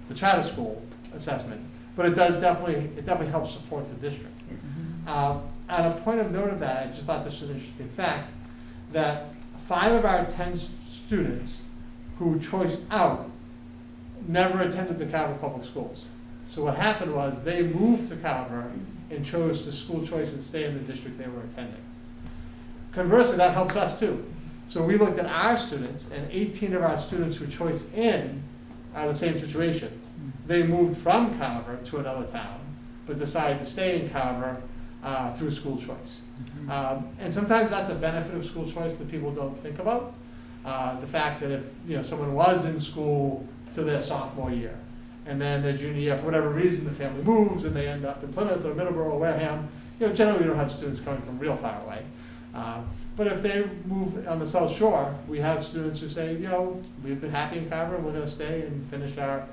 Speaker 3: the charter school assessment, but it definitely helps support the district. And a point of note of that, I just thought this was an interesting fact, that 5 of our 10 students who choiced out never attended the Carver Public Schools. So what happened was they moved to Carver and chose the school choice and stay in the district they were attending. Conversely, that helps us too. So we looked at our students, and 18 of our students who choiced in are the same situation. They moved from Carver to another town, but decided to stay in Carver through school choice. And sometimes that's a benefit of school choice that people don't think about. The fact that if someone was in school to their sophomore year, and then their junior year, for whatever reason, the family moves and they end up in Plymouth or Middleborough or Wareham, generally we don't have students coming from real far away. But if they move on the South Shore, we have students who say, we've been happy in Carver and we're going to stay and finish our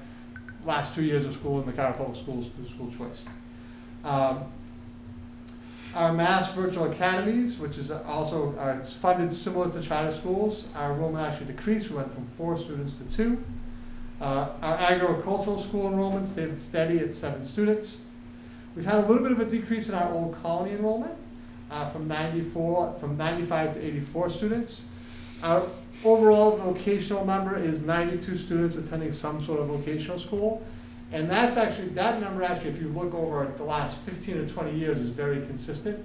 Speaker 3: last 2 years of school in the Carver Public Schools through school choice. Our Mass Virtual Academies, which is also it's funded similar to charter schools, our enrollment actually decreased. We went from 4 students to 2. Our agricultural school enrollment stayed steady at 7 students. We've had a little bit of a decrease in our Old Colony enrollment from 95 to 84 students. Our overall vocational number is 92 students attending some sort of vocational school. And that's actually, that number actually, if you look over the last 15 or 20 years, is very consistent.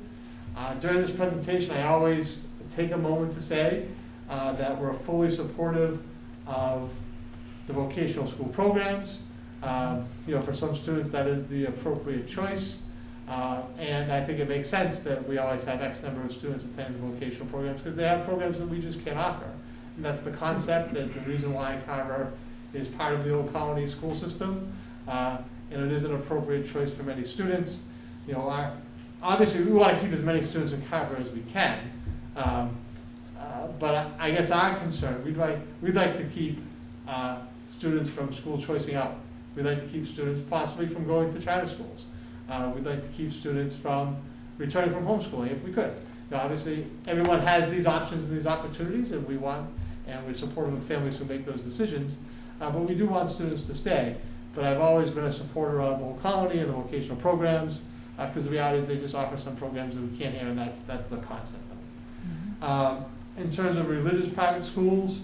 Speaker 3: During this presentation, I always take a moment to say that we're fully supportive of the vocational school programs. For some students, that is the appropriate choice. And I think it makes sense that we always have X number of students attending the vocational programs because they have programs that we just can't offer. And that's the concept, that the reason why Carver is part of the Old Colony school system. And it is an appropriate choice for many students. Obviously, we want to keep as many students in Carver as we can. But I guess our concern, we'd like to keep students from school choicing out. We'd like to keep students possibly from going to charter schools. We'd like to keep students from returning from homeschooling if we could. Obviously, everyone has these options and these opportunities, and we're supportive of families who make those decisions. But we do want students to stay. But I've always been a supporter of Old Colony and the vocational programs, because the reality is they just offer some programs that we can't hear, and that's the concept of it. In terms of religious private schools,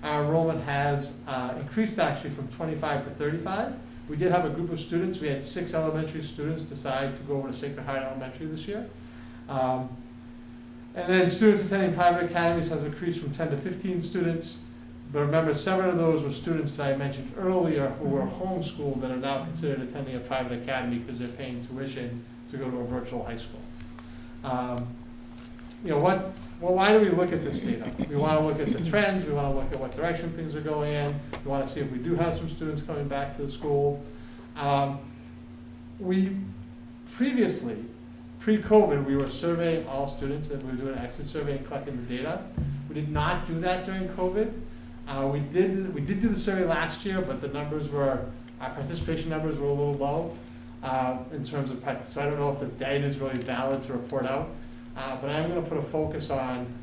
Speaker 3: our enrollment has increased actually from 25 to 35. We did have a group of students. We had 6 elementary students decide to go over to Sacred Heart Elementary this year. And then students attending private academies has increased from 10 to 15 students. But remember, 7 of those were students that I mentioned earlier who were homeschooled that are now considered attending a private academy because they're paying tuition to go to a virtual high school. Why do we look at this data? We want to look at the trends. We want to look at what direction things are going in. We want to see if we do have some students coming back to the school. We previously, pre-COVID, we were surveying all students, and we were doing an exit survey and collecting the data. We did not do that during COVID. We did do the survey last year, but our participation numbers were a little low in terms of practice. So I don't know if the data is really valid to report out. But I'm going to put a focus on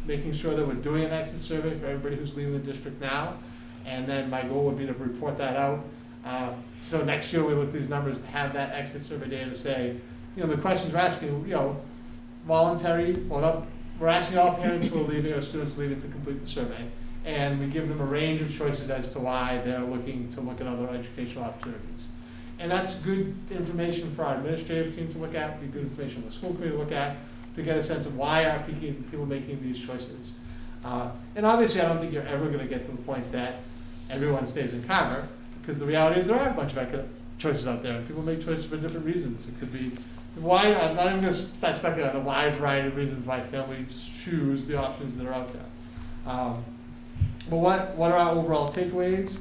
Speaker 3: making sure that we're doing an exit survey for everybody who's leaving the district now. And then my goal would be to report that out. So next year we look at these numbers to have that exit survey data to say, the questions we're asking, voluntary, we're asking all parents who are leaving or students leaving to complete the survey. And we give them a range of choices as to why they're looking to look at other educational opportunities. And that's good information for our administrative team to look at, be good information for the school committee to look at, to get a sense of why are people making these choices. And obviously, I don't think you're ever going to get to the point that everyone stays in Carver, because the reality is there are a bunch of choices out there, and people make choices for different reasons. It could be wide. I'm not even going to start speculating on the wide variety of reasons why families choose the options that are out there. But what are our overall takeaways?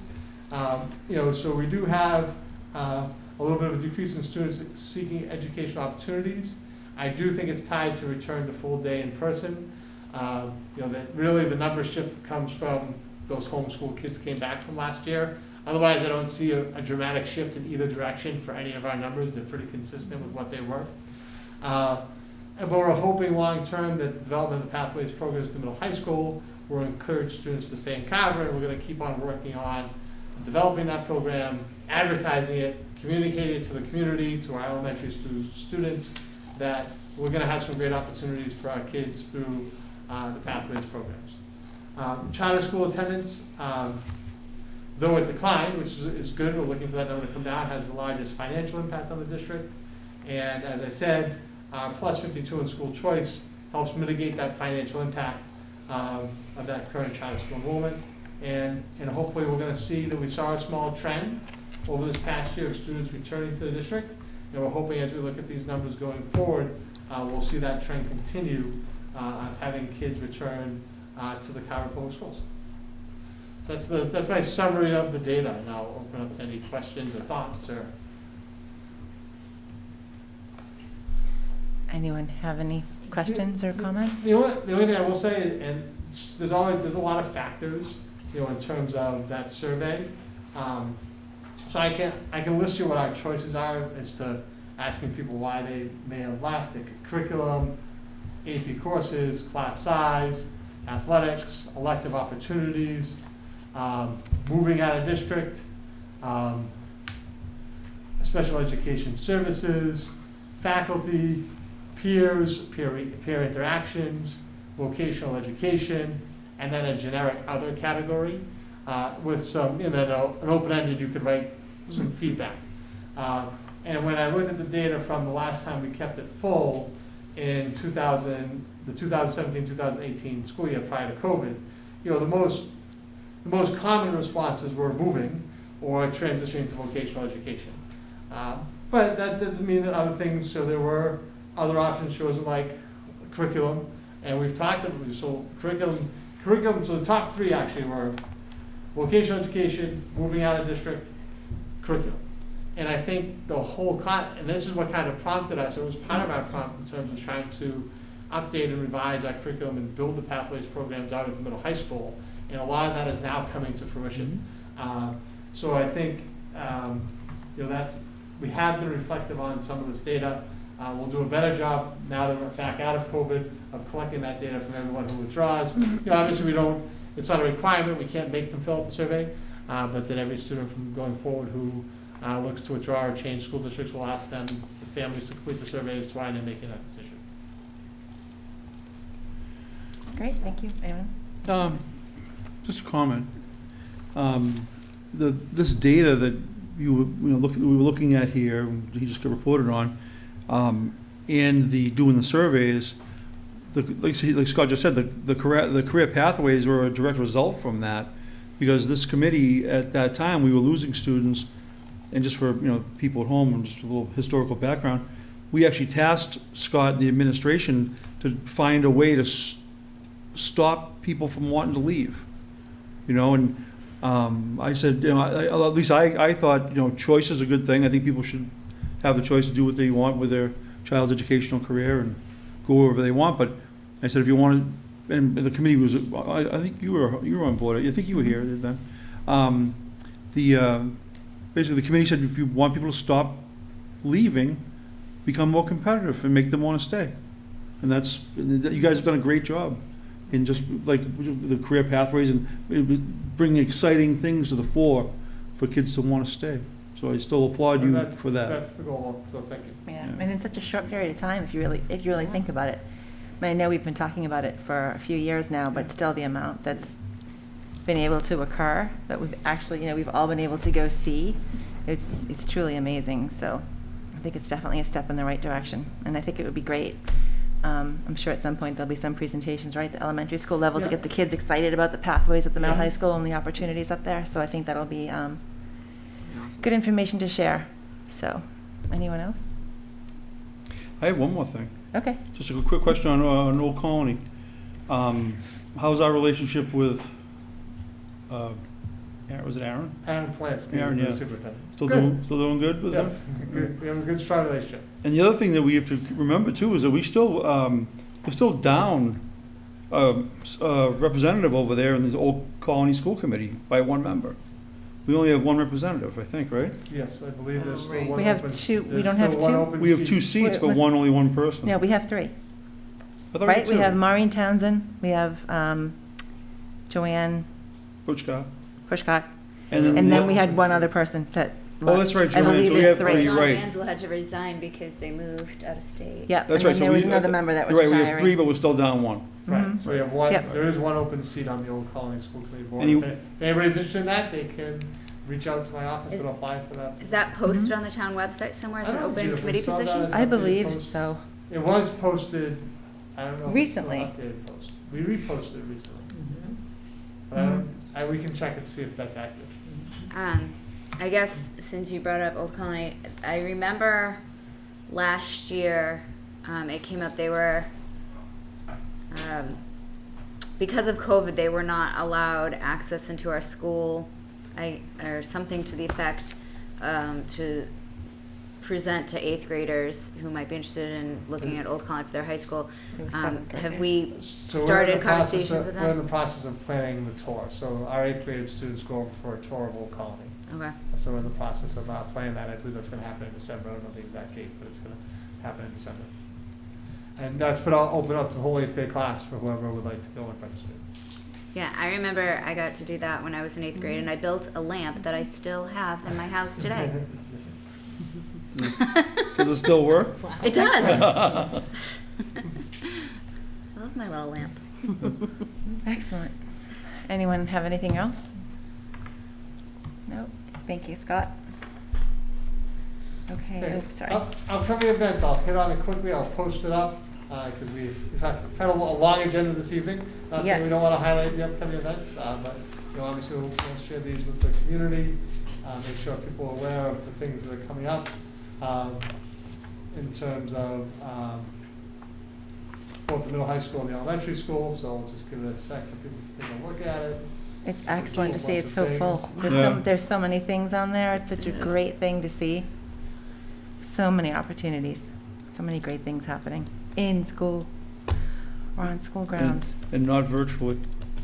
Speaker 3: So we do have a little bit of a decrease in students seeking educational opportunities. I do think it's tied to return to full day in person. That really the number shift comes from those homeschool kids came back from last year. Otherwise, I don't see a dramatic shift in either direction for any of our numbers. They're pretty consistent with what they were. But we're hoping long term that the development of the Pathways programs to middle high school will encourage students to stay in Carver, and we're going to keep on working on developing that program, advertising it, communicating it to the community, to our elementary students, that we're going to have some great opportunities for our kids through the Pathways programs. Charter school attendance, though it declined, which is good, we're looking for that number to come down, has the largest financial impact on the district. And as I said, plus 52 in school choice helps mitigate that financial impact of that current charter school enrollment. And hopefully we're going to see that we saw a small trend over this past year of students returning to the district. And we're hoping as we look at these numbers going forward, we'll see that trend continue of having kids return to the Carver Public Schools. So that's my summary of the data, and I'll open up to any questions or thoughts. Or
Speaker 1: anyone have any questions or comments?
Speaker 3: The only thing I will say, and there's a lot of factors, in terms of that survey. So I can list you what our choices are as to asking people why they may have left: the curriculum, AP courses, class size, athletics, elective opportunities, moving out of district, special education services, faculty, peers, peer interactions, vocational education, and then a generic other category with some, and then an open-ended, you could write some feedback. And when I looked at the data from the last time we kept it full in the 2017-2018 school year prior to COVID, you know, the most common responses were moving or transitioning to vocational education. But that doesn't mean that other things, so there were other options chosen like curriculum, and we've talked about, so curriculum, so the top three actually were vocational education, moving out of district, curriculum. And I think the whole, and this is what kind of prompted us, it was part of our prompt in terms of trying to update and revise our curriculum and build the Pathways programs out of the middle high school. And a lot of that is now coming to fruition. So I think, you know, we have been reflective on some of this data. We'll do a better job now that we're back out of COVID of collecting that data from everyone who withdraws. You know, obviously it's not a requirement, we can't make them fill out the survey, but that every student from going forward who looks to withdraw or change school districts will ask them, the families, to complete the survey as to why they're making that decision.
Speaker 1: Great, thank you. Eamon?
Speaker 6: Just a comment. This data that we were looking at here, he just got reported on, and doing the surveys, like Scott just said, the career pathways were a direct result from that, because this committee at that time, we were losing students, and just for people at home and just a little historical background, we actually tasked Scott and the administration to find a way to stop people from wanting to leave, and I said, at least I thought, choice is a good thing. I think people should have the choice to do what they want with their child's educational career and go wherever they want. But I said, if you want to, and the committee was, I think you were on board. I think you were here then. Basically, the committee said, if you want people to stop leaving, become more competitive and make them want to stay. And you guys have done a great job in just like the career pathways and bringing exciting things to the fore for kids to want to stay. So I still applaud you for that.
Speaker 3: That's the goal, so thank you.
Speaker 1: Yeah, and in such a short period of time, if you really think about it. I know we've been talking about it for a few years now, but still the amount that's been able to occur, that we've actually, we've all been able to go see, it's truly amazing. So I think it's definitely a step in the right direction, and I think it would be great. I'm sure at some point there'll be some presentations, right, at the elementary school level to get the kids excited about the pathways at the middle high school and the opportunities up there. So I think that'll be good information to share. So, anyone else?
Speaker 6: I have one more thing.
Speaker 1: Okay.
Speaker 6: Just a quick question on Old Colony. How's our relationship with, was it Aaron?
Speaker 3: Aaron Polanski,
Speaker 6: Aaron,
Speaker 3: the
Speaker 6: yeah.
Speaker 3: superintendent.
Speaker 6: Still doing good with
Speaker 3: Yes.
Speaker 6: him?
Speaker 3: Good. We have a good, strong relationship.
Speaker 6: And the other thing that we have to remember too is that we're still down a representative over there in the Old Colony School Committee by one member. We only have one representative, I think, right?
Speaker 3: Yes, I believe there's still one.
Speaker 1: We have two. We don't have two.
Speaker 6: We have 2 seats, but only one person.
Speaker 1: No, we have 3.
Speaker 6: I thought
Speaker 1: Right?
Speaker 6: we
Speaker 1: We have Maureen Townsend. We have Joanne Pushkot. And then we had one other person that.
Speaker 6: Oh, that's right,
Speaker 1: I
Speaker 6: Joanne.
Speaker 1: believe
Speaker 6: So we
Speaker 1: there's
Speaker 6: have
Speaker 1: 3.
Speaker 6: three,
Speaker 16: John
Speaker 6: right.
Speaker 16: Mansell had to resign because they moved out of state.
Speaker 1: Yep.
Speaker 6: That's
Speaker 1: and
Speaker 6: right.
Speaker 1: then there was another member that was
Speaker 6: You're right,
Speaker 1: retiring.
Speaker 6: we have 3, but we're still down 1.
Speaker 3: Right, so we have one,
Speaker 1: Yep.
Speaker 3: there is one open seat on the Old Colony School Committee board.
Speaker 6: And
Speaker 3: If anybody's interested in that, they can reach out to my office and apply for that.
Speaker 16: Is that posted on the town website somewhere as an open committee position?
Speaker 1: I believe so.
Speaker 3: It was posted, I don't know.
Speaker 1: Recently.
Speaker 3: If it's still updated post. We reposted recently. But we can check and see if that's active.
Speaker 16: I guess since you brought up Old Colony, I remember last year it came up they were, because of COVID, they were not allowed access into our school, or something to the effect to present to 8th graders who might be interested in looking at Old Colony for their high school. Have we started conversations with them?
Speaker 3: We're in the process of planning the tour. So our 8th grade students go over for a tour of Old Colony.
Speaker 16: Okay.
Speaker 3: So we're in the process of planning that. I believe that's going to happen in December. I don't know the exact date, but it's going to happen in December. And that's open up to the whole 8th grade class for whoever would like to go and participate.
Speaker 16: Yeah, I remember I got to do that when I was in 8th grade, and I built a lamp that I still have in my house today.
Speaker 6: Does it still work?
Speaker 16: It does. I love my little lamp.
Speaker 1: Excellent. Anyone have anything else? No? Thank you, Scott. Okay, oh, sorry.
Speaker 3: Upcoming events, I'll hit on it quickly, I'll post it up, because we've had a long agenda this evening. So we
Speaker 1: Yes.
Speaker 3: don't want to highlight the upcoming events, but obviously we'll share these with the community, make sure people are aware of the things that are coming up, in terms of both the middle high school and the elementary school, so I'll just give it a sec for people to take a look at it.
Speaker 1: It's excellent to see, it's so
Speaker 3: Bunch of
Speaker 1: full.
Speaker 3: things.
Speaker 1: There's so many things on there, it's such a great thing to see. So many opportunities, so many great things happening in school or on school grounds.
Speaker 6: And not virtually.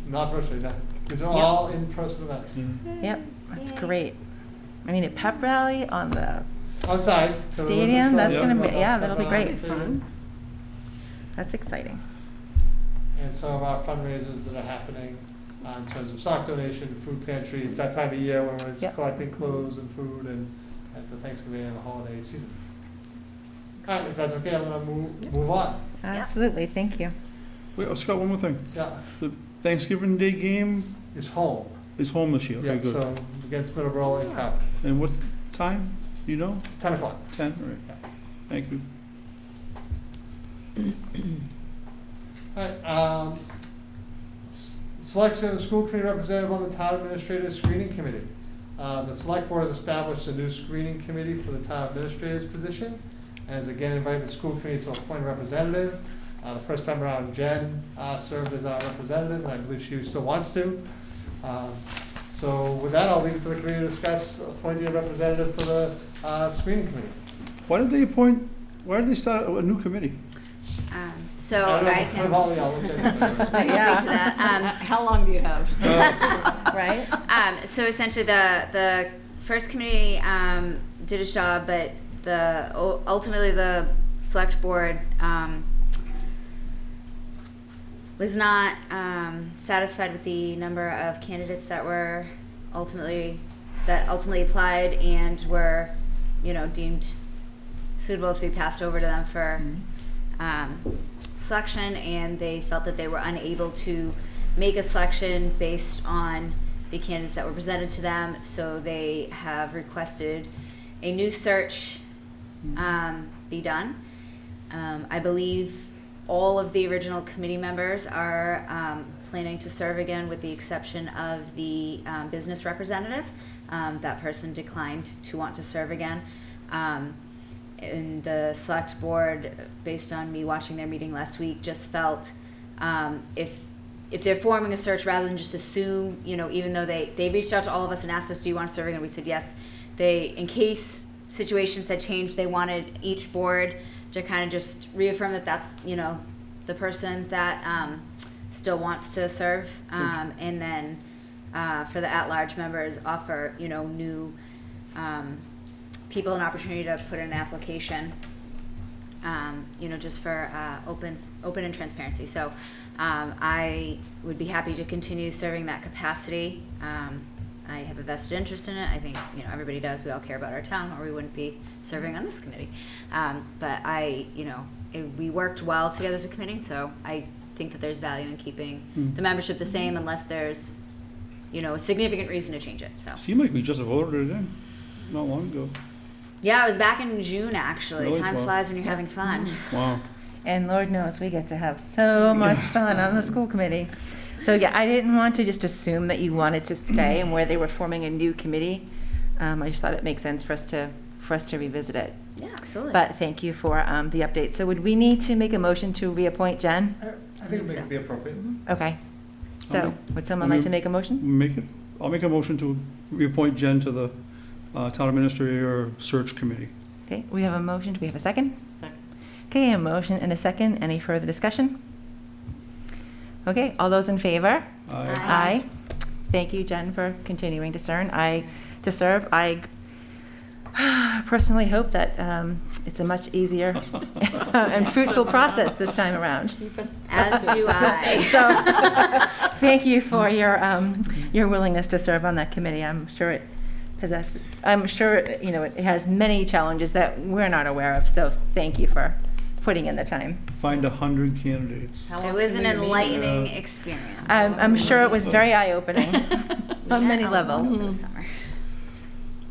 Speaker 3: Not virtually, no. These are
Speaker 1: Yep.
Speaker 3: all in-person events.
Speaker 1: Yep, that's great. I mean, a Pep Rally on the
Speaker 3: Outside. So
Speaker 1: stadium, that's gonna be,
Speaker 3: Yeah.
Speaker 1: yeah, that'll be great.
Speaker 3: Fun.
Speaker 1: That's exciting.
Speaker 3: And some of our fundraisers that are happening in terms of sock donation, food pantry. It's that time of year when we're
Speaker 1: Yep.
Speaker 3: collecting clothes and food and at the Thanksgiving and the holiday season. All right, if that's okay, I'm gonna move on.
Speaker 1: Absolutely, thank you.
Speaker 6: Wait, Scott, one more thing.
Speaker 3: Yeah,
Speaker 6: The Thanksgiving Day game
Speaker 3: it's home.
Speaker 6: is home this year. Okay,
Speaker 3: Yeah,
Speaker 6: good.
Speaker 3: so against Middleborough and Carver.
Speaker 6: And what time? Do you know?
Speaker 3: 10 o'clock.
Speaker 6: 10, all right. Thank you.
Speaker 3: All right, selection of the school committee representative on the town administrator screening committee. The select board has established a new screening committee for the town administrator's position, and has again invited the school committee to appoint a representative. The first time around, Jen served as our representative, and I believe she still wants to. So with that, I'll leave it to the committee to discuss appointing a representative for the screening committee.
Speaker 6: Why did they start a new committee?
Speaker 16: So
Speaker 3: I don't know,
Speaker 16: I can
Speaker 3: Holly, I'll look into it.
Speaker 16: I can speak to that.
Speaker 18: How long do you have?
Speaker 1: Right?
Speaker 16: So essentially, the first committee did its job, but ultimately the select board was not satisfied with the number of candidates that were ultimately applied and were, deemed suitable to be passed over to them for selection, and they felt that they were unable to make a selection based on the candidates that were presented to them, so they have requested a new search be done. I believe all of the original committee members are planning to serve again, with the exception of the business representative. That person declined to want to serve again. And the select board, based on me watching their meeting last week, just felt if they're forming a search, rather than just assume, even though they reached out to all of us and asked us, do you want to serve again? And we said yes. In case situations had changed, they wanted each board to kind of just reaffirm that that's, the person that still wants to serve. And then for the at-large members, offer, new people an opportunity to put in an application, just for open and transparency. So I would be happy to continue serving that capacity. I have a vested interest in it. I think everybody does. We all care about our town, or we wouldn't be serving on this committee. But we worked well together as a committee, so I think that there's value in keeping the membership the same, unless there's a significant reason to change it. So
Speaker 6: Seemed like we just voted it in not long ago.
Speaker 16: yeah, it was back in June, actually.
Speaker 6: Really?
Speaker 16: Time
Speaker 6: Wow.
Speaker 16: flies when you're having fun.
Speaker 6: Wow.
Speaker 1: And Lord knows we get to have so much fun on the school committee. So yeah, I didn't want to just assume that you wanted to stay and where they were forming a new committee. I just thought it makes sense for us to revisit it.
Speaker 16: Yeah, absolutely.
Speaker 1: But thank you for the update. So would we need to make a motion to reappoint Jen?
Speaker 3: I think it would be appropriate.
Speaker 1: Okay. So
Speaker 6: Okay.
Speaker 1: would someone like to make a motion?
Speaker 6: I'll make a motion to reappoint Jen to the Town Administrator Search Committee.
Speaker 1: Okay, we have a motion. Do we have a second?
Speaker 18: Second.
Speaker 1: Okay, a motion and a second. Any further discussion? Okay, all those in favor?
Speaker 6: Aye.
Speaker 1: Aye. Thank you, Jen, for continuing to serve. I personally hope that it's a much easier and fruitful process this time around.
Speaker 16: As do I.
Speaker 1: So, thank you for your willingness to serve on that committee. I'm sure it possess, I'm sure, you know, it has many challenges that we're not aware of, so thank you for putting in the time.
Speaker 6: Find 100 candidates.
Speaker 16: It was an enlightening experience.
Speaker 1: I'm sure it was very eye-opening on many
Speaker 16: Most
Speaker 1: levels.
Speaker 16: of the summer.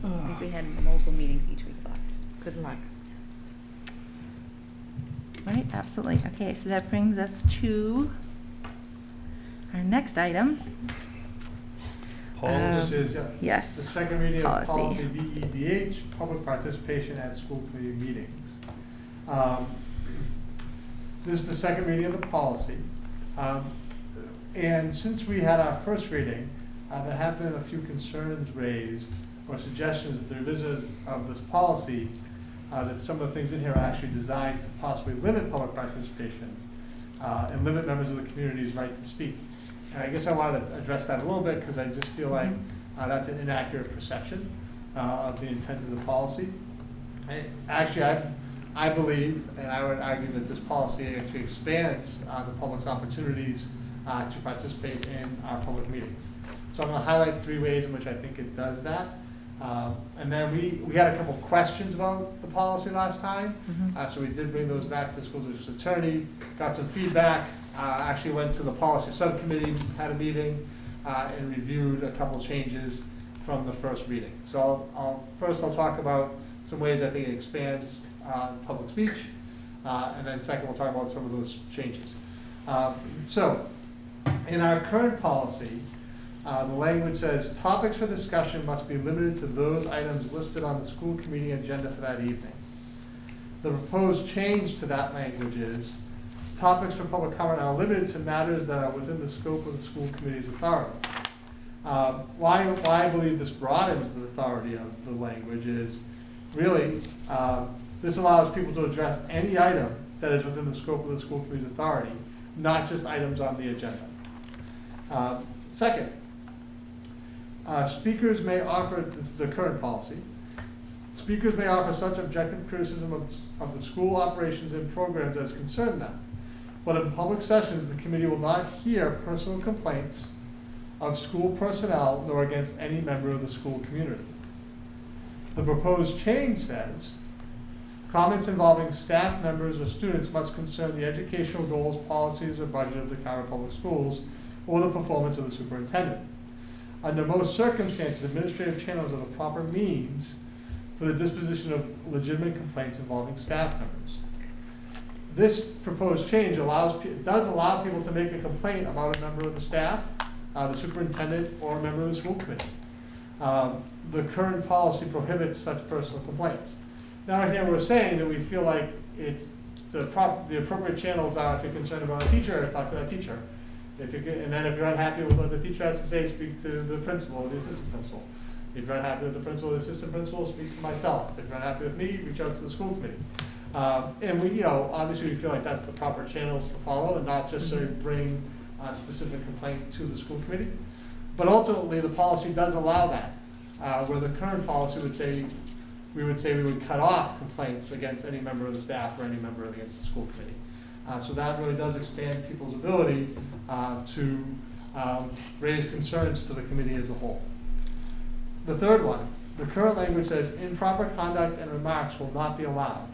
Speaker 16: I think we had multiple meetings each week of August.
Speaker 12: Good luck.
Speaker 1: Right, absolutely. Okay, so that brings us to our next item.
Speaker 3: Which is,
Speaker 1: yes,
Speaker 3: the second reading of
Speaker 1: policy.
Speaker 3: policy BEDH, public participation at school committee meetings. This is the second reading of the policy. And since we had our first reading, there have been a few concerns raised or suggestions that the revisions of this policy, that some of the things in here are actually designed to possibly limit public participation and limit members of the community's right to speak. And I guess I wanted to address that a little bit because I just feel like that's an inaccurate perception of the intent of the policy. I believe, and I would argue that this policy actually expands the public's opportunities to participate in our public meetings. So I'm going to highlight 3 ways in which I think it does that. And then we had a couple questions about the policy last time. So we did bring those back to the school district attorney, got some feedback, actually went to the policy subcommittee, had a meeting, and reviewed a couple changes from the first reading. So first I'll talk about some ways I think it expands public speech, and then second we'll talk about some of those changes. So in our current policy, the language says, topics for discussion must be limited to those items listed on the school committee agenda for that evening. The proposed change to that language is, topics for public comment are limited to matters that are within the scope of the school committee's authority. Why I believe this broadens the authority of the language is, really, this allows people to address any item that is within the scope of the school committee's authority, not just items on the agenda. Second, speakers may offer, this is the current policy, speakers may offer such objective criticism of the school operations and programs as concern them. But in public sessions, the committee will not hear personal complaints of school personnel nor against any member of the school community. The proposed change says, comments involving staff members or students must concern the educational goals, policies, or budget of the Carver Public Schools or the performance of the superintendent. Under most circumstances, administrative channels are the proper means for the disposition of legitimate complaints involving staff members. This proposed change does allow people to make a complaint about a member of the staff, the superintendent, or a member of the school committee. The current policy prohibits such personal complaints. Now here we're saying that we feel like it's the appropriate channels are, if you're concerned about a teacher, talk to that teacher. And then if you're unhappy with what the teacher has to say, speak to the principal or the assistant principal. If you're unhappy with the principal or the assistant principal, speak to myself. If you're unhappy with me, reach out to the school committee. And we, obviously we feel like that's the proper channels to follow and not just sort of bring a specific complaint to the school committee. But ultimately, the policy does allow that, where the current policy would say, we would cut off complaints against any member of the staff or any member against the school committee. So that really does expand people's ability to raise concerns to the committee as a whole. The third one, the current language says improper conduct and remarks will not be allowed.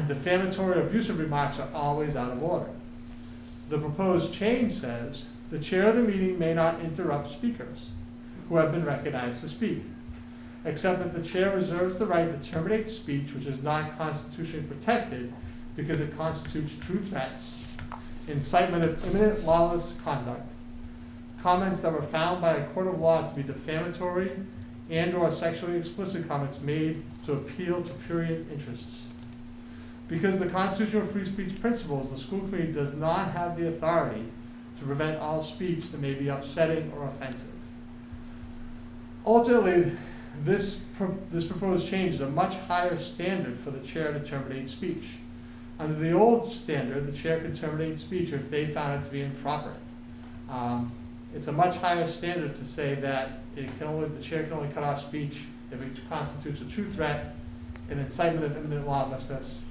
Speaker 3: Defamatory or abusive remarks are always out of order. The proposed change says the chair of the meeting may not interrupt speakers who have been recognized to speak, except that the chair reserves the right to terminate speech which is not constitutionally protected because it constitutes true threats, incitement of imminent lawless conduct, comments that were found by a court of law to be defamatory and or sexually explicit comments made to appeal to prurient interests. Because the constitutional free speech principles, the school committee does not have the authority to prevent all speech that may be upsetting or offensive. Ultimately, this proposed change is a much higher standard for the chair to terminate speech. Under the old standard, the chair could terminate speech if they found it to be improper. It's a much higher standard to say that the chair can only cut off speech if it constitutes a true threat, an incitement of imminent lawlessness,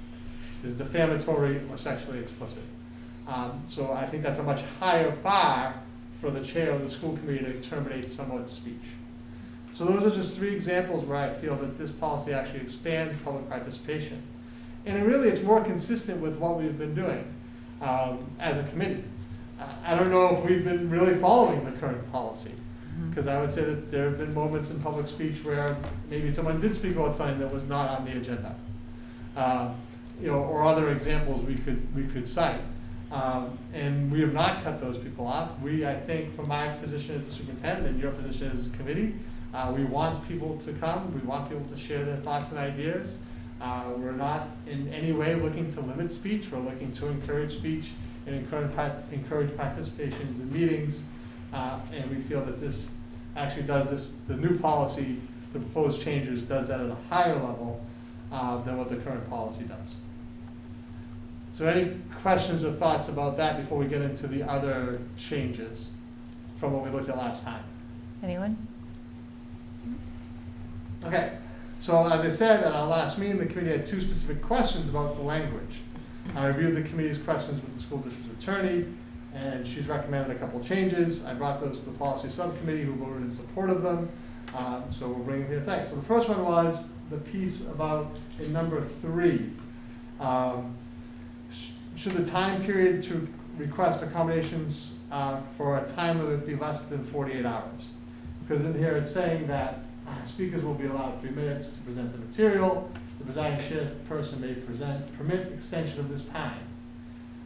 Speaker 3: is defamatory or sexually explicit. So I think that's a much higher bar for the chair of the school committee to terminate someone's speech. So those are just 3 examples where I feel that this policy actually expands public participation. And really, it's more consistent with what we've been doing as a committee. I don't know if we've been really following the current policy, because I would say that there have been moments in public speech where maybe someone did speak about something that was not on the agenda, or other examples we could cite. And we have not cut those people off. I think from my position as a superintendent and your position as a committee, we want people to come. We want people to share their thoughts and ideas. We're not in any way looking to limit speech. We're looking to encourage speech and encourage participations in meetings. And we feel that this actually does this, the new policy, the proposed changes, does that at a higher level than what the current policy does. So any questions or thoughts about that before we get into the other changes from what we looked at last time?
Speaker 1: Anyone?
Speaker 3: Okay, so as I said at our last meeting, the committee had 2 specific questions about the language. I reviewed the committee's questions with the school district's attorney, and she's recommended a couple changes. I brought those to the policy subcommittee, who voted in support of them. So we'll bring them here tonight. So the first one was the piece about in number 3. Should the time period to request accommodations for a time limit be less than 48 hours? Because in here it's saying that speakers will be allowed 3 minutes to present the material. The presiding chairperson may permit extension of this time.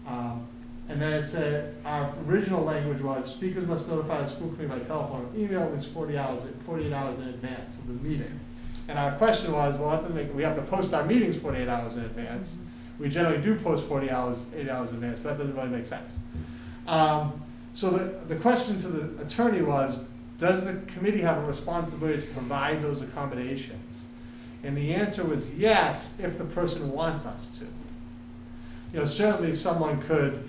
Speaker 3: And then it said, our original language was, speakers must notify the school committee by telephone or email at least 48 hours in advance of the meeting. And our question was, well, that doesn't make, we have to post our meetings 48 hours in advance. We generally do post 8 hours in advance, so that doesn't really make sense. So the question to the attorney was, does the committee have a responsibility to provide those accommodations? And the answer was yes, if the person wants us to. Certainly someone could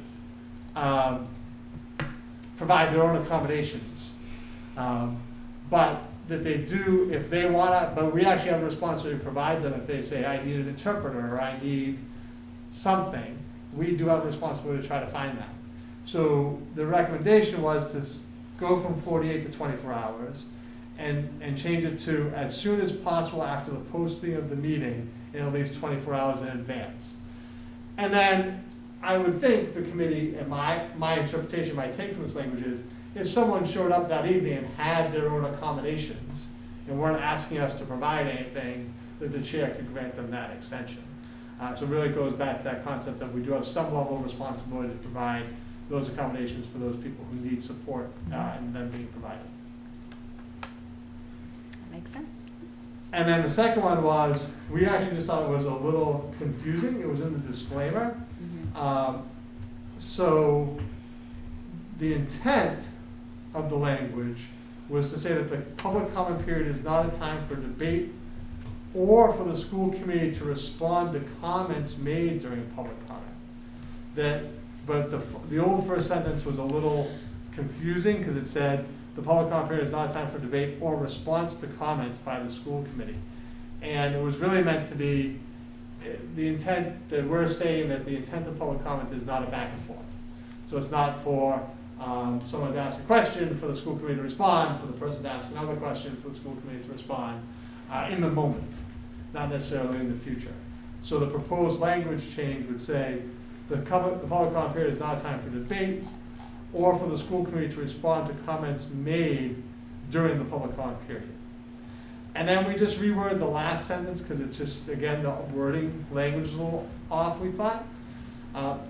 Speaker 3: provide their own accommodations, but that they do, if they want to, but we actually have a responsibility to provide them if they say, I need an interpreter, or I need something. We do have a responsibility to try to find that. So the recommendation was to go from 48 to 24 hours and change it to as soon as possible after the posting of the meeting in at least 24 hours in advance. And then I would think the committee, and my interpretation, my take from this language is, if someone showed up that evening and had their own accommodations and weren't asking us to provide anything, that the chair could grant them that extension. So it really goes back to that concept of we do have some level of responsibility to provide those accommodations for those people who need support and them being provided.
Speaker 16: That makes sense.
Speaker 3: And then the second one was, we actually just thought it was a little confusing. It was in the disclaimer. So the intent of the language was to say that the public comment period is not a time for debate or for the school committee to respond to comments made during public comment. But the old first sentence was a little confusing because it said the public comment period is not a time for debate or response to comments by the school committee. And it was really meant to be the intent that we're saying that the intent of public comment is not a back and forth. So it's not for someone to ask a question, for the school committee to respond, for the person to ask another question, for the school committee to respond in the moment, not necessarily in the future. So the proposed language change would say the public comment period is not a time for debate or for the school committee to respond to comments made during the public comment period. And then we just reworded the last sentence because it's just, again, the wording language is a little off, we thought.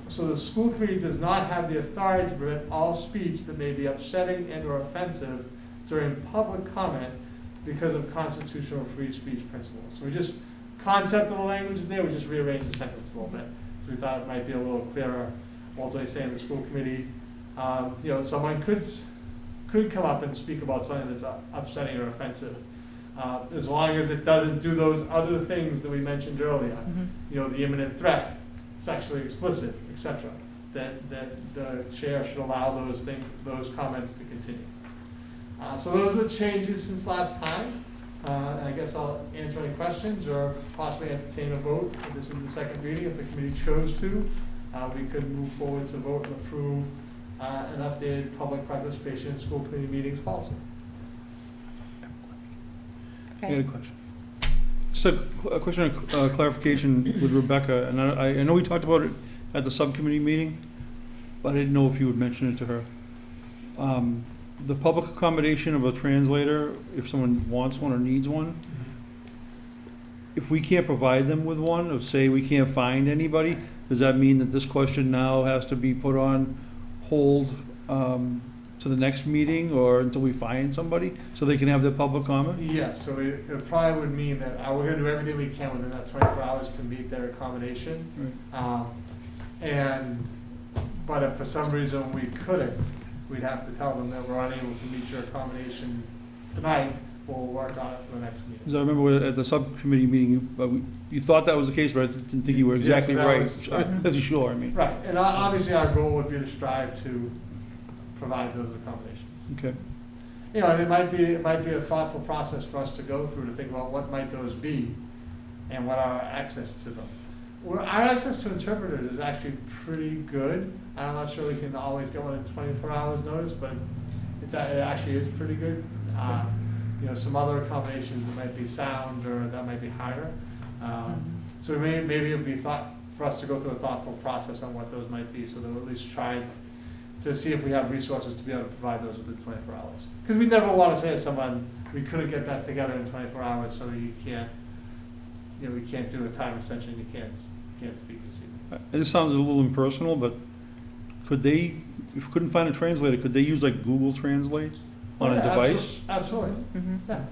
Speaker 3: So the school committee does not have the authority to prevent all speech that may be upsetting and or offensive during public comment because of constitutional free speech principles. So we just, concept of the language is there, we just rearranged the sentence a little bit. So we thought it might be a little clearer, ultimately saying the school committee, someone could come up and speak about something that's upsetting or offensive. As long as it doesn't do those other things that we mentioned earlier, the imminent threat, sexually explicit, etc., that the chair should allow those comments to continue. So those are the changes since last time. I guess I'll answer any questions or possibly entertain a vote. This is the second reading. If the committee chose to, we could move forward to vote and approve an updated public participation in school committee meetings policy.
Speaker 6: I had a question. Just a question of clarification with Rebecca, and I know we talked about it at the subcommittee meeting, but I didn't know if you would mention it to her. The public accommodation of a translator, if someone wants one or needs one, if we can't provide them with one, or say we can't find anybody, does that mean that this question now has to be put on hold to the next meeting, or until we find somebody, so they can have their public comment?
Speaker 3: Yes, so it probably would mean that we're gonna do everything we can within that 24 hours to meet their accommodation. But if for some reason we couldn't, we'd have to tell them that we're unable to meet your accommodation tonight. We'll work on it for the next meeting.
Speaker 6: Because I remember at the subcommittee meeting, you thought that was the case, but I didn't think you were exactly right. That's sure, I mean.
Speaker 3: Right, and obviously our goal would be to strive to provide those accommodations.
Speaker 6: Okay.
Speaker 3: You know, and it might be a thoughtful process for us to go through to think about what might those be and what our access to them. Well, our access to interpreters is actually pretty good. I'm not sure we can always get one in 24 hours notice, but it actually is pretty good. You know, some other accommodations that might be sound or that might be harder. So maybe it would be for us to go through a thoughtful process on what those might be, so that we'll at least try to see if we have resources to be able to provide those within 24 hours. Because we never want to say to someone, we couldn't get that together in 24 hours, so you can't, you know, we can't do a time extension, you can't speak this evening.
Speaker 6: This sounds a little impersonal, but could they, if we couldn't find a translator, could they use like Google Translate on a device?
Speaker 3: Absolutely. Yeah.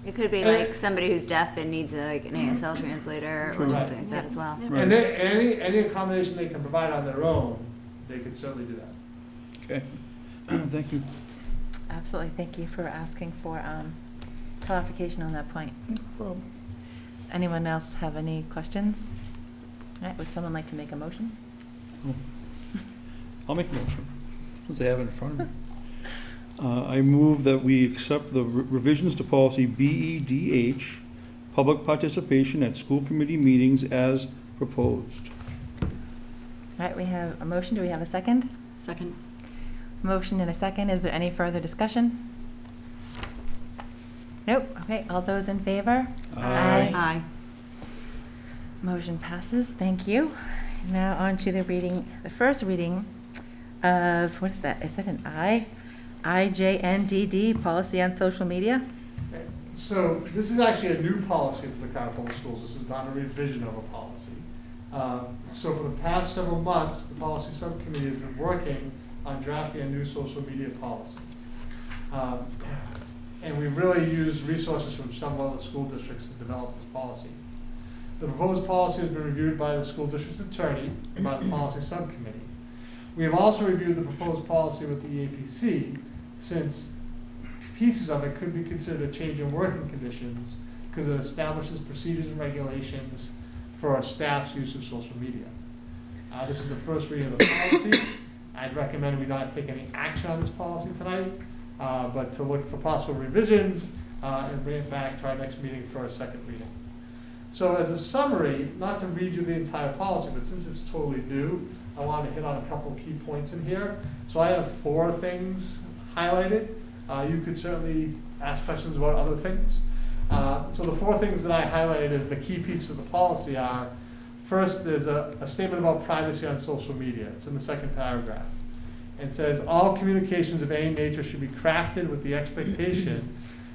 Speaker 16: It could be like somebody who's deaf and needs like an ASL translator or something like that as well.
Speaker 3: And any accommodation they can provide on their own, they could certainly do that.
Speaker 6: Okay, thank you.
Speaker 1: Absolutely, thank you for asking for clarification on that point.
Speaker 6: No problem.
Speaker 1: Does anyone else have any questions? All right, would someone like to make a motion?
Speaker 6: I'll make a motion, since I have it in front of me. I move that we accept the revisions to policy BEDH, public participation at school committee meetings as proposed.
Speaker 1: All right, we have a motion. Do we have a second?
Speaker 12: Second.
Speaker 1: Motion and a second. Is there any further discussion? Nope. Okay, all those in favor?
Speaker 6: Aye.
Speaker 12: Aye.
Speaker 1: Motion passes. Thank you. Now on to the first reading of, what is that? Is that an IJNDD, policy on social media?
Speaker 3: Okay. So this is actually a new policy for the Carver Public Schools. This is not a revision of a policy. So for the past several months, the policy subcommittee has been working on drafting a new social media policy. And we've really used resources from some other school districts to develop this policy. The proposed policy has been reviewed by the school district's attorney and by the policy subcommittee. We have also reviewed the proposed policy with the Eapc, since pieces of it could be considered a change in working conditions because it establishes procedures and regulations for our staff's use of social media. This is the first reading of the policy. I'd recommend we not take any action on this policy tonight, but to look for possible revisions and bring it back to our next meeting for a second reading. So as a summary, not to read you the entire policy, but since it's totally new, I want to hit on a couple key points in here. So I have 4 things highlighted. You could certainly ask questions about other things. So the 4 things that I highlighted as the key pieces of the policy are, first, there's a statement about privacy on social media. It's in the second paragraph. It says, all communications of any nature should be crafted with the expectation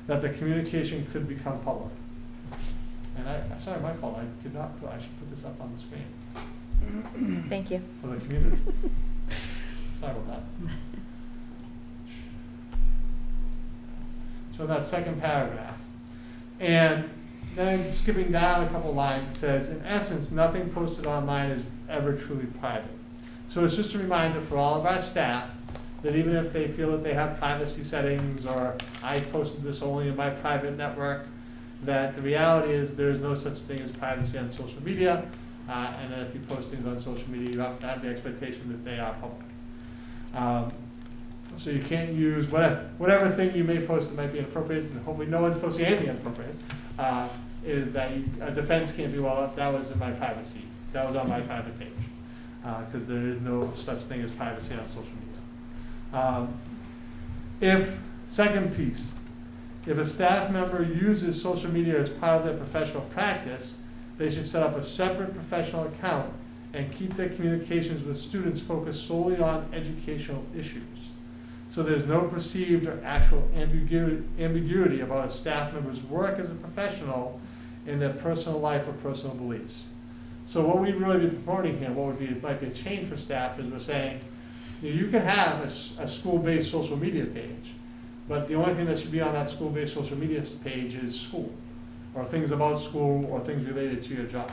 Speaker 3: that the communication could become public. And sorry, my fault, I did not put, I should put this up on the screen.
Speaker 1: Thank you.
Speaker 3: For the community. Sorry about that. So that second paragraph. And then skipping down a couple lines, it says, in essence, nothing posted online is ever truly private. So it's just a reminder for all of our staff that even if they feel that they have privacy settings, or I posted this only in my private network, that the reality is there's no such thing as privacy on social media, and that if you post things on social media, you have to have the expectation that they are public. So you can't use whatever thing you may post that might be inappropriate, and hopefully no one's posting anything inappropriate, is that a defense can't be, well, that was in my privacy. That was on my private page. Because there is no such thing as privacy on social media. Second piece, If a staff member uses social media as part of their professional practice, they should set up a separate professional account and keep their communications with students focused solely on educational issues. So there's no perceived or actual ambiguity about a staff member's work as a professional in their personal life or personal beliefs. So what we'd really be promoting here, what would be might be a change for staff, is we're saying you can have a school-based social media page, but the only thing that should be on that school-based social media page is school, or things about school, or things related to your job.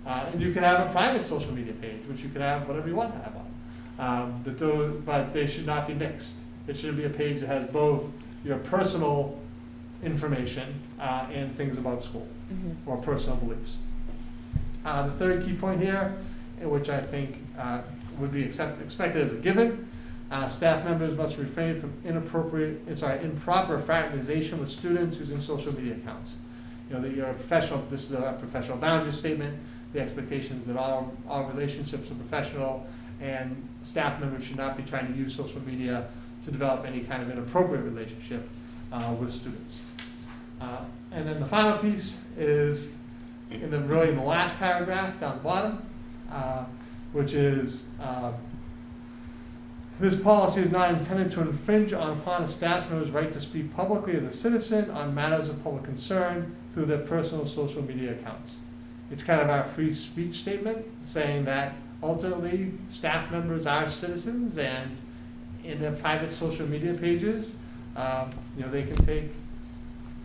Speaker 3: And you can have a private social media page, which you can have whatever you want to have on. But they should not be mixed. It should be a page that has both your personal information and things about school or personal beliefs. The third key point here, which I think would be expected as a given, staff members must refrain from improper fraternization with students using social media accounts. You know, that you're a professional, this is a professional boundary statement. The expectation is that all relationships are professional, and staff members should not be trying to use social media to develop any kind of inappropriate relationship with students. And then the final piece is in the last paragraph down the bottom, which is this policy is not intended to infringe upon a staff member's right to speak publicly as a citizen on matters of public concern through their personal social media accounts. It's kind of our free speech statement saying that ultimately staff members are citizens, and in their private social media pages, they can take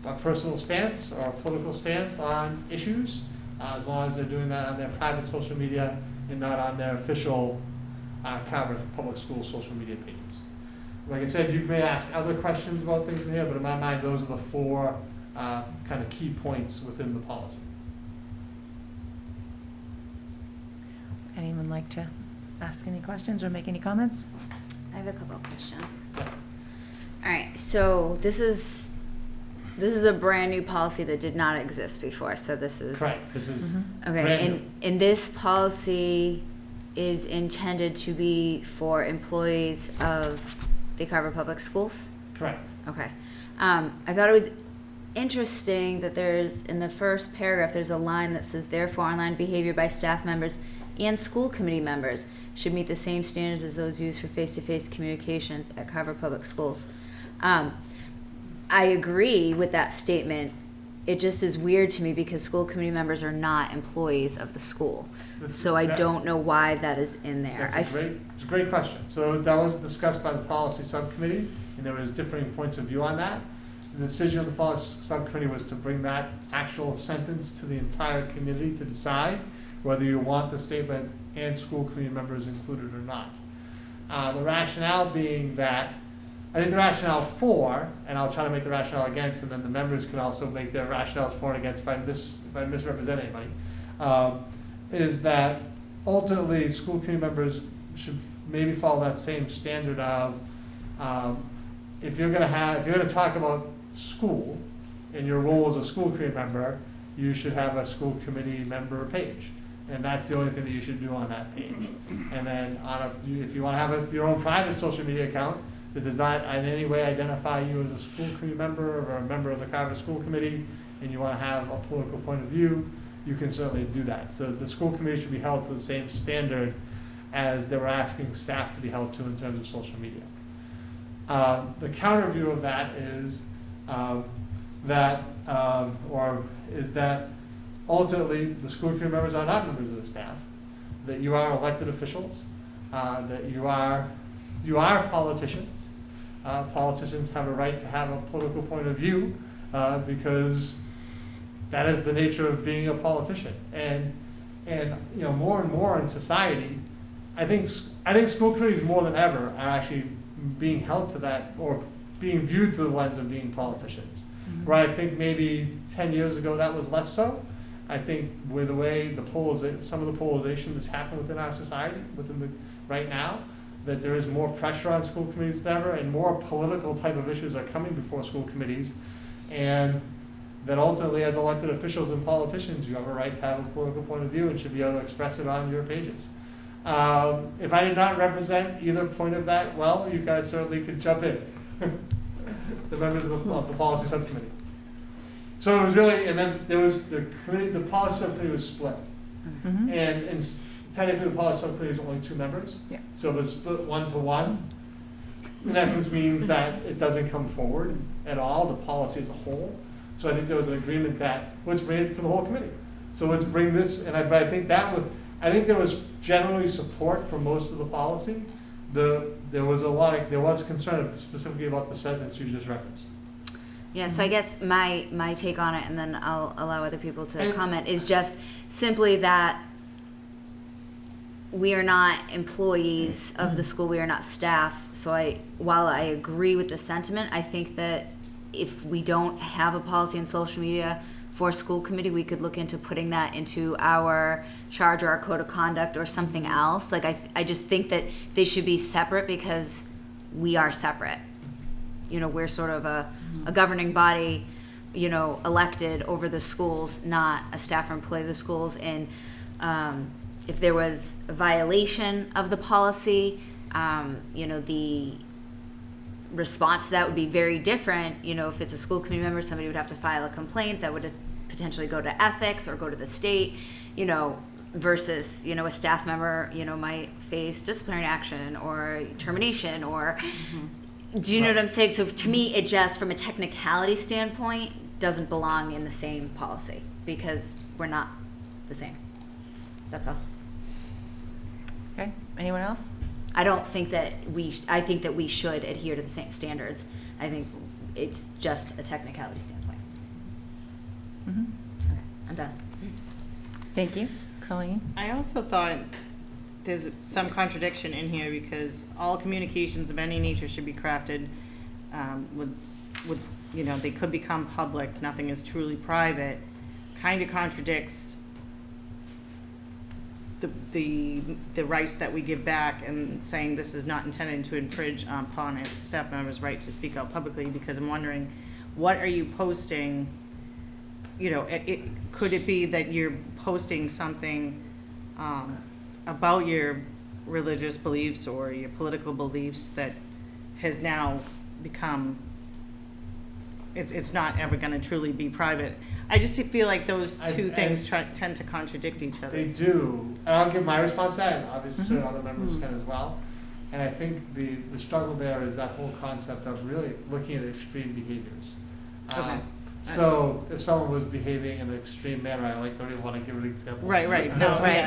Speaker 3: a personal stance or a political stance on issues, as long as they're doing that on their private social media and not on their official Carver Public Schools social media pages. Like I said, you may ask other questions about things in here, but in my mind, those are the four kind of key points within the policy.
Speaker 1: Anyone like to ask any questions or make any comments?
Speaker 16: I have a couple of questions. All right, so this is a brand new policy that did not exist before. So this is
Speaker 3: correct. This is
Speaker 16: okay. And this policy is intended to be for employees of the Carver Public Schools?
Speaker 3: Correct.
Speaker 16: Okay. I thought it was interesting that there's, in the first paragraph, there's a line that says, therefore, online behavior by staff members and school committee members should meet the same standards as those used for face-to-face communications at Carver Public Schools. I agree with that statement. It just is weird to me because school committee members are not employees of the school. So I don't know why that is in there.
Speaker 3: It's a great question. So that was discussed by the policy subcommittee, and there was differing points of view on that. The decision of the policy subcommittee was to bring that actual sentence to the entire committee to decide whether you want the statement and school committee members included or not. The rationale being that, I think the rationale for, and I'll try to make the rationale against, and then the members can also make their rationales for and against if I misrepresent anybody, is that ultimately school committee members should maybe follow that same standard of if you're going to talk about school in your role as a school committee member, you should have a school committee member page. And that's the only thing that you should do on that page. And then if you want to have your own private social media account that does not in any way identify you as a school committee member or a member of the Carver School Committee, and you want to have a political point of view, you can certainly do that. So the school committee should be held to the same standard as they were asking staff to be held to in terms of social media. The counter view of that is that ultimately the school committee members are not members of the staff, that you are elected officials, that you are politicians. Politicians have a right to have a political point of view because that is the nature of being a politician. And more and more in society, I think school committees more than ever are actually being held to that or being viewed through the lens of being politicians. Mm-hmm. Where I think maybe 10 years ago that was less so. I think with the way some of the polarization that's happened within our society, right now, that there is more pressure on school committees than ever, and more political type of issues are coming before school committees, and that ultimately as elected officials and politicians, you have a right to have a political point of view and should be able to express it on your pages. If I did not represent either point of that well, you guys certainly could jump in. the members of the policy subcommittee. So it was really, and then there was the committee, the policy subcommittee was split.
Speaker 1: Mhm.
Speaker 3: And technically the policy subcommittee is only 2 members.
Speaker 1: Yeah.
Speaker 3: So if it's split 1-to-1, in essence means that it doesn't come forward at all, the policy as a whole. So I think there was an agreement that, let's bring it to the whole committee. So let's bring this, but I think I think there was generally support for most of the policy. There was concern specifically about the sentence you just referenced.
Speaker 16: Yeah, so I guess my take on it, and then I'll allow other people to comment, is just simply that we are not employees of the school, we are not staff. So while I agree with the sentiment, I think that if we don't have a policy on social media for school committee, we could look into putting that into our charge or our code of conduct or something else. Like I just think that they should be separate because we are separate. We're sort of a governing body, elected over the schools, not a staff or employee of the schools. And if there was a violation of the policy, the response to that would be very different. If it's a school committee member, somebody would have to file a complaint that would potentially go to ethics or go to the state, versus, a staff member, might face disciplinary action or termination or, do you know what I'm saying? So to me, it just, from a technicality standpoint, doesn't belong in the same policy because we're not the same. That's all.
Speaker 1: Okay, anyone else?
Speaker 16: I don't think that I think that we should adhere to the same standards. I think it's just a technicality standpoint.
Speaker 1: Mm-hmm.
Speaker 16: Okay, I'm done.
Speaker 1: Thank you. Colleen?
Speaker 18: I also thought there's some contradiction in here because all communications of any nature should be crafted with they could become public, nothing is truly private, kind of contradicts the rights that we give back and saying this is not intended to infringe upon as a staff member's right to speak out publicly, because I'm wondering, what are you posting? Could it be that you're posting something about your religious beliefs or your political beliefs that has now become, it's not ever going to truly be private? I just feel like those two things tend to contradict each other.
Speaker 3: They do. And I'll give my response to that, and obviously certain other members can as well. And I think the struggle there is that whole concept of really looking at extreme behaviors.
Speaker 18: Okay.
Speaker 3: So if someone was behaving in an extreme manner, I don't even want to give an example.
Speaker 18: Right. No, right.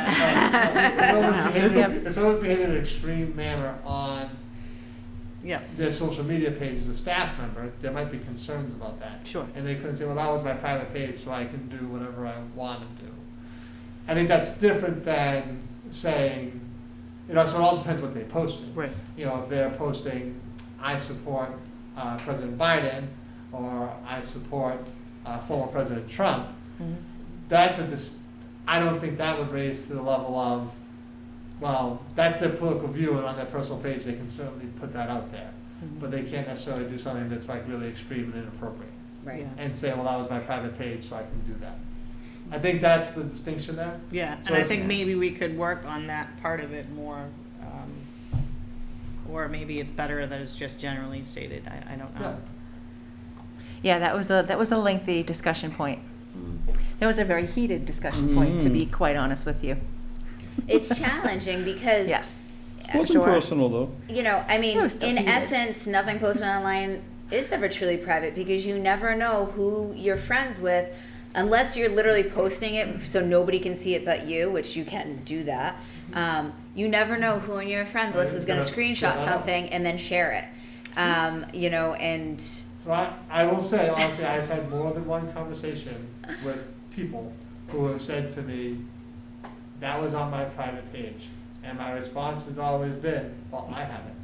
Speaker 3: If someone was behaving in an extreme manner on their social media page as a staff member, there might be concerns about that.
Speaker 18: Sure.
Speaker 3: And they couldn't say, well, that was my private page, so I can do whatever I want to do. I think that's different than saying, so it all depends what they're posting.
Speaker 18: Right.
Speaker 3: If they're posting, I support President Biden, or I support former President Trump, I don't think that would raise to the level of, well, that's their political view, and on their personal page they can certainly put that out there. But they can't necessarily do something that's really extreme and inappropriate.
Speaker 16: Right.
Speaker 18: Yeah.
Speaker 3: And say, well, that was my private page, so I can do that. I think that's the distinction there.
Speaker 18: Yeah,
Speaker 3: So
Speaker 18: and I
Speaker 3: it's-
Speaker 18: think maybe we could work on that part of it more, or maybe it's better that it's just generally stated. I don't know.
Speaker 1: Yeah, that was a lengthy discussion point. That was a very heated discussion point, to be quite honest with you.
Speaker 16: It's challenging because
Speaker 1: Yes.
Speaker 21: Wasn't personal though.
Speaker 16: It was still
Speaker 1: in
Speaker 16: heated.
Speaker 1: essence,
Speaker 16: nothing posted online is ever truly private because you never know who you're friends with unless you're literally posting it so nobody can see it but you, which you can do that. You never know who in your friends list is going to screenshot something and then share it. And
Speaker 3: So I will say, honestly, I've had more than one conversation with people who have said to me, that was on my private page. And my response has always been, well, I haven't.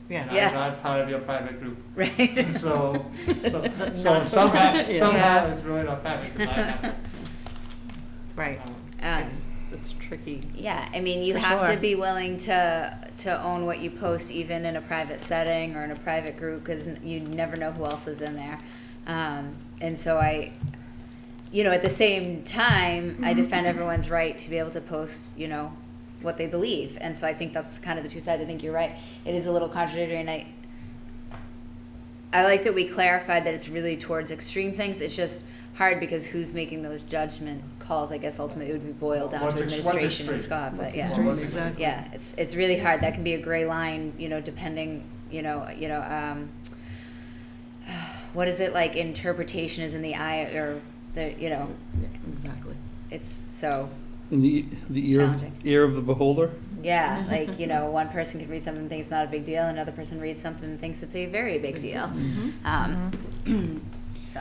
Speaker 18: Yeah.
Speaker 3: And I'm not part of your private group.
Speaker 16: Right.
Speaker 3: And so
Speaker 18: It's not so
Speaker 3: somehow
Speaker 18: private.
Speaker 3: somehow it's really not private because I haven't.
Speaker 18: Right. It's tricky.
Speaker 16: Yeah, you
Speaker 1: For
Speaker 16: have
Speaker 1: sure.
Speaker 16: to be willing to own what you post, even in a private setting or in a private group, because you never know who else is in there. And so at the same time, I defend everyone's right to be able to post, what they believe. And so I think that's kind of the two sides. I think you're right. It is a little contradictory, and I like that we clarified that it's really towards extreme things. It's just hard because who's making those judgment calls? I guess ultimately it would be boiled down to administration and Scott, but yeah.
Speaker 12: Exactly.
Speaker 16: Yeah, it's really hard. That can be a gray line, depending, what is it, like interpretation is in the eye, or the,
Speaker 12: Exactly.
Speaker 16: it's so.
Speaker 6: In the ear of the beholder?
Speaker 16: Yeah, like, one person could read something and think it's not a big deal, another person reads something and thinks it's a very big deal. So.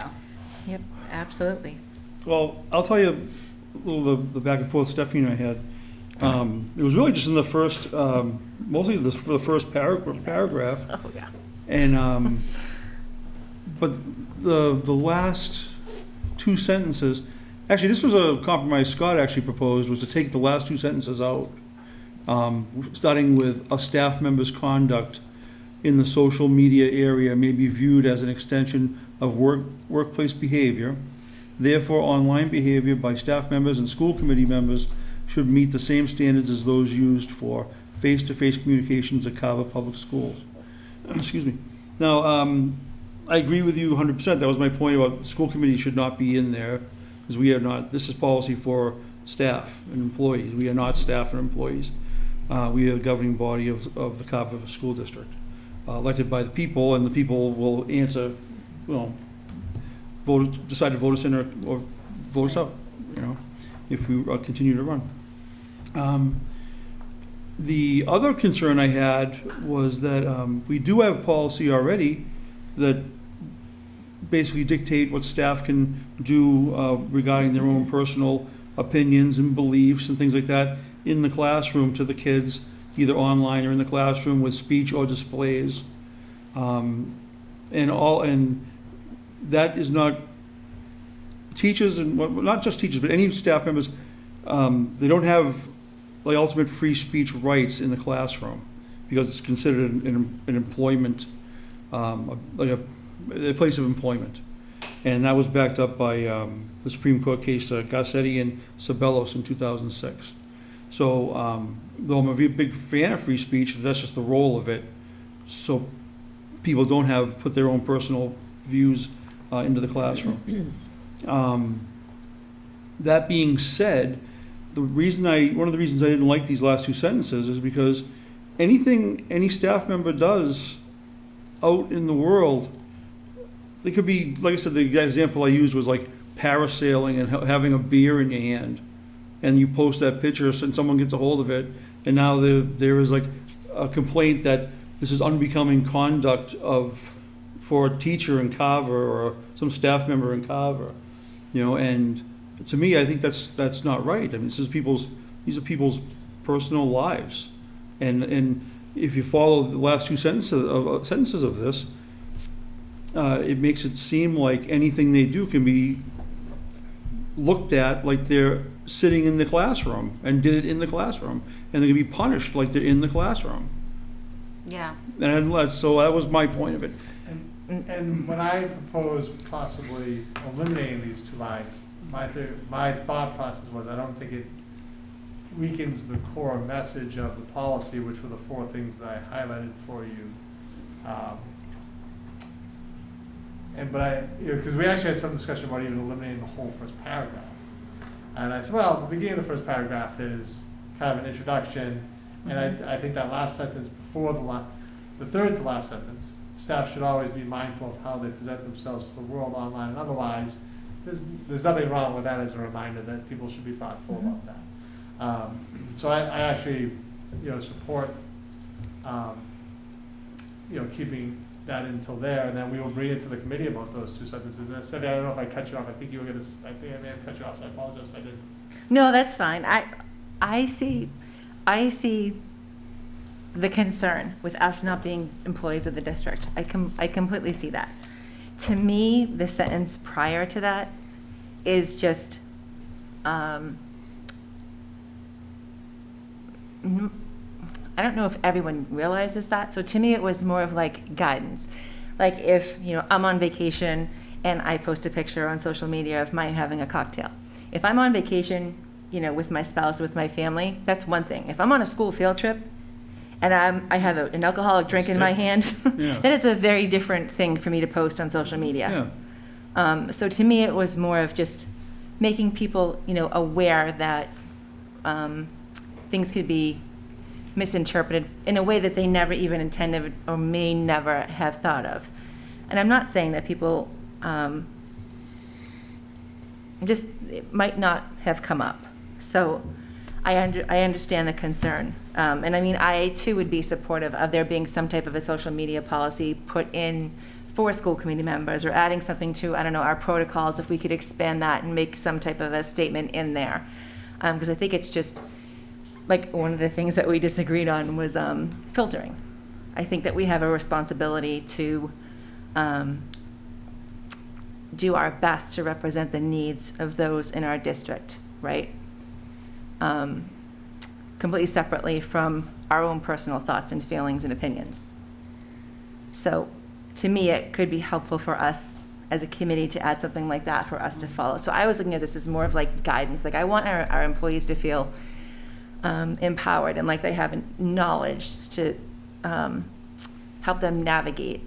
Speaker 1: Yep, absolutely.
Speaker 6: Well, I'll tell you a little the back and forth Stephanie and I had. It was really just in the first, mostly for the first paragraph.
Speaker 1: Oh, yeah.
Speaker 6: And, but the last two sentences, actually, this was a compromise Scott actually proposed, was to take the last two sentences out, starting with a staff member's conduct in the social media area may be viewed as an extension of workplace behavior. Therefore, online behavior by staff members and school committee members should meet the same standards as those used for face-to-face communications at Carver Public Schools. Excuse me. Now, I agree with you 100%. That was my point about the school committee should not be in there, because we are not, this is policy for staff and employees. We are not staff and employees. We are the governing body of the Carver School District, elected by the people, and the people will answer, decide to vote us in or vote us out, if we continue to run. The other concern I had was that we do have policy already that basically dictate what staff can do regarding their own personal opinions and beliefs and things like that in the classroom to the kids, either online or in the classroom with speech or displays. And that is not teachers, and not just teachers, but any staff members, they don't have like ultimate free speech rights in the classroom because it's considered an employment, like a place of employment. And that was backed up by the Supreme Court case Garcetti and Sabellos in 2006. So though I'm a big fan of free speech, that's just the role of it. So people don't put their own personal views into the classroom. That being said, one of the reasons I didn't like these last two sentences is because anything any staff member does out in the world, they could be, like I said, the example I used was like parasailing and having a beer in your hand, and you post that picture and someone gets a hold of it, and now there is like a complaint that this is unbecoming conduct for a teacher in Carver or some staff member in Carver, and to me, I think that's not right. I mean, these are people's personal lives, and if you follow the last two sentences of this, it makes it seem like anything they do can be looked at like they're sitting in the classroom and did it in the classroom, and they can be punished like they're in the classroom.
Speaker 16: Yeah.
Speaker 6: And so that was my point of it.
Speaker 3: And when I proposed possibly eliminating these two lines, my thought process was I don't think it weakens the core message of the policy, which were the four things that I highlighted for you. Because we actually had some discussion about even eliminating the whole first paragraph. And I said, well, the beginning of the first paragraph is kind of an introduction, and I think that last sentence before the third to last sentence, staff should always be mindful of how they present themselves to the world online and otherwise. There's nothing wrong with that as a reminder that people should be thoughtful about that. So I actually, support, keeping that until there, and then we will bring it to the committee about those two sentences. And I said, I don't know if I cut you off. I think I may have cut you off, so I apologize if I didn't.
Speaker 1: No, that's fine. I see the concern with us not being employees of the district. I completely see that. To me, the sentence prior to that is just, I don't know if everyone realizes that. So to me, it was more of like guidance. Like if, I'm on vacation and I post a picture on social media of my having a cocktail. If I'm on vacation, with my spouse, with my family, that's one thing. If I'm on a school field trip and I have an alcoholic drink in my hand,
Speaker 21: Yeah.
Speaker 1: that is a very different thing for me to post on social media.
Speaker 21: Yeah.
Speaker 1: So to me, it was more of just making people, aware that things could be misinterpreted in a way that they never even intended or may never have thought of. And I'm not saying that people just it might not have come up. So I understand the concern. And I mean, I too would be supportive of there being some type of a social media policy put in for school committee members, or adding something to, I don't know, our protocols, if we could expand that and make some type of a statement in there. Because I think it's just, like, one of the things that we disagreed on was filtering. I think that we have a responsibility to do our best to represent the needs of those in our district, right? Completely separately from our own personal thoughts and feelings and opinions. So to me, it could be helpful for us as a committee to add something like that for us to follow. So I was looking at this as more of like guidance. Like, I want our employees to feel empowered and like they have knowledge to help them navigate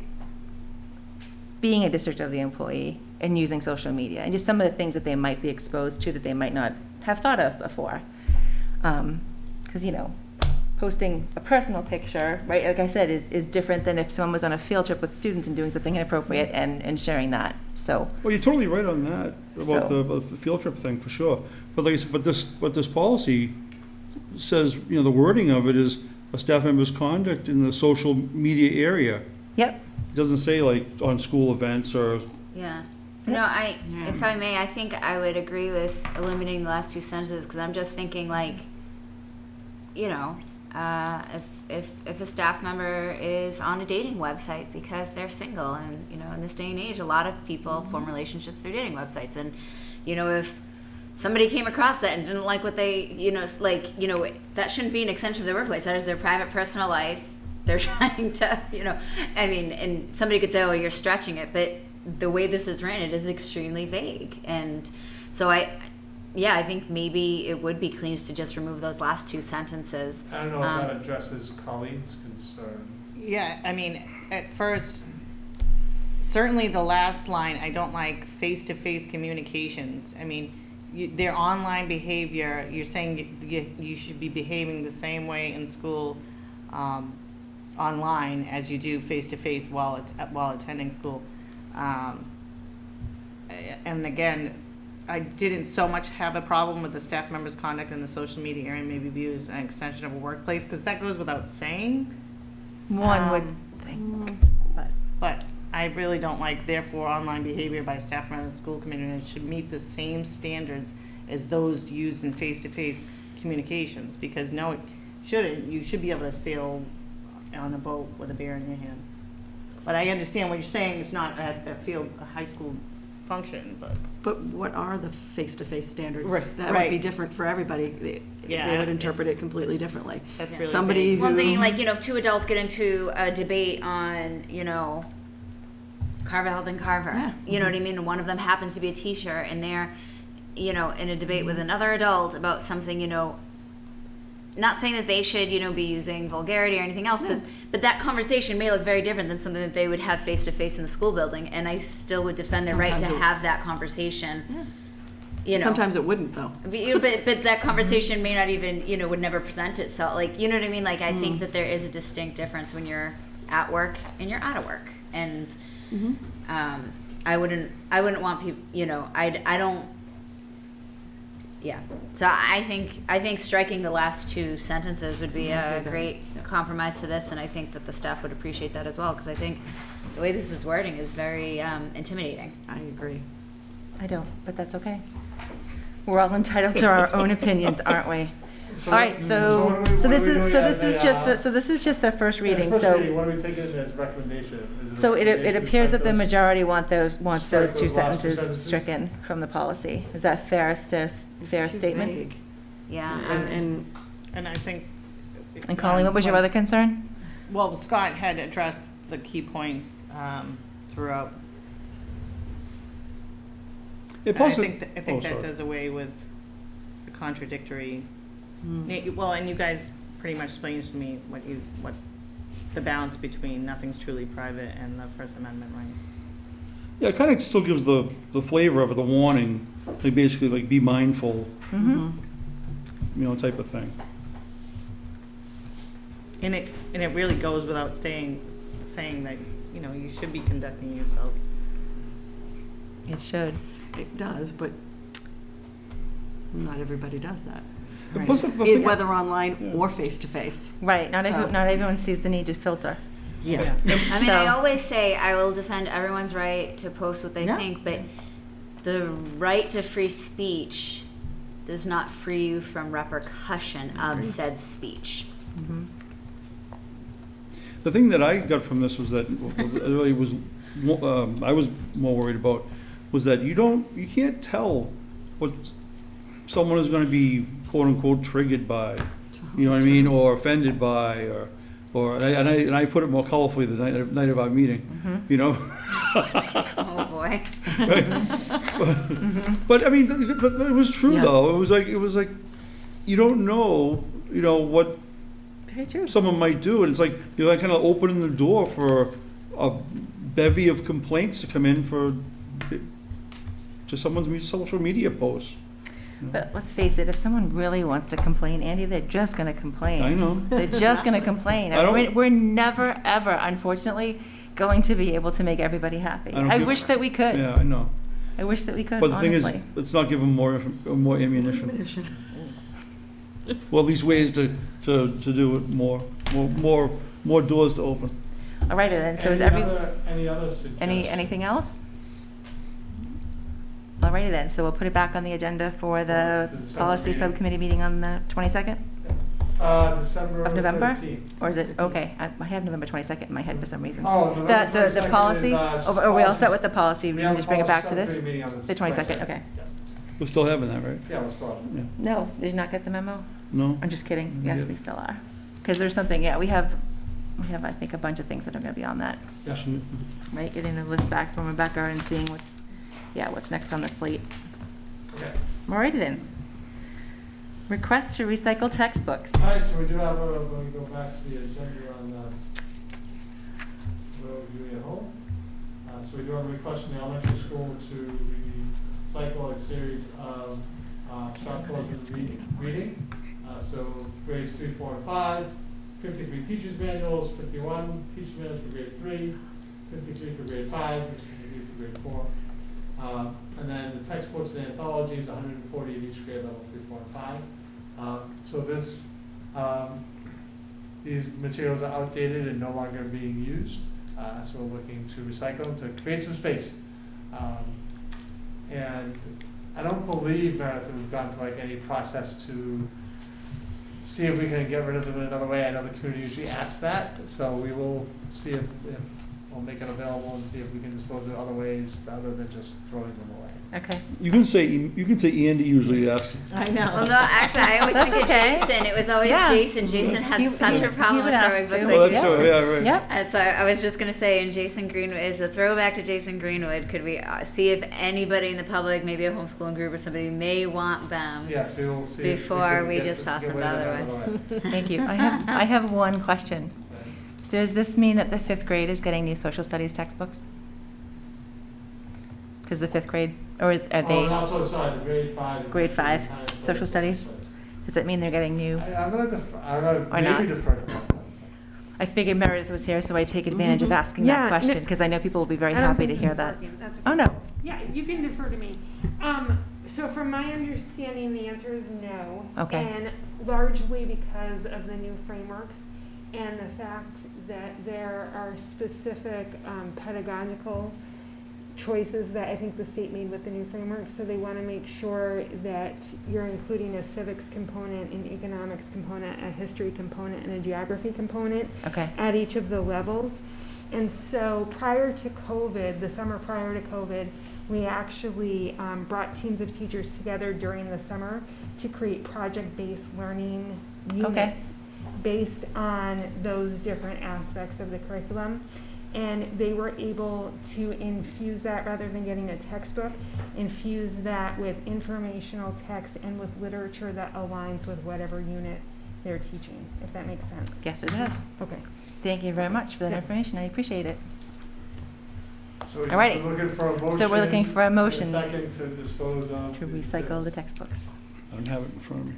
Speaker 1: being a district of the employee and using social media, and just some of the things that they might be exposed to that they might not have thought of before. Because, posting a personal picture, right, like I said, is different than if someone was on a field trip with students and doing something inappropriate and sharing that. So.
Speaker 21: Well, you're totally right on that, about the field trip thing, for sure. But like I said, but this policy says, the wording of it is a staff member's conduct in the social media area.
Speaker 1: Yep.
Speaker 21: It doesn't say like on school events or.
Speaker 16: Yeah. No, if I may, I think I would agree with eliminating the last two sentences, because I'm just thinking, like, if a staff member is on a dating website because they're single, and in this day and age, a lot of people form relationships through dating websites, and if somebody came across that and didn't like what they, that shouldn't be an extension of their workplace. That is their private, personal life. They're trying to, and somebody could say, oh, you're stretching it, but the way this is written, it is extremely vague. And so I think maybe it would be cleanest to just remove those last two sentences.
Speaker 3: I don't know if that addresses Colleen's concern.
Speaker 18: Yeah, I mean, at first, certainly the last line, I don't like face-to-face communications. I mean, their online behavior, you're saying you should be behaving the same way in school online as you do face-to-face while attending school. And again, I didn't so much have a problem with the staff member's conduct in the social media area may be viewed as an extension of a workplace, because that goes without saying.
Speaker 1: One would think,
Speaker 18: but I really don't like, therefore, online behavior by staff members of the school committee members should meet the same standards as those used in face-to-face communications, because no, it shouldn't. You should be able to sail on a boat with a beer in your hand. But I understand what you're saying, it's not a high school function, but.
Speaker 12: But what are the face-to-face standards?
Speaker 18: Right,
Speaker 12: That would be different for everybody. They would interpret it completely differently.
Speaker 18: That's really
Speaker 12: somebody
Speaker 16: One
Speaker 12: who,
Speaker 16: thing, like, two adults get into a debate on, Carver helping Carver.
Speaker 12: Yeah.
Speaker 16: You know what I mean? And one of them happens to be a teacher, and they're, in a debate with another adult about something, not saying that they should, be using vulgarity or anything else, but that conversation may look very different than something that they would have face to face in the school building, and I still would defend their right to have that conversation.
Speaker 12: Sometimes it wouldn't, though.
Speaker 16: But that conversation may not even, would never present itself. Like, you know what I mean? Like, I think that there is a distinct difference when you're at work and you're out of work, and I wouldn't want people, I don't. Yeah, so I think striking the last two sentences would be a great compromise to this, and I think that the staff would appreciate that as well, because I think the way this is wording is very intimidating.
Speaker 12: I agree.
Speaker 1: I don't, but that's okay. We're all entitled to our own opinions, aren't we? All right, so this is just the first reading.
Speaker 3: What are we taking as recommendation?
Speaker 1: So it appears that the majority wants those two sentences stricken from the policy. Is that fair statement?
Speaker 12: Vague.
Speaker 16: Yeah.
Speaker 18: And I think.
Speaker 1: And Colleen, what was your other concern?
Speaker 18: Well, Scott had addressed the key points throughout. I think that does away with the contradictory. Well, and you guys pretty much explains to me what the balance between nothing's truly private and the First Amendment rights.
Speaker 21: Yeah, it kind of still gives the flavor of it, the warning, like basically like be mindful,
Speaker 18: Mm-hmm.
Speaker 21: you know, type of thing.
Speaker 18: And it really goes without saying that, you know, you should be conducting yourself.
Speaker 1: It should.
Speaker 12: It does, but not everybody does that.
Speaker 21: And plus the thing-
Speaker 12: Whether online or face-to-face.
Speaker 1: Right, not
Speaker 12: So-
Speaker 1: everyone sees the need to filter.
Speaker 12: Yeah.
Speaker 16: I mean,
Speaker 1: So-
Speaker 16: I always say I will defend everyone's right to post what they
Speaker 12: Yeah.
Speaker 16: think, but the right to free speech does not free you from repercussion of said speech.
Speaker 1: Mm-hmm.
Speaker 21: The thing that I got from this was that, really was, I was more worried about, was that you can't tell what someone is gonna be quote unquote triggered by, you know what I mean, or offended by, and I put it more colorfully the night of our meeting, you know?
Speaker 16: Oh, boy.
Speaker 21: But I mean, it was true though, it was like, you don't know, you know, what
Speaker 1: Very true.
Speaker 21: someone might do, and it's like, you're like kind of opening the door for a bevy of complaints to come in for just someone's social media posts.
Speaker 1: But let's face it, if someone really wants to complain, Andy, they're just gonna complain.
Speaker 21: I know.
Speaker 1: They're just gonna complain.
Speaker 21: I don't-
Speaker 1: We're never, ever, unfortunately, going to be able to make everybody happy.
Speaker 21: I don't
Speaker 1: I
Speaker 21: give-
Speaker 1: wish that we could.
Speaker 21: Yeah, I know.
Speaker 1: I wish that we could,
Speaker 21: But the thing is,
Speaker 1: honestly.
Speaker 21: let's not give them more ammunition. Well, these ways to do it more doors to open.
Speaker 1: All right, then, so is
Speaker 3: Any other suggestions?
Speaker 1: anything else? Alrighty then, so we'll put it back on the agenda for the
Speaker 3: December
Speaker 1: policy
Speaker 3: meeting.
Speaker 1: subcommittee meeting on the 22nd
Speaker 3: December
Speaker 1: of November?
Speaker 3: 13th.
Speaker 1: Or is it, okay, I have November 22nd in my head for some reason.
Speaker 3: Oh, November
Speaker 1: The
Speaker 3: 22nd
Speaker 1: policy,
Speaker 3: is,
Speaker 1: are we all set
Speaker 3: policies.
Speaker 1: with the policy? We
Speaker 3: have
Speaker 1: can
Speaker 3: a
Speaker 1: just bring it back to
Speaker 3: policy
Speaker 1: this?
Speaker 3: subcommittee meeting on
Speaker 1: The 22nd, okay.
Speaker 21: We're still having that, right?
Speaker 3: Yeah, we're still.
Speaker 21: Yeah.
Speaker 1: No, did you not get the memo?
Speaker 21: No?
Speaker 1: I'm just kidding. Yes,
Speaker 21: Yeah.
Speaker 1: we still are. Because there's something, yeah, we have, I think, a bunch of things that are gonna be on that,
Speaker 21: Yeah.
Speaker 1: right? Getting the list back from Rebecca and seeing what's next on the slate.
Speaker 3: Okay.
Speaker 1: Alrighty then. Request to recycle textbooks.
Speaker 3: All right, so we do have when we go back to the agenda on what we're doing at home. So we do have a request from the elementary school to recycle a series of Stratford's reading. So grades 3, 4, and 5, 53 teachers manuals, 51 teacher manuals for grade 3, 53 for grade 5, 53 for grade 4. And then the textbooks and anthologies, 140 of each grade level 3, 4, and 5. So these materials are outdated and no longer being used. So we're looking to recycle them to create some space. And I don't believe, Meredith, that we've gone through like any process to see if we can get rid of them in another way. I know the community usually asks that, so we will see if we'll make it available and see if we can dispose of it other ways other than just throwing them away.
Speaker 1: Okay.
Speaker 21: You can say Andy usually asks.
Speaker 18: I know.
Speaker 16: Well, no, actually, I always
Speaker 1: That's
Speaker 16: think
Speaker 1: okay.
Speaker 16: of Jason. It was always
Speaker 1: Yeah.
Speaker 16: Jason. Jason had
Speaker 1: He-
Speaker 16: such
Speaker 1: he-
Speaker 16: a problem
Speaker 1: he would
Speaker 16: with
Speaker 1: ask
Speaker 16: throwing books
Speaker 1: too.
Speaker 16: like
Speaker 21: Oh, that's true, yeah, right.
Speaker 1: Yep.
Speaker 16: And so I was just going to say, in Jason Greenwood, as a throwback to Jason Greenwood, could we see if anybody in the public, maybe a homeschooling group or somebody, may want them
Speaker 3: Yes, we will see.
Speaker 16: before we just toss them
Speaker 3: rid of
Speaker 16: otherwise?
Speaker 1: Thank you. I have one question. So does this mean that the 5th grade is getting new social studies textbooks? Because the 5th grade, or are they
Speaker 3: Oh, no, so sorry, the grade 5.
Speaker 1: grade 5 social studies? Does it mean they're getting new?
Speaker 3: I'm gonna
Speaker 1: Or not?
Speaker 3: maybe defer to that.
Speaker 1: I figured Meredith was here, so I take advantage of asking
Speaker 5: Yeah,
Speaker 1: that question,
Speaker 5: no-
Speaker 1: because I know people will be very
Speaker 5: I don't
Speaker 1: happy to
Speaker 5: think
Speaker 1: hear
Speaker 5: it's
Speaker 1: that.
Speaker 5: working. That's
Speaker 1: Oh,
Speaker 5: okay.
Speaker 1: no.
Speaker 5: Yeah, you can defer to me. So from my understanding, the answer is no.
Speaker 1: Okay.
Speaker 5: And largely because of the new frameworks and the fact that there are specific pedagogical choices that I think the state made with the new framework. So they want to make sure that you're including a civics component, an economics component, a history component, and a geography component
Speaker 1: Okay.
Speaker 5: at each of the levels. And so prior to COVID, the summer prior to COVID, we actually brought teams of teachers together during the summer to create project-based learning units based on those different aspects of the curriculum. And they were able to infuse that, rather than getting a textbook, infuse that with informational text and with literature that aligns with whatever unit their teaching, if that makes sense.
Speaker 1: Yes, it does.
Speaker 5: Okay.
Speaker 1: Thank you very much for that
Speaker 5: Yeah.
Speaker 1: information. I appreciate it.
Speaker 3: So
Speaker 1: Alrighty.
Speaker 3: we're looking for a motion.
Speaker 1: So we're looking for a motion
Speaker 3: and a second to dispose of.
Speaker 1: to recycle the textbooks.
Speaker 21: I don't have it in front of me.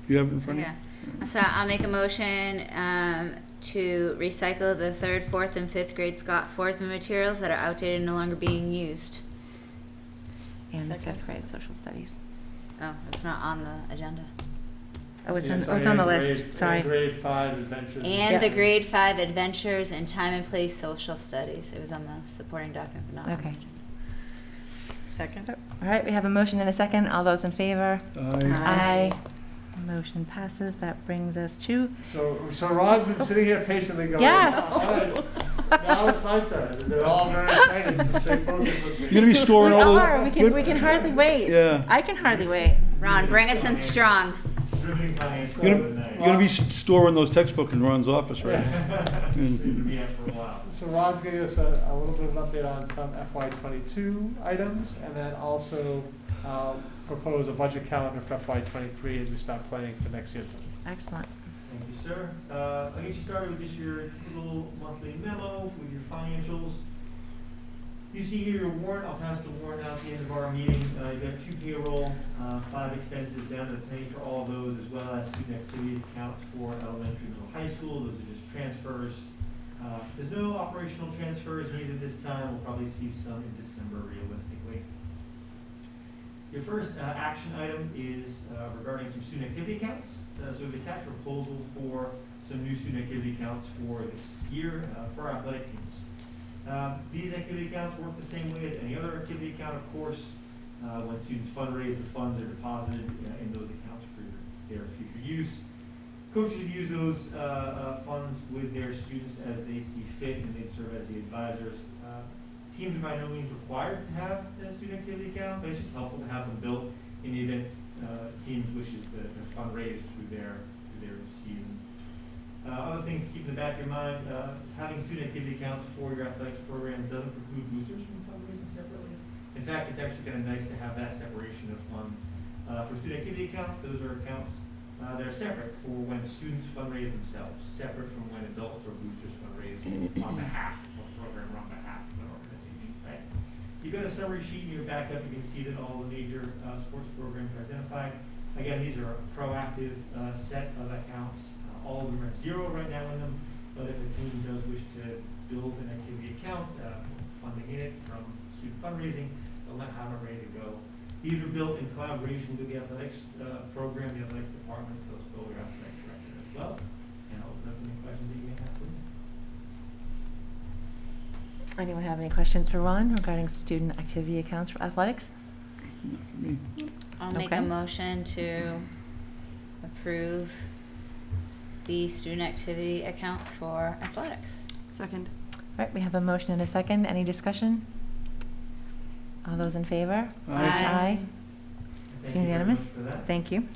Speaker 21: You have it in front of you?
Speaker 16: Yeah. So I'll make a motion to recycle the 3rd, 4th, and 5th grade Scott Forsman materials that are outdated and no longer being used.
Speaker 1: And the 5th grade social studies.
Speaker 16: Oh, it's not on the agenda.
Speaker 1: Oh, it's on,
Speaker 3: Yes,
Speaker 1: oh, it's on the
Speaker 3: and
Speaker 1: list.
Speaker 3: grade-
Speaker 1: Sorry.
Speaker 3: and grade 5 adventures.
Speaker 16: And the grade 5 adventures and time and place social studies. It was on the supporting document, but not on the
Speaker 1: Okay.
Speaker 16: agenda.
Speaker 18: Second?
Speaker 1: All right, we have a motion and a second. All those in favor?
Speaker 21: Aye.
Speaker 1: Aye. Motion passes. That brings us to,
Speaker 3: So Ron's been sitting here patiently going.
Speaker 1: Yes.
Speaker 3: "All right, now it's my turn." And they're all very excited to stay focused with me.
Speaker 21: You're gonna be storing
Speaker 1: we
Speaker 21: all
Speaker 1: are.
Speaker 21: those.
Speaker 1: We can hardly wait.
Speaker 21: Yeah.
Speaker 1: I can hardly wait.
Speaker 16: Ron, bring us in strong.
Speaker 21: You're gonna be storing those textbooks in Ron's office, right? And-
Speaker 3: So Ron's giving us a little bit of an update on some FY '22 items, and then also propose a budget calendar for FY '23 as we start planning for next year's budget.
Speaker 1: Excellent.
Speaker 14: Thank you, sir. I'll get you started with just your typical monthly memo with your financials. You see here your warrant. I'll pass the warrant out at the end of our meeting. You've got 2 payroll, 5 expenses down to the penny for all those, as well as student activities accounts for elementary, middle, high school. Those are just transfers. There's no operational transfers needed this time. We'll probably see some in December realistically. Your first action item is regarding some student activity accounts. So we've attached a proposal for some new student activity accounts for this year for our athletic teams. These activity accounts work the same way as any other activity account, of course. When students fundraise, the funds are deposited in those accounts for their future use. Coaches should use those funds with their students as they see fit, and they serve as the advisors. Teams are by no means required to have a student activity account, but it's just helpful to have them built in the event teams wishes to fundraise through their season. Other things to keep in the back of your mind, having student activity accounts for your athletics program doesn't preclude boosters from fundraising separately. In fact, it's actually kind of nice to have that separation of funds. For student activity accounts, those are accounts that are separate for when students fundraise themselves, separate from when adults or boosters fundraise on behalf of a program or on behalf of an organization, right? You've got a summary sheet in your backup. You can see that all the major sports programs are identified. Again, these are a proactive set of accounts. All of them are 0 right now in them, but if a team does wish to build an activity account, funding in it from student fundraising, they'll have it ready to go. These are built in collaboration with the athletics program, the athletics department, those build your athletics director as well. And I'll open up any questions that you may have for me.
Speaker 1: Anyone have any questions for Ron regarding student activity accounts for athletics?
Speaker 21: Not for me.
Speaker 16: I'll make a motion to approve the student activity accounts for athletics.
Speaker 18: Second.
Speaker 1: All right, we have a motion and a second. Any discussion? All those in favor?
Speaker 16: Aye.
Speaker 1: It's
Speaker 14: Thank you very
Speaker 1: unanimous.
Speaker 14: much for that.
Speaker 1: Thank you.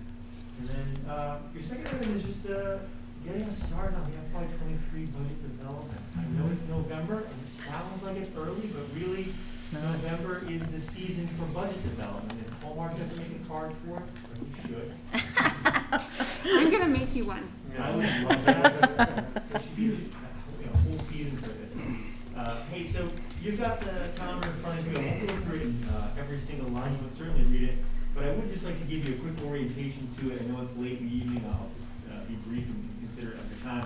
Speaker 14: And then your second item is just getting us started on the FY '23 budget development. I know it's November and it sounds like it's early, but really
Speaker 1: It's not.
Speaker 14: November is the season for budget development. And Hallmark doesn't make a card for it, but you should.
Speaker 5: I'm gonna make you one.
Speaker 14: I would love that. There should be a whole season for this. Hey, so you've got the calendar in front of you. I won't go through it in every single line. You would certainly read it. But I would just like to give you a quick orientation to it. I know it's late in the evening. I'll just be brief and consider it at the time.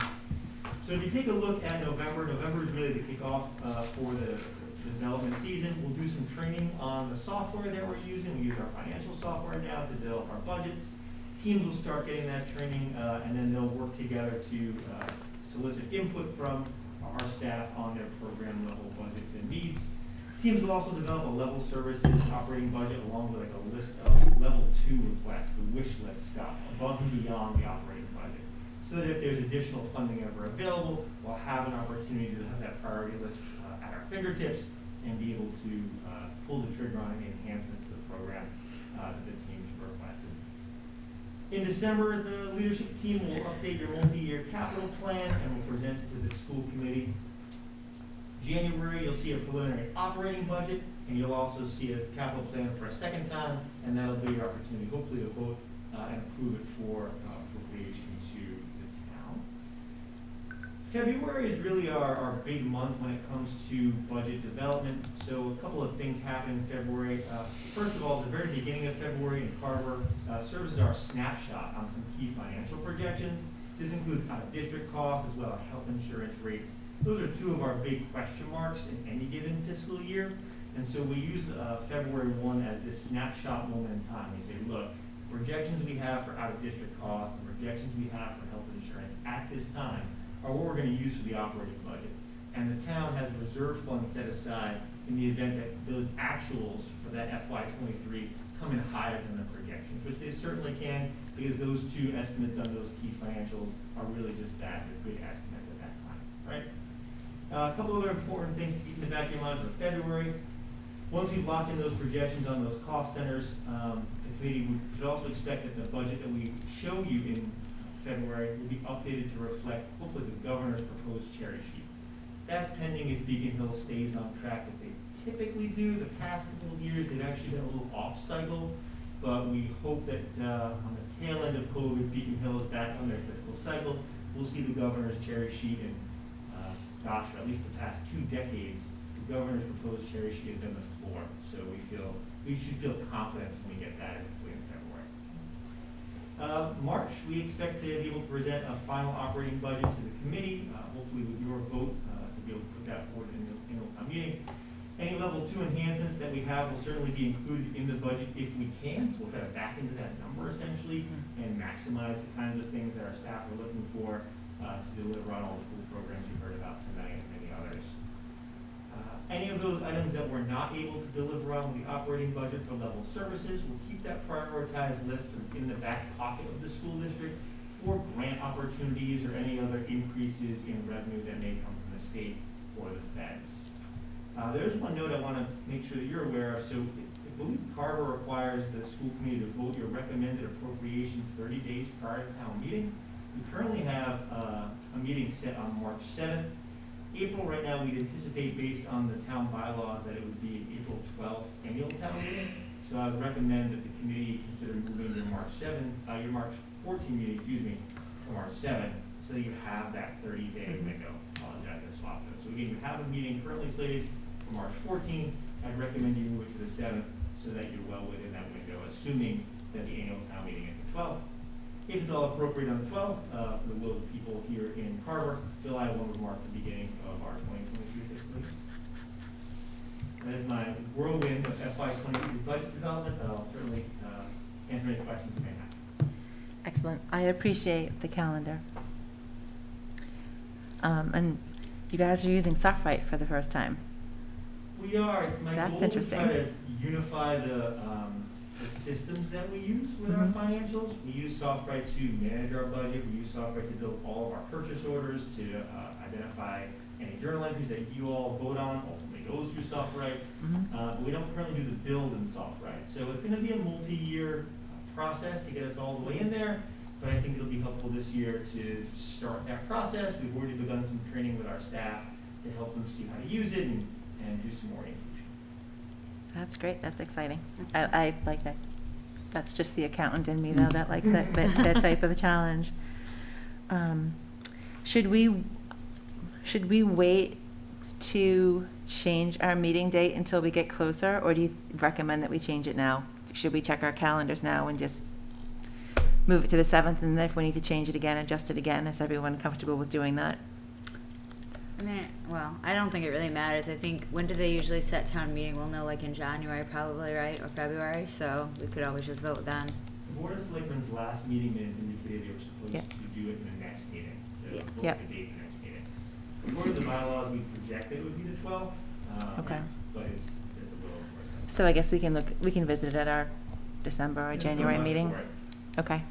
Speaker 14: So if you take a look at November, November is really the kickoff for the development season. We'll do some training on the software that we're using. We use our financial software now to develop our budgets. Teams will start getting that training, and then they'll work together to solicit input from our staff on their program level budgets and needs. Teams will also develop a level services operating budget along with like a list of level 2 requests, the wish list stuff, above and beyond the operating budget. So that if there's additional funding ever available, we'll have an opportunity to have that priority list at our fingertips and be able to pull the trigger on any enhancements to the program that the teams requested. In December, the leadership team will update your multi-year capital plan and will present it to the school committee. January, you'll see a preliminary operating budget, and you'll also see a capital plan for a second time, and that'll be your opportunity, hopefully, to vote and approve it for appropriations February is really our big month when it comes to budget development. So a couple of things happen in February. First of all, at the very beginning of February in Carver serves as our snapshot on some key financial projections. This includes out-of-district costs as well as health insurance rates. Those are two of our big question marks in any given fiscal year. And so we use February 1 as this snapshot moment in time. We say, look, projections we have for out-of-district costs, the projections we have for health insurance at this time are what we're going to use for the operating budget. And the town has reserve funds set aside in the event that those actuals for that FY23 come in higher than the projections, which they certainly can, because those two estimates on those key financials are really just that, they're good estimates at that time, right? A couple other important things to keep in the back of your mind for February. Once we've locked in those projections on those cost centers, the committee should also expect that the budget that we show you in February will be updated to reflect, hopefully, the governor's proposed cherry sheet. That's pending if Beacon Hill stays on track that they typically do. The past couple of years, they've actually been a little off cycle, but we hope that on the tail end of COVID, Beacon Hill is back on their typical cycle. We'll see the governor's cherry sheet in, gosh, for at least the past 2 decades, the governor's proposed cherry sheet has been the floor. So we should feel confidence when we get that in February. March, we expect to be able to present a final operating budget to the committee, hopefully with your vote to be able to put that forward in the annual town meeting. Any level 2 enhancements that we have will certainly be included in the budget if we can, so we'll try to back into that number essentially and maximize the kinds of things that our staff are looking for to deliver on all the cool programs you've heard about tonight and many others. Any of those items that we're not able to deliver on with the operating budget for level services, we'll keep that prioritized list in the back pocket of the school district for grant opportunities or any other increases in revenue that may come from the state or the feds. There's one note I want to make sure that you're aware of. So I believe Carver requires the school committee to vote your recommended appropriation 30 days prior to town meeting. We currently have a meeting set on March 7th. April right now, we'd anticipate based on the town bylaws that it would be April 12th annual town meeting. So I would recommend that the committee consider moving your March 14 meeting, to March 7th, so that you have that 30-day window. Apologize, I swapped it. So again, you have a meeting currently slated for March 14th. I'd recommend you move it to the 7th so that you're well within that window, assuming that the annual town meeting is the 12th. If it's all appropriate on the 12th, for the will of the people here in Carver, July 1 would mark the beginning of our 2023 fiscal year. That is my whirlwind of FY23 budget development. I'll certainly answer any questions you may have.
Speaker 1: Excellent. I appreciate the calendar. And you guys are using SoftWrite for the first time.
Speaker 14: We are. It's my
Speaker 1: That's
Speaker 14: goal
Speaker 1: interesting.
Speaker 14: to try to unify the systems that we use with our financials. We use SoftWrite to manage our budget. We use SoftWrite to build all of our purchase orders, to identify any journal entries that you all vote on, ultimately goes through SoftWrite. But we don't currently do the build in SoftWrite. So it's going to be a multi-year process to get us all the way in there. But I think it'll be helpful this year to start that process. We've already begun some training with our staff to help them see how to use it and do some orientation.
Speaker 1: That's great. That's exciting. I like that. That's just the accountant in me, though, that likes that type of a challenge. Should we wait to change our meeting date until we get closer, or do you recommend that we change it now? Should we check our calendars now and just move it to the 7th, and then if we need to change it again, adjust it again? Is everyone comfortable with doing that?
Speaker 16: I mean, well, I don't think it really matters. I think, when do they usually set town meeting? We'll know like in January probably, right? Or February, so we could always just vote then.
Speaker 14: The Board of Selectmen's last meeting minutes indicated they were supposed to do it in the next meeting. So vote the date in the next meeting. According to the bylaws, we projected it would be the 12th.
Speaker 1: Okay.
Speaker 14: But it's at the will, of course.
Speaker 1: So I guess we can visit it at our December or January meeting. Okay.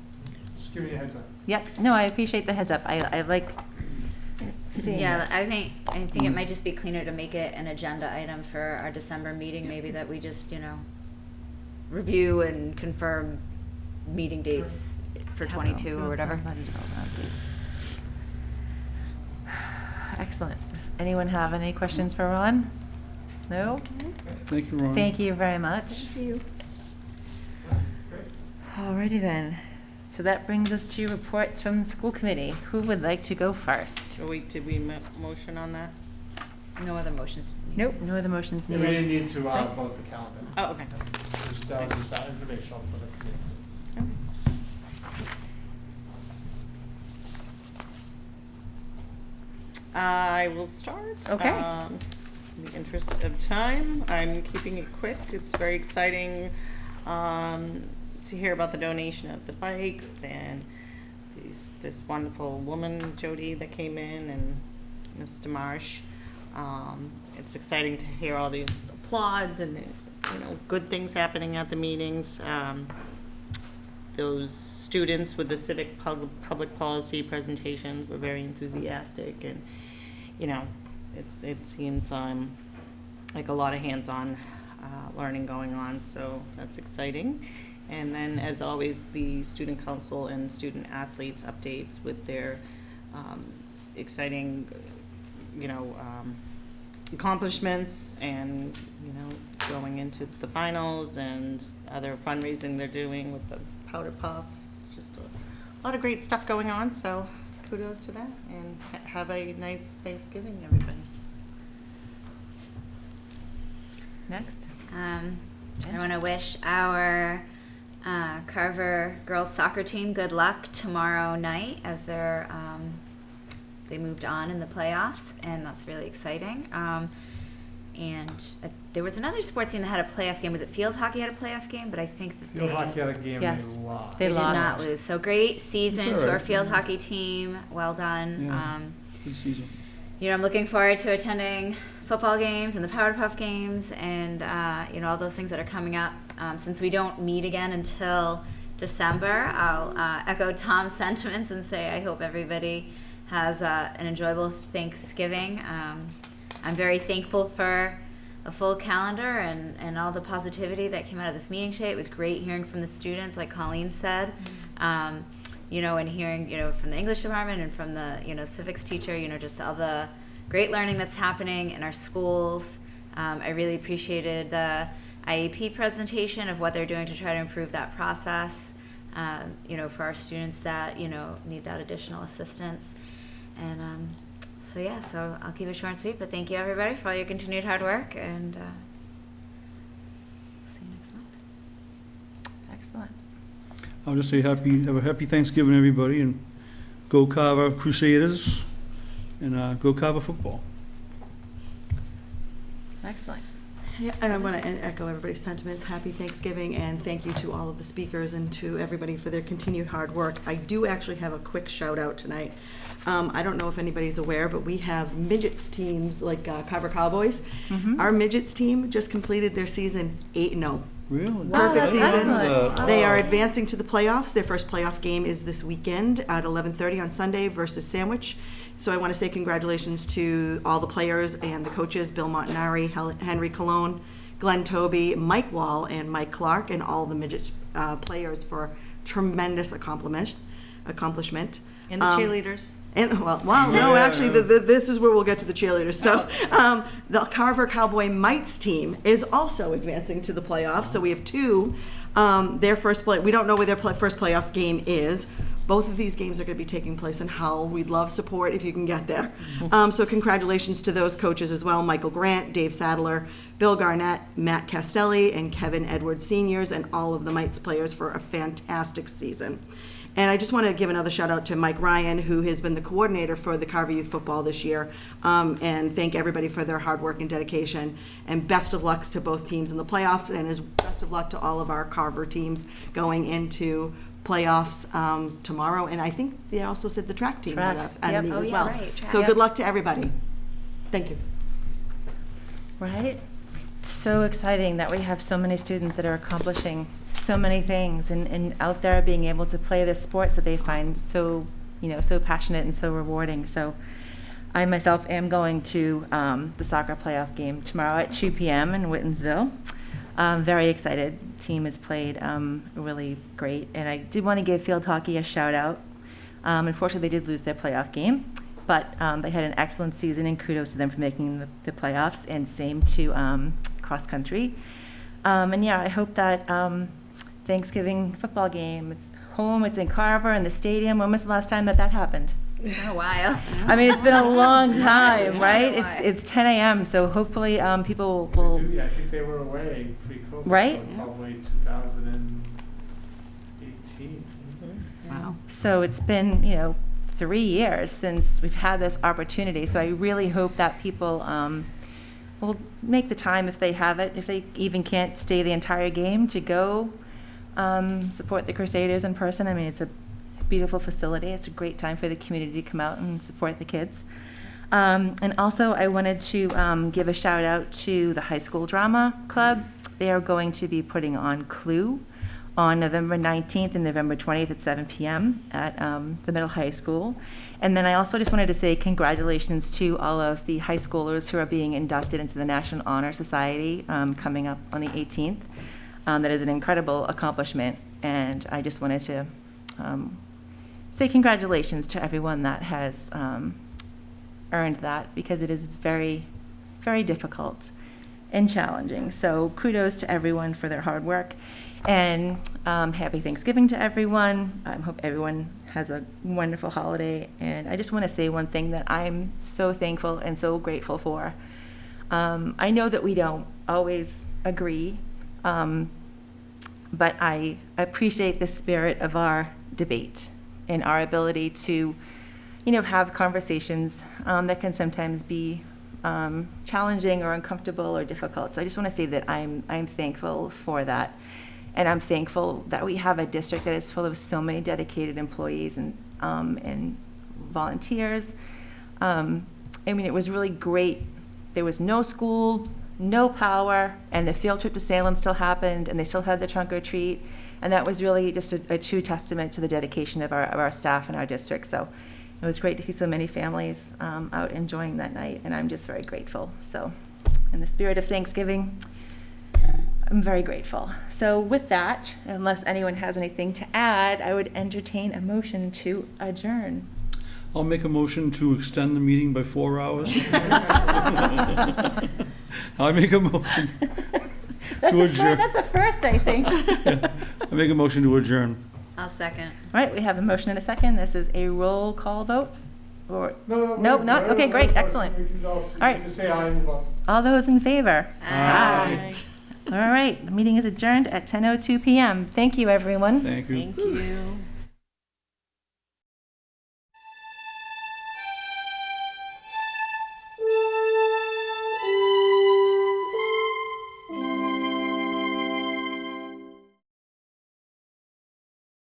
Speaker 3: Just give me a heads up.
Speaker 1: Yep. No, I appreciate the heads up. I like seeing
Speaker 16: Yeah,
Speaker 1: this.
Speaker 16: I think it might just be cleaner to make it an agenda item for our December meeting, maybe that we just, review and confirm meeting dates for 22 or whatever.
Speaker 1: Excellent. Does anyone have any questions for Ron? No?
Speaker 21: Thank you, Ron.
Speaker 1: Thank you very much.
Speaker 18: Thank you.
Speaker 1: Alrighty then. So that brings us to reports from the school committee. Who would like to go first?
Speaker 18: Oh, wait, did we motion on that?
Speaker 16: No other motions.
Speaker 1: Nope, no other motions
Speaker 3: We
Speaker 1: needed.
Speaker 3: didn't need to vote the calendar.
Speaker 18: Oh, okay.
Speaker 3: That was just informational for the committee.
Speaker 18: I will start.
Speaker 1: Okay.
Speaker 18: In the interest of time, I'm keeping it quick. It's very exciting to hear about the donation of the bikes and this wonderful woman, Jody, that came in, and Mr. Marsh. It's exciting to hear all these applauds and good things happening at the meetings. Those students with the civic public policy presentations were very enthusiastic, and it seems like a lot of hands-on learning going on, so that's exciting. And then, as always, the student council and student athletes updates with their exciting accomplishments, and going into the finals and other fundraising they're doing with the Powerpuff. It's just a lot of great stuff going on, so kudos to that, and have a nice Thanksgiving, everybody.
Speaker 1: Next.
Speaker 16: I want to wish our Carver girls soccer team good luck tomorrow night as they moved on in the playoffs, and that's really exciting. There was another sports team that had a playoff game. Was it field hockey had a playoff game? But I think that
Speaker 3: Field hockey had a game
Speaker 1: Yes.
Speaker 3: and they lost.
Speaker 1: They
Speaker 16: did
Speaker 1: lost.
Speaker 16: not lose. So great season
Speaker 21: That's
Speaker 16: to
Speaker 21: all
Speaker 16: our
Speaker 21: right.
Speaker 16: field hockey team. Well done.
Speaker 21: Yeah. Good season.
Speaker 16: I'm looking forward to attending football games and the Powerpuff games, and all those things that are coming up. Since we don't meet again until December, I'll echo Tom's sentiments and say I hope everybody has an enjoyable Thanksgiving. I'm very thankful for a full calendar and all the positivity that came out of this meeting today. It was great hearing from the students, like Colleen said, and hearing, from the English department and from the, civics teacher, just all the great learning that's happening in our schools. I really appreciated the IEP presentation of what they're doing to try to improve that process, for our students that, need that additional assistance. And so I'll keep it short and sweet, but thank you everybody for all your continued hard work, and see you next month.
Speaker 1: Excellent.
Speaker 21: I'll just say have a happy Thanksgiving, everybody, and go Carver Crusaders, and go Carver football.
Speaker 1: Excellent.
Speaker 12: Yeah, and I want to echo everybody's sentiments. Happy Thanksgiving, and thank you to all of the speakers and to everybody for their continued hard work. I do actually have a quick shout out tonight. I don't know if anybody's aware, but we have midgets teams like Carver Cowboys.
Speaker 1: Mm-hmm.
Speaker 12: Our midgets team just completed their season 8-0.
Speaker 21: Really?
Speaker 1: Wow,
Speaker 12: Perfect
Speaker 1: that's
Speaker 12: season.
Speaker 1: excellent.
Speaker 12: They are advancing to the playoffs. Their first playoff game is this weekend at 11:30 on Sunday versus Sandwich. So I want to say congratulations to all the players and the coaches, Bill Montanari, Henry Colon, Glenn Toby, Mike Wall, and Mike Clark, and all the midget players for tremendous accomplishment.
Speaker 18: And the cheerleaders.
Speaker 12: And actually, this is where we'll get to the cheerleaders. So, the Carver Cowboy Mites team is also advancing to the playoffs. So we have two. Their first play. We don't know where their first playoff game is. Both of these games are going to be taking place in Hull. We'd love support if you can get there. So congratulations to those coaches as well: Michael Grant, Dave Sadler, Bill Garnett, Matt Castelli, and Kevin Edwards seniors, and all of the Mites players for a fantastic season. And I just want to give another shout out to Mike Ryan, who has been the coordinator for the Carver Youth Football this year, and thank everybody for their hard work and dedication. And best of luck to both teams in the playoffs, and as best of luck to all of our Carver teams going into playoffs tomorrow. And I think they also said the track team had a meet as well.
Speaker 16: Right,
Speaker 12: So good luck to everybody. Thank you.
Speaker 1: Right? So exciting that we have so many students that are accomplishing so many things and out there being able to play the sports that they find so, so passionate and so rewarding. So I myself am going to the soccer playoff game tomorrow at 2 p.m. in Whitensville. Very excited. Team has played really great. And I did want to give field hockey a shout out. Unfortunately, they did lose their playoff game, but they had an excellent season, and kudos to them for making the playoffs, and same to cross country. I hope that Thanksgiving football game is home. It's in Carver in the stadium. When was the last time that happened?
Speaker 16: It's been a while.
Speaker 1: I mean, it's been a long time, right?
Speaker 16: It's been a while.
Speaker 1: It's 10 a.m., so hopefully people will,
Speaker 3: I think they were away pre-COVID.
Speaker 1: Right?
Speaker 3: So probably 2018.
Speaker 12: Wow.
Speaker 1: so it's been, 3 years since we've had this opportunity. So I really hope that people will make the time if they have it, if they even can't stay the entire game, to go support the Crusaders in person. I mean, it's a beautiful facility. It's a great time for the community to come out and support the kids. And also, I wanted to give a shout out to the high school drama club. They are going to be putting on Clue on November 19th and November 20th at 7 p.m. at the middle high school. And then I also just wanted to say congratulations to all of the high schoolers who are being inducted into the National Honor Society coming up on the 18th. That is an incredible accomplishment, and I just wanted to say congratulations to everyone that has earned that, because it is very, very difficult and challenging. So kudos to everyone for their hard work, and happy Thanksgiving to everyone. I hope everyone has a wonderful holiday, and I just want to say one thing that I'm so thankful and so grateful for. I know that we don't always agree, but I appreciate the spirit of our debate and our ability to, have conversations that can sometimes be challenging or uncomfortable or difficult. So I just want to say that I'm thankful for that. And I'm thankful that we have a district that is full of so many dedicated employees and volunteers. I mean, it was really great. There was no school, no power, and the field trip to Salem still happened, and they still had the trunk or treat. And that was really just a true testament to the dedication of our staff and our district. So it was great to see so many families out enjoying that night, and I'm just very grateful. So in the spirit of Thanksgiving, I'm very grateful. So with that, unless anyone has anything to add, I would entertain a motion to adjourn.
Speaker 21: I'll make a motion to extend the meeting by 4 hours. I make a motion to adjourn.
Speaker 1: That's a first, I think.
Speaker 21: I make a motion to adjourn.
Speaker 16: I'll second.
Speaker 1: All right, we have a motion and a second. This is a roll call vote? Or
Speaker 3: No,
Speaker 1: nope, not? Okay, great, excellent. All right.
Speaker 3: Just say aye and move on.
Speaker 1: All those in favor?
Speaker 21: Aye.
Speaker 1: All right, the meeting is adjourned at 10:02 p.m. Thank you, everyone.
Speaker 21: Thank you.
Speaker 12: Thank you.